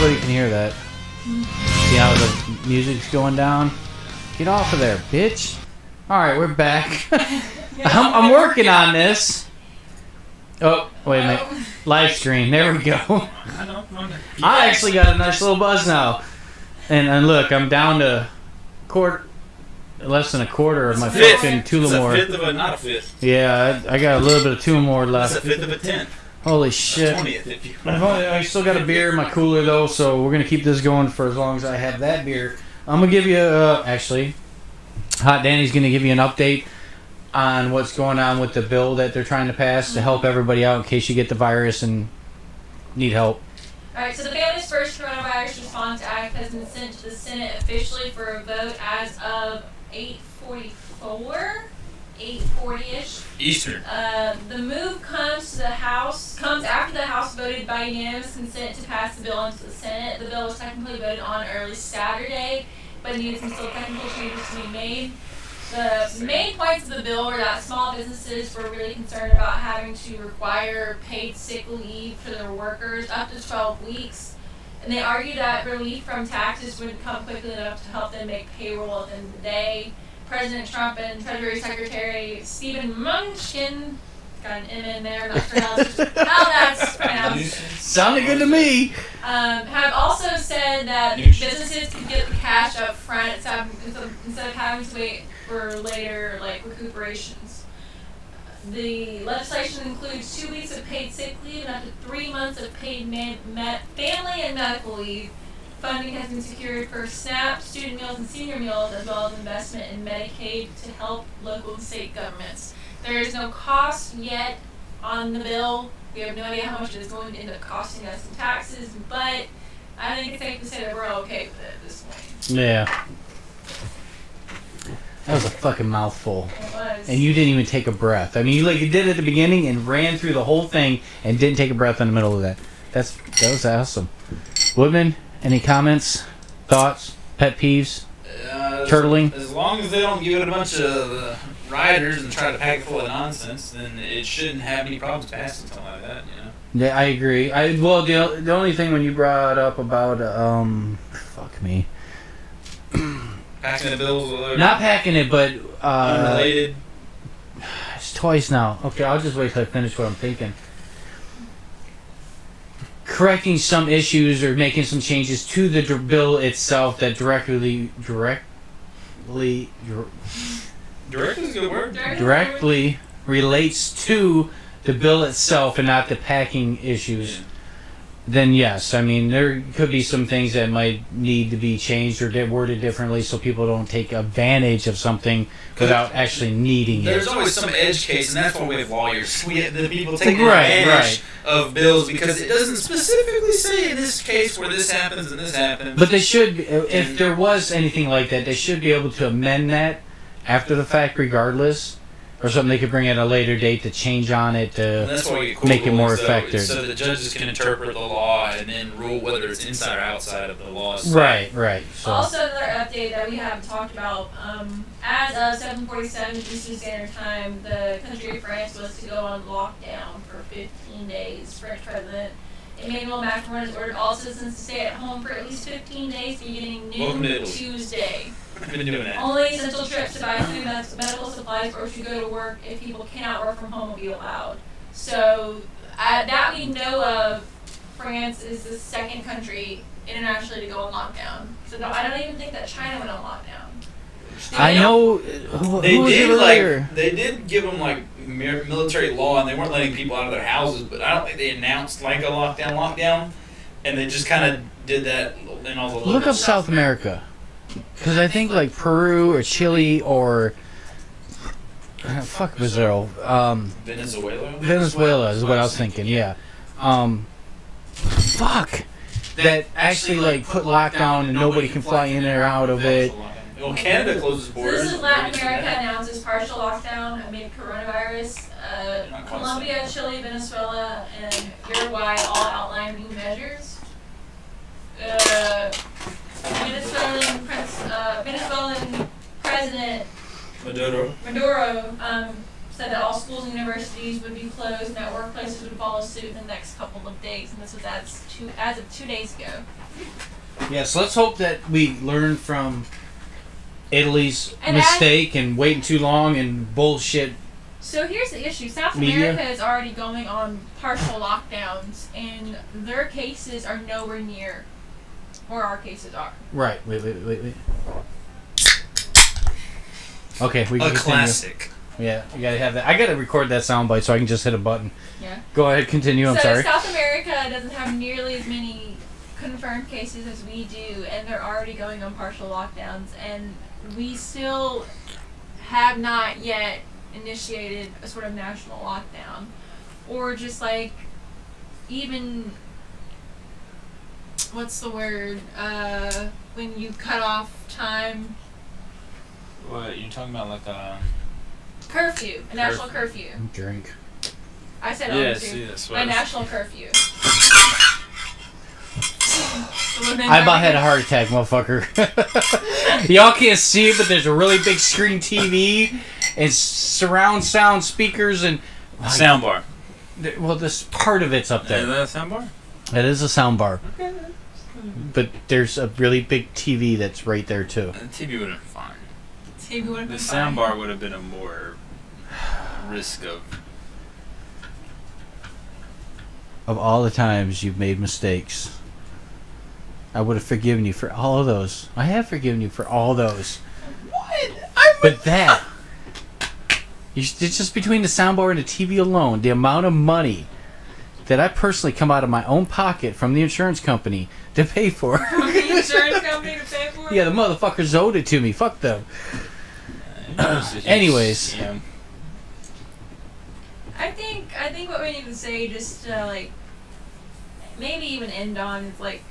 everybody can hear that. See how the music's going down? Get off of there, bitch. Alright, we're back. I'm working on this. Oh, wait a minute. Live stream. There we go. I actually got a nice little buzz now. And look, I'm down to less than a quarter of my fucking Tullamore. It's a fifth of a not a fifth. Yeah, I got a little bit of Tullamore left. It's a fifth of a tenth. Holy shit. 20th if you I still got a beer in my cooler though, so we're gonna keep this going for as long as I have that beer. I'm gonna give you actually, Hot Danny's gonna give you an update on what's going on with the bill that they're trying to pass to help everybody out in case you get the virus and need help. Alright, so the Family's First Coronavirus Response Act has been sent to the Senate officially for a vote as of 8:44, 8:40-ish. Eastern. The move comes after the House voted by unanimous consent to pass the bill into the Senate. The bill was technically voted on early Saturday, but needed some still technical changes to be made. The main points of the bill were that small businesses were really concerned about having to require paid sick leave for their workers up to 12 weeks. And they argued that relief from taxes would come quickly enough to help them make payroll at the end of the day. President Trump and Treasury Secretary Stephen Mnuchin, got an M in there, I'm not sure how that's pronounced. Sounded good to me. Have also said that businesses can get the cash up front instead of having to wait for later, like, recuperations. The legislation includes 2 weeks of paid sick leave and up to 3 months of paid family and medical leave. Funding has been secured for SNAP, student meals, and senior meals, as well as investment in Medicaid to help local and state governments. There is no cost yet on the bill. We have no idea how much it is going to end up costing us in taxes, but I think it's safe to say that we're okay with it at this point. Yeah. That was a fucking mouthful. It was. And you didn't even take a breath. I mean, you did it at the beginning and ran through the whole thing and didn't take a breath in the middle of that. That was awesome. Woodman, any comments, thoughts, pet peeves, turtling? As long as they don't give it a bunch of riders and try to pack it full of nonsense, then it shouldn't have any problems passing something like that, you know? Yeah, I agree. The only thing when you brought up about, fuck me. Packing the bills with Not packing it, but, unrelated. It's twice now. Okay, I'll just wait till I finish what I'm thinking. Correcting some issues or making some changes to the bill itself that directly Directly is a good word. directly relates to the bill itself and not the packing issues, then yes. I mean, there could be some things that might need to be changed or worded differently so people don't take advantage of something without actually needing it. There's always some edge case, and that's why we have lawyers. We have the people taking Right. advantage of bills because it doesn't specifically say in this case where this happens and this happens. But they should, if there was anything like that, they should be able to amend that after the fact regardless. Or something they could bring at a later date to change on it to that's why we get court make it more rulings, though, effective. so the judges can interpret the law and then rule whether it's inside or outside of the laws. Right. So. Also, another update that we haven't talked about. As of 7:47 Eastern Standard Time, the country of France was to go on lockdown for 15 days. French President Emmanuel Macron has ordered all citizens to stay at home for at least 15 days beginning Welcome to noon Italy. Tuesday. I've been doing that. Only essential trips to buy food, medical supplies, or to go to work if people cannot work from home will be allowed. So, that we know of, France is the second country internationally to go on lockdown. So no, I don't even think that China went on lockdown. I know. Who was it earlier? They did give them like military law, and they weren't letting people out of their houses. But I don't think they announced like a lockdown, and they just kind of did that in all the. Look up South America, because I think like Peru or Chile or fuck Brazil. Venezuela. Venezuela is what I was thinking. Yeah. Fuck. That actually like put lockdown and nobody can fly in or out of it. Well, Canada closes So borders. this is Latin America announces partial lockdown amid coronavirus. Colombia, Chile, Venezuela, and Uruguay all outline new measures. Venezuelan President Maduro. said that all schools and universities would be closed and that workplaces would follow suit in the next couple of days. And this was as of 2 days ago. Yeah, so let's hope that we learn from Italy's And mistake and waiting too long and bullshit. So here's the issue. South Media. America is already going on partial lockdowns, and their cases are nowhere near where our cases are. Right. Wait. Okay, we can A continue. classic. Yeah, you gotta have that. I gotta record that soundbite so I can just hit a button. Yeah. Go ahead, continue. I'm so sorry. South America doesn't have nearly as many confirmed cases as we do, and they're already going on partial lockdowns, and we still have not yet initiated a sort of national lockdown, or just like even what's the word when you cut off time. What, you talking about like a... Curfew, a national curfew. Drink. I said Yeah, too. see, that's A what national curfew. I about had a heart attack, motherfucker. Y'all can't see it, but there's a really big screen TV and surround sound speakers and... Soundbar. Well, this part of it's up Is there. that a soundbar? It is a sound bar. Okay. But there's a really big TV that's right there, too. The TV would have been fine. TV would have The been fine. soundbar would have been a more risk of... Of all the times you've made mistakes, I would have forgiven you for all of those. I have forgiven you for all those. What? But that... It's just between the soundbar and the TV alone, the amount of money that I personally come out of my own pocket from the insurance company to pay for. From the insurance company to pay for it? Yeah, the motherfuckers owed it to me. Fuck them. Anyways. Yeah. I think what we need to say, just like maybe even end on, is like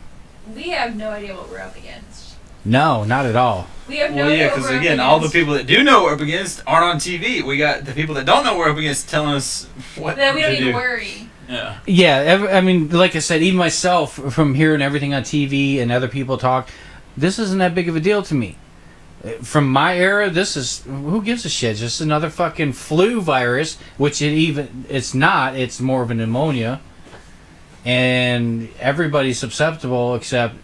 we have no idea what we're up against. No, not at all. We have no Well, idea yeah, what because we're up again, all the against. people that do know what we're up against aren't on TV. We got the people that don't know what we're up against telling us what that we don't to even do. worry. Yeah. Yeah, I mean, like I said, even myself, from hearing everything on TV and other people talk, this isn't that big of a deal to me. From my era, this is, who gives a shit? Just another fucking flu virus, which it's not. It's more of a pneumonia. And everybody's susceptible except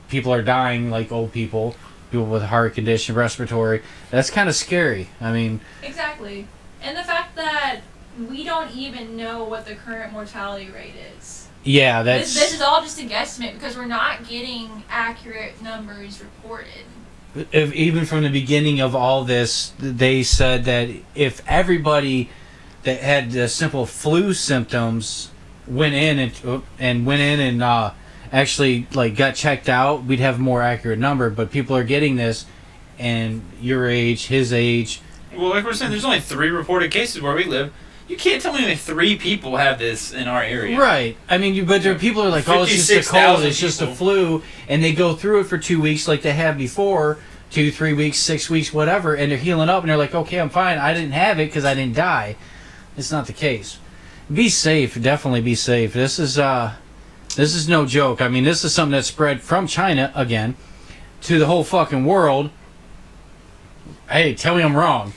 people are dying, like old people with heart condition, respiratory. That's kind of scary. I mean... Exactly. And the fact that we don't even know what the current mortality rate is. Yeah, that's... This is all just a guesstimate because we're not getting accurate numbers reported. Even from the beginning of all this, they said that if everybody that had the simple flu symptoms went in and actually like got checked out, we'd have a more accurate number. But people are getting this, and your age, his age. Well, like we're saying, there's only 3 reported cases where we live. You can't tell me only 3 people have this in our area. Right. I mean, but there are people who are like, oh, it's just a cold, it's just a people. flu, and they go through it for 2 weeks like they have before, 2, 3 weeks, 6 weeks, whatever, and they're healing up, and they're like, okay, I'm fine. I didn't have it because I didn't die. It's not the case. Be safe. Definitely be safe. This is no joke. I mean, this is something that spread from China, again, to the whole fucking world. Hey, tell me I'm wrong.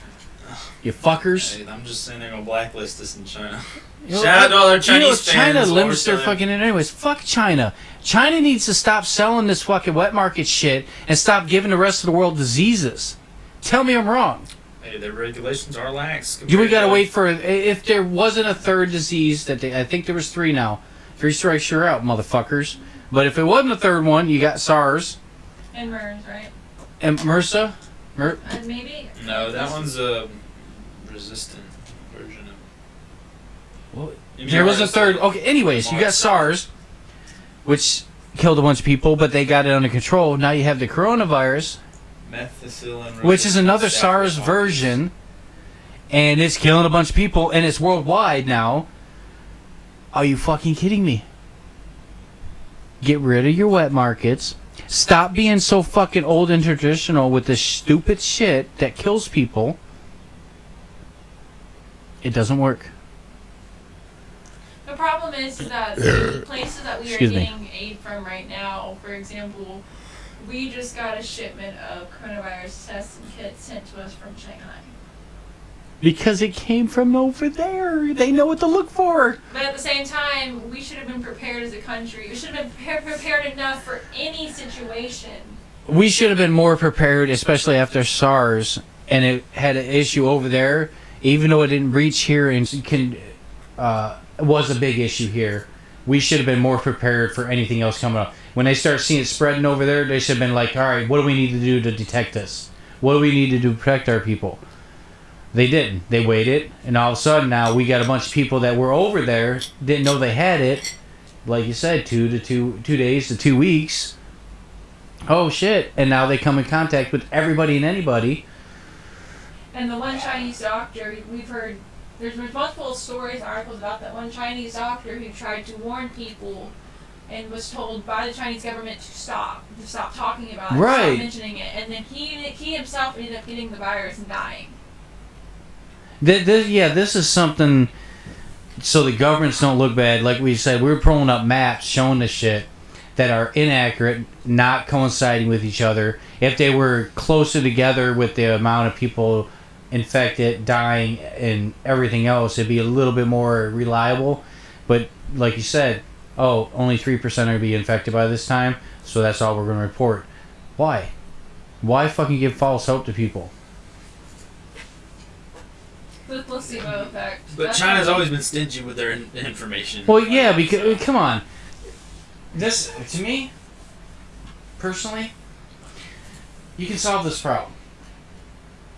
You fuckers. Hey, I'm just saying they're going to blacklist us in China. You know, Shout out to all our Chinese China fans. limits their Or fucking anyways. Fuck China. China needs to stop selling this fucking wet market shit and stop giving the rest of the world diseases. Tell me I'm wrong. Hey, their regulations are lax. We gotta wait for, if there wasn't a third disease that I think there was 3 now. 3 strikes you're out, motherfuckers. But if it wasn't a third one, you got SARS And MERS, right? and MRSA. Maybe. No, that one's a resistant version of... Well, there was a third. Okay, anyways, you got SARS, which killed a bunch of people, but they got it under control. Now you have the coronavirus, which is another SARS version, and it's killing a bunch of people, and it's worldwide now. Are you fucking kidding me? Get rid of your wet markets. Stop being so fucking old and traditional with this stupid shit that kills people. It doesn't work. The problem is that the places that we are Excuse me. getting aid from right now, for example, we just got a shipment of coronavirus tests and kits sent to us from Shanghai. Because it came from over there. They know what to look for. But at the same time, we should have been prepared as a country. We should have been prepared enough for any situation. We should have been more prepared, especially after SARS, and it had an issue over there, even though it didn't reach here and was a big issue here. We should have been more prepared for anything else coming up. When they start seeing it spreading over there, they should have been like, all right, what do we need to do to detect this? What do we need to do to protect our people? They didn't. They waited, and all of a sudden now we got a bunch of people that were over there, didn't know they had it. Like you said, 2 days to 2 weeks. Oh shit! And now they come in contact with everybody and anybody. And the one Chinese doctor, we've heard, there's multiple stories, articles about that one Chinese doctor who tried to warn people and was told by the Chinese government to stop talking about it, right. stop mentioning it, and then he himself ended up getting the virus and dying. This is something so the governments don't look bad. Like we said, we were pulling up maps showing this shit that are inaccurate, not coinciding with each other. If they were closer together with the amount of people infected, dying, and everything else, it'd be a little bit more reliable. But like you said, only 3% are going to be infected by this time, so that's all we're going to report. Why? Why fucking give false hope to people? The placebo effect. But China's always been stingy with their information. Well, yeah, because come on. This, to me, personally, you can solve this problem.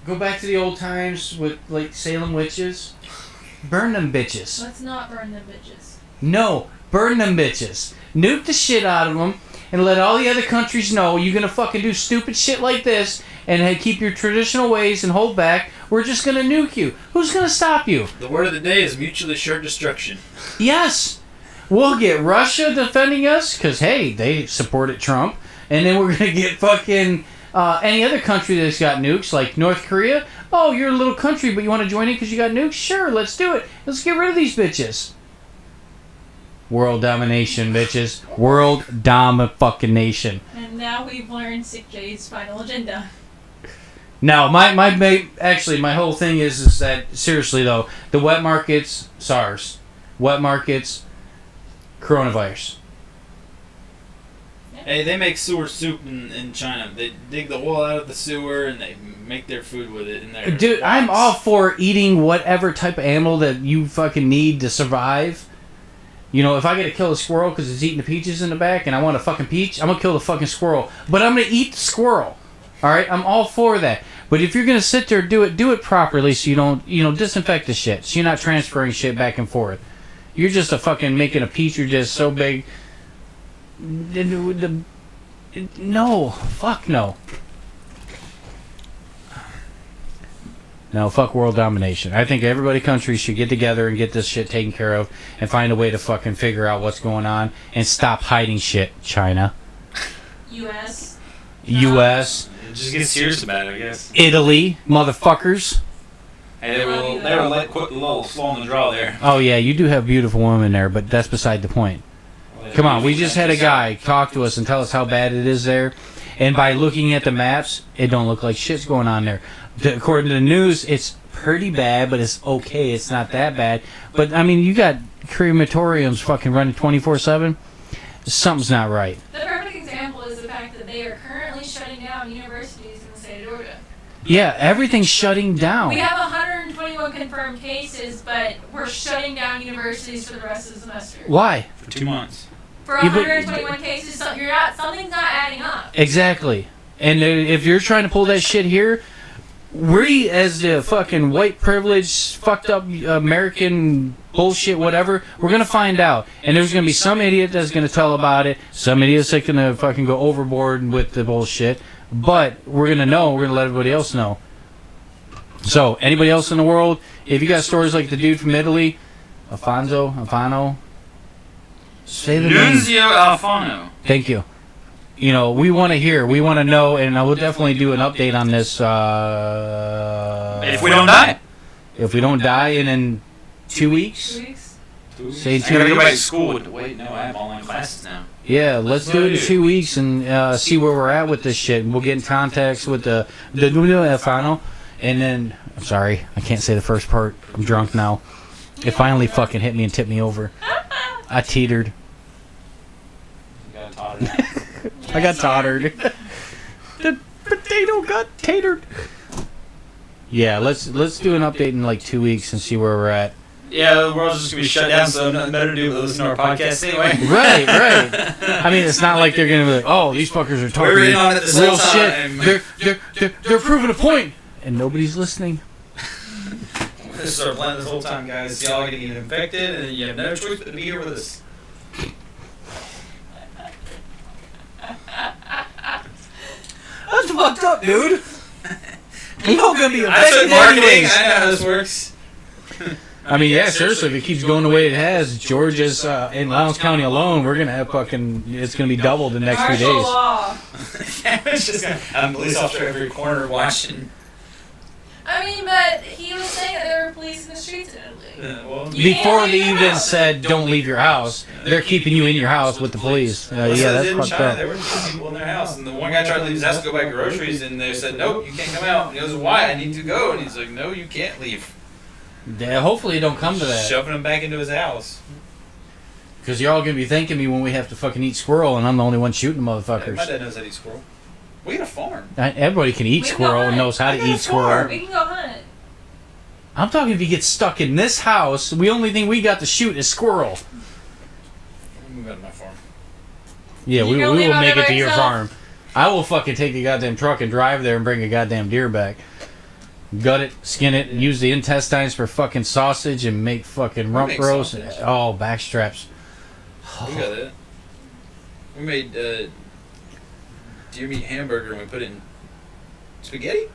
Go back to the old times with, like, Salem witches. Burn them bitches. Let's not burn them bitches. No, burn them bitches. Nuke the shit out of them and let all the other countries know you're gonna fucking do stupid shit like this and keep your traditional ways and hold back. We're just gonna nuke you. Who's gonna stop you? The word of the day is mutually assured destruction. Yes. We'll get Russia defending us because, hey, they supported Trump. And then we're going to get fucking any other country that's got nukes, like North Korea. Oh, you're a little country, but you want to join in because you got nukes? Sure, let's do it. Let's get rid of these bitches. World domination, bitches. World fucking-nation. And now we've learned SikJ's final agenda. Now, my whole thing is that, seriously though, the wet markets, SARS. Wet markets, coronavirus. Hey, they make sewer soup in China. They dig the oil out of the sewer and they make their food with it in there. Dude, I'm all for eating whatever type of animal that you fucking need to survive. You know, if I gotta kill a squirrel because it's eating the peaches in the back and I want a fucking peach, I'm gonna kill the fucking squirrel. But I'm gonna eat the squirrel. Alright? I'm all for that. But if you're gonna sit there, do it properly so you don't, disinfect the shit. So you're not transferring shit back and forth. You're just a fucking making a petri dish so big. No. Fuck no. No, fuck world domination. I think countries should get together and get this shit taken care of and find a way to fucking figure out what's going on and stop hiding shit, China. U.S. Just get serious about it, I guess. Italy, motherfuckers. Hey, they were quite a little slow on the draw there. Oh yeah, you do have beautiful women there, but that's beside the point. Come on, we just had a guy talk to us and tell us how bad it is there, and by looking at the maps, it don't look like shit's going on there. According to the news, it's pretty bad, but it's okay. It's not that bad. But I mean, you got crematoriums fucking running 24/7. Something's not right. The perfect example is the fact that they are currently shutting down universities in the state of Georgia. Yeah, everything's shutting down. We have 121 confirmed cases, but we're shutting down universities for the rest of the semester. Why? For 2 months. For 121 cases, something's not adding up. Exactly. And if you're trying to pull that shit here, we as the fucking white privileged, fucked up American bullshit, whatever, we're gonna find out. And there's gonna be some idiot that's gonna tell about it. Some idiot's that's gonna fucking go overboard with the bullshit. But we're gonna know. We're gonna let everybody else know. So, anybody else in the world, if you got stories like the dude from Italy, Alfano, say the name. Nunzio Alfano. Thank you. We want to hear, we want to know, and I will definitely do an update on this. If we don't die. If we don't die in 2 weeks. 2 weeks? Say 2 I gotta weeks. go back to school. Wait, no, I have online classes now. Yeah, let's do it in 2 weeks and see where we're at with this shit. We'll get in contact with the Alfano, and then I'm sorry, I can't say the first part. I'm drunk now. It finally fucking hit me and tipped me over. I teetered. I got tottered. The potato got tatered. Yeah, let's do an update in like 2 weeks and see where we're at. Yeah, the world's just gonna be shut down, so nothing better to do but listen to our podcast anyway. Right. I mean, it's not like they're gonna be like, oh, these fuckers are talking We're in on it this real whole time. shit. They're proving a point, and nobody's listening. This is our plan this whole time, guys. Y'all are gonna get infected, and you have no choice but to be here with us. That's fucked up, dude. You're all gonna be I took affected marketing. anyways. I know how this works. I mean, yeah, seriously, if it keeps going the way it has, Georgia's in Lowndes County alone, we're gonna have it's gonna be doubled in the next few Martial days. law. It's just police officer every corner watching. I mean, but he was saying that there were police in the streets in Italy. Well, Before they even said don't leave your house, they're keeping you in your house with the police. Yeah, that's in fucked China, up. there were people in their house, and the one guy tried to leave his house to go buy groceries, and they said, "Nope, you can't come out." And he goes, "Why? I need to go." And he's like, "No, you can't leave." Yeah, hopefully it don't come to that. Shoving him back into his house. Because you're all going to be thanking me when we have to fucking eat squirrel, and I'm the only one shooting My motherfuckers. dad knows how to eat squirrel. We got a farm. Everybody can eat We can squirrel go and hunt. knows how I to got a eat squirrel. We can go hunt. I'm talking if you get stuck in this house, the only thing we got to shoot is squirrel. We'll move out of my farm. Yeah, You we gonna will leave out make there it by to your yourself? farm. I will fucking take the goddamn truck and drive there and bring a goddamn deer back. Gut it, skin it, use the intestines for fucking sausage and make fucking rump make roast. sausage. Oh, backstraps. We got it. We made deer meat hamburger and we put it in spaghetti.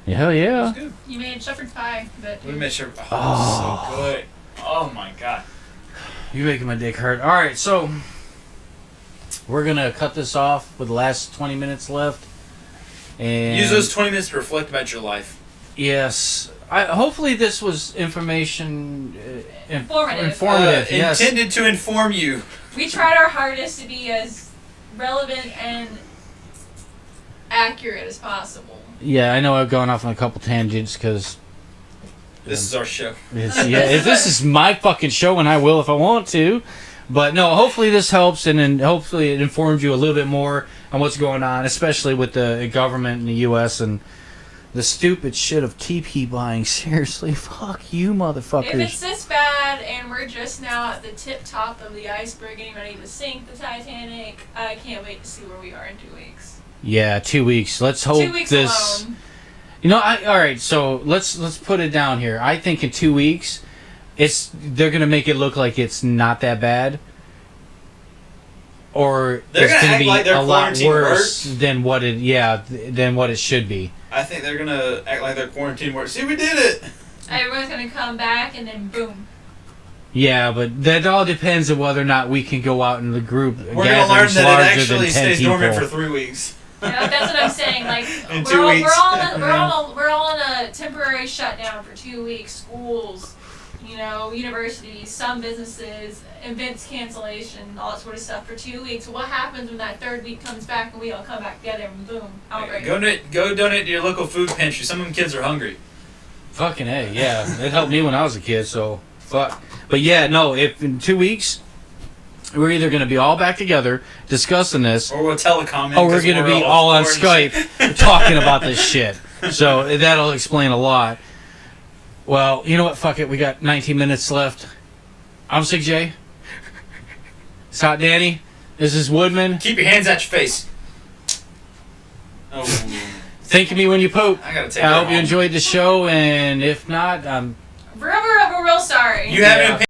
Hell It yeah. was good. You made shepherd's pie, but We made sure. Oh, so good. Oh my god. You're making my dick hurt. Alright, so we're going to cut this off with the last 20 minutes left. And Use those 20 minutes to reflect about your life. Yes. Hopefully this was information... Informative. Informative, yes. Intended to inform you. we tried our hardest to be as relevant and accurate as possible. Yeah, I know I've gone off on a couple tangents because... This is our show. This is my fucking show and I will if I want to. But no, hopefully this helps and then hopefully it informs you a little bit more on what's going on, especially with the government in the U.S. and the stupid shit of TP buying. Seriously, fuck you, motherfuckers. If it's this bad and we're just now at the tip top of the iceberg getting ready to sink the Titanic, I can't wait to see where we are in 2 weeks. Yeah, 2 weeks. Let's hope 2 weeks this... alone. You know, all right. So let's put it down here. I think in 2 weeks, they're gonna make it look like it's not that bad, or They're it's gonna gonna act be like their a lot quarantine worse worked. than what it should be. I think they're gonna act like their quarantine works. See, we did it. Everyone's gonna come back and then boom. Yeah, but that all depends on whether or not we can go out in the group We're gonna learn gatherings that it larger than actually 10 stays people. dormant for 3 weeks. You know, that's what I'm saying. Like In we're 2 all, weeks. we're all in a temporary shutdown for 2 weeks. Schools, universities, some businesses, events cancellation, all that sort of stuff for 2 weeks. What happens when that third week comes back and we all come back together and boom, outbreak? Go donate to your local food pantry. Some of them kids are hungry. Fucking A, yeah. It helped me when I was a kid, so fuck. But yeah, no, if in 2 weeks, we're either going to be all back together discussing this, Or we'll telecom. or we're going to be all on Skype talking about this shit. So that'll explain a lot. Well, you know what? Fuck it. We got 19 minutes left. I'm SikJ. It's Hot Danny. This is Woodman. Keep your hands at your face. Oh. Think of me when you poop. I gotta take I her hope you home. enjoyed the show, and if not, We're real sorry. You haven't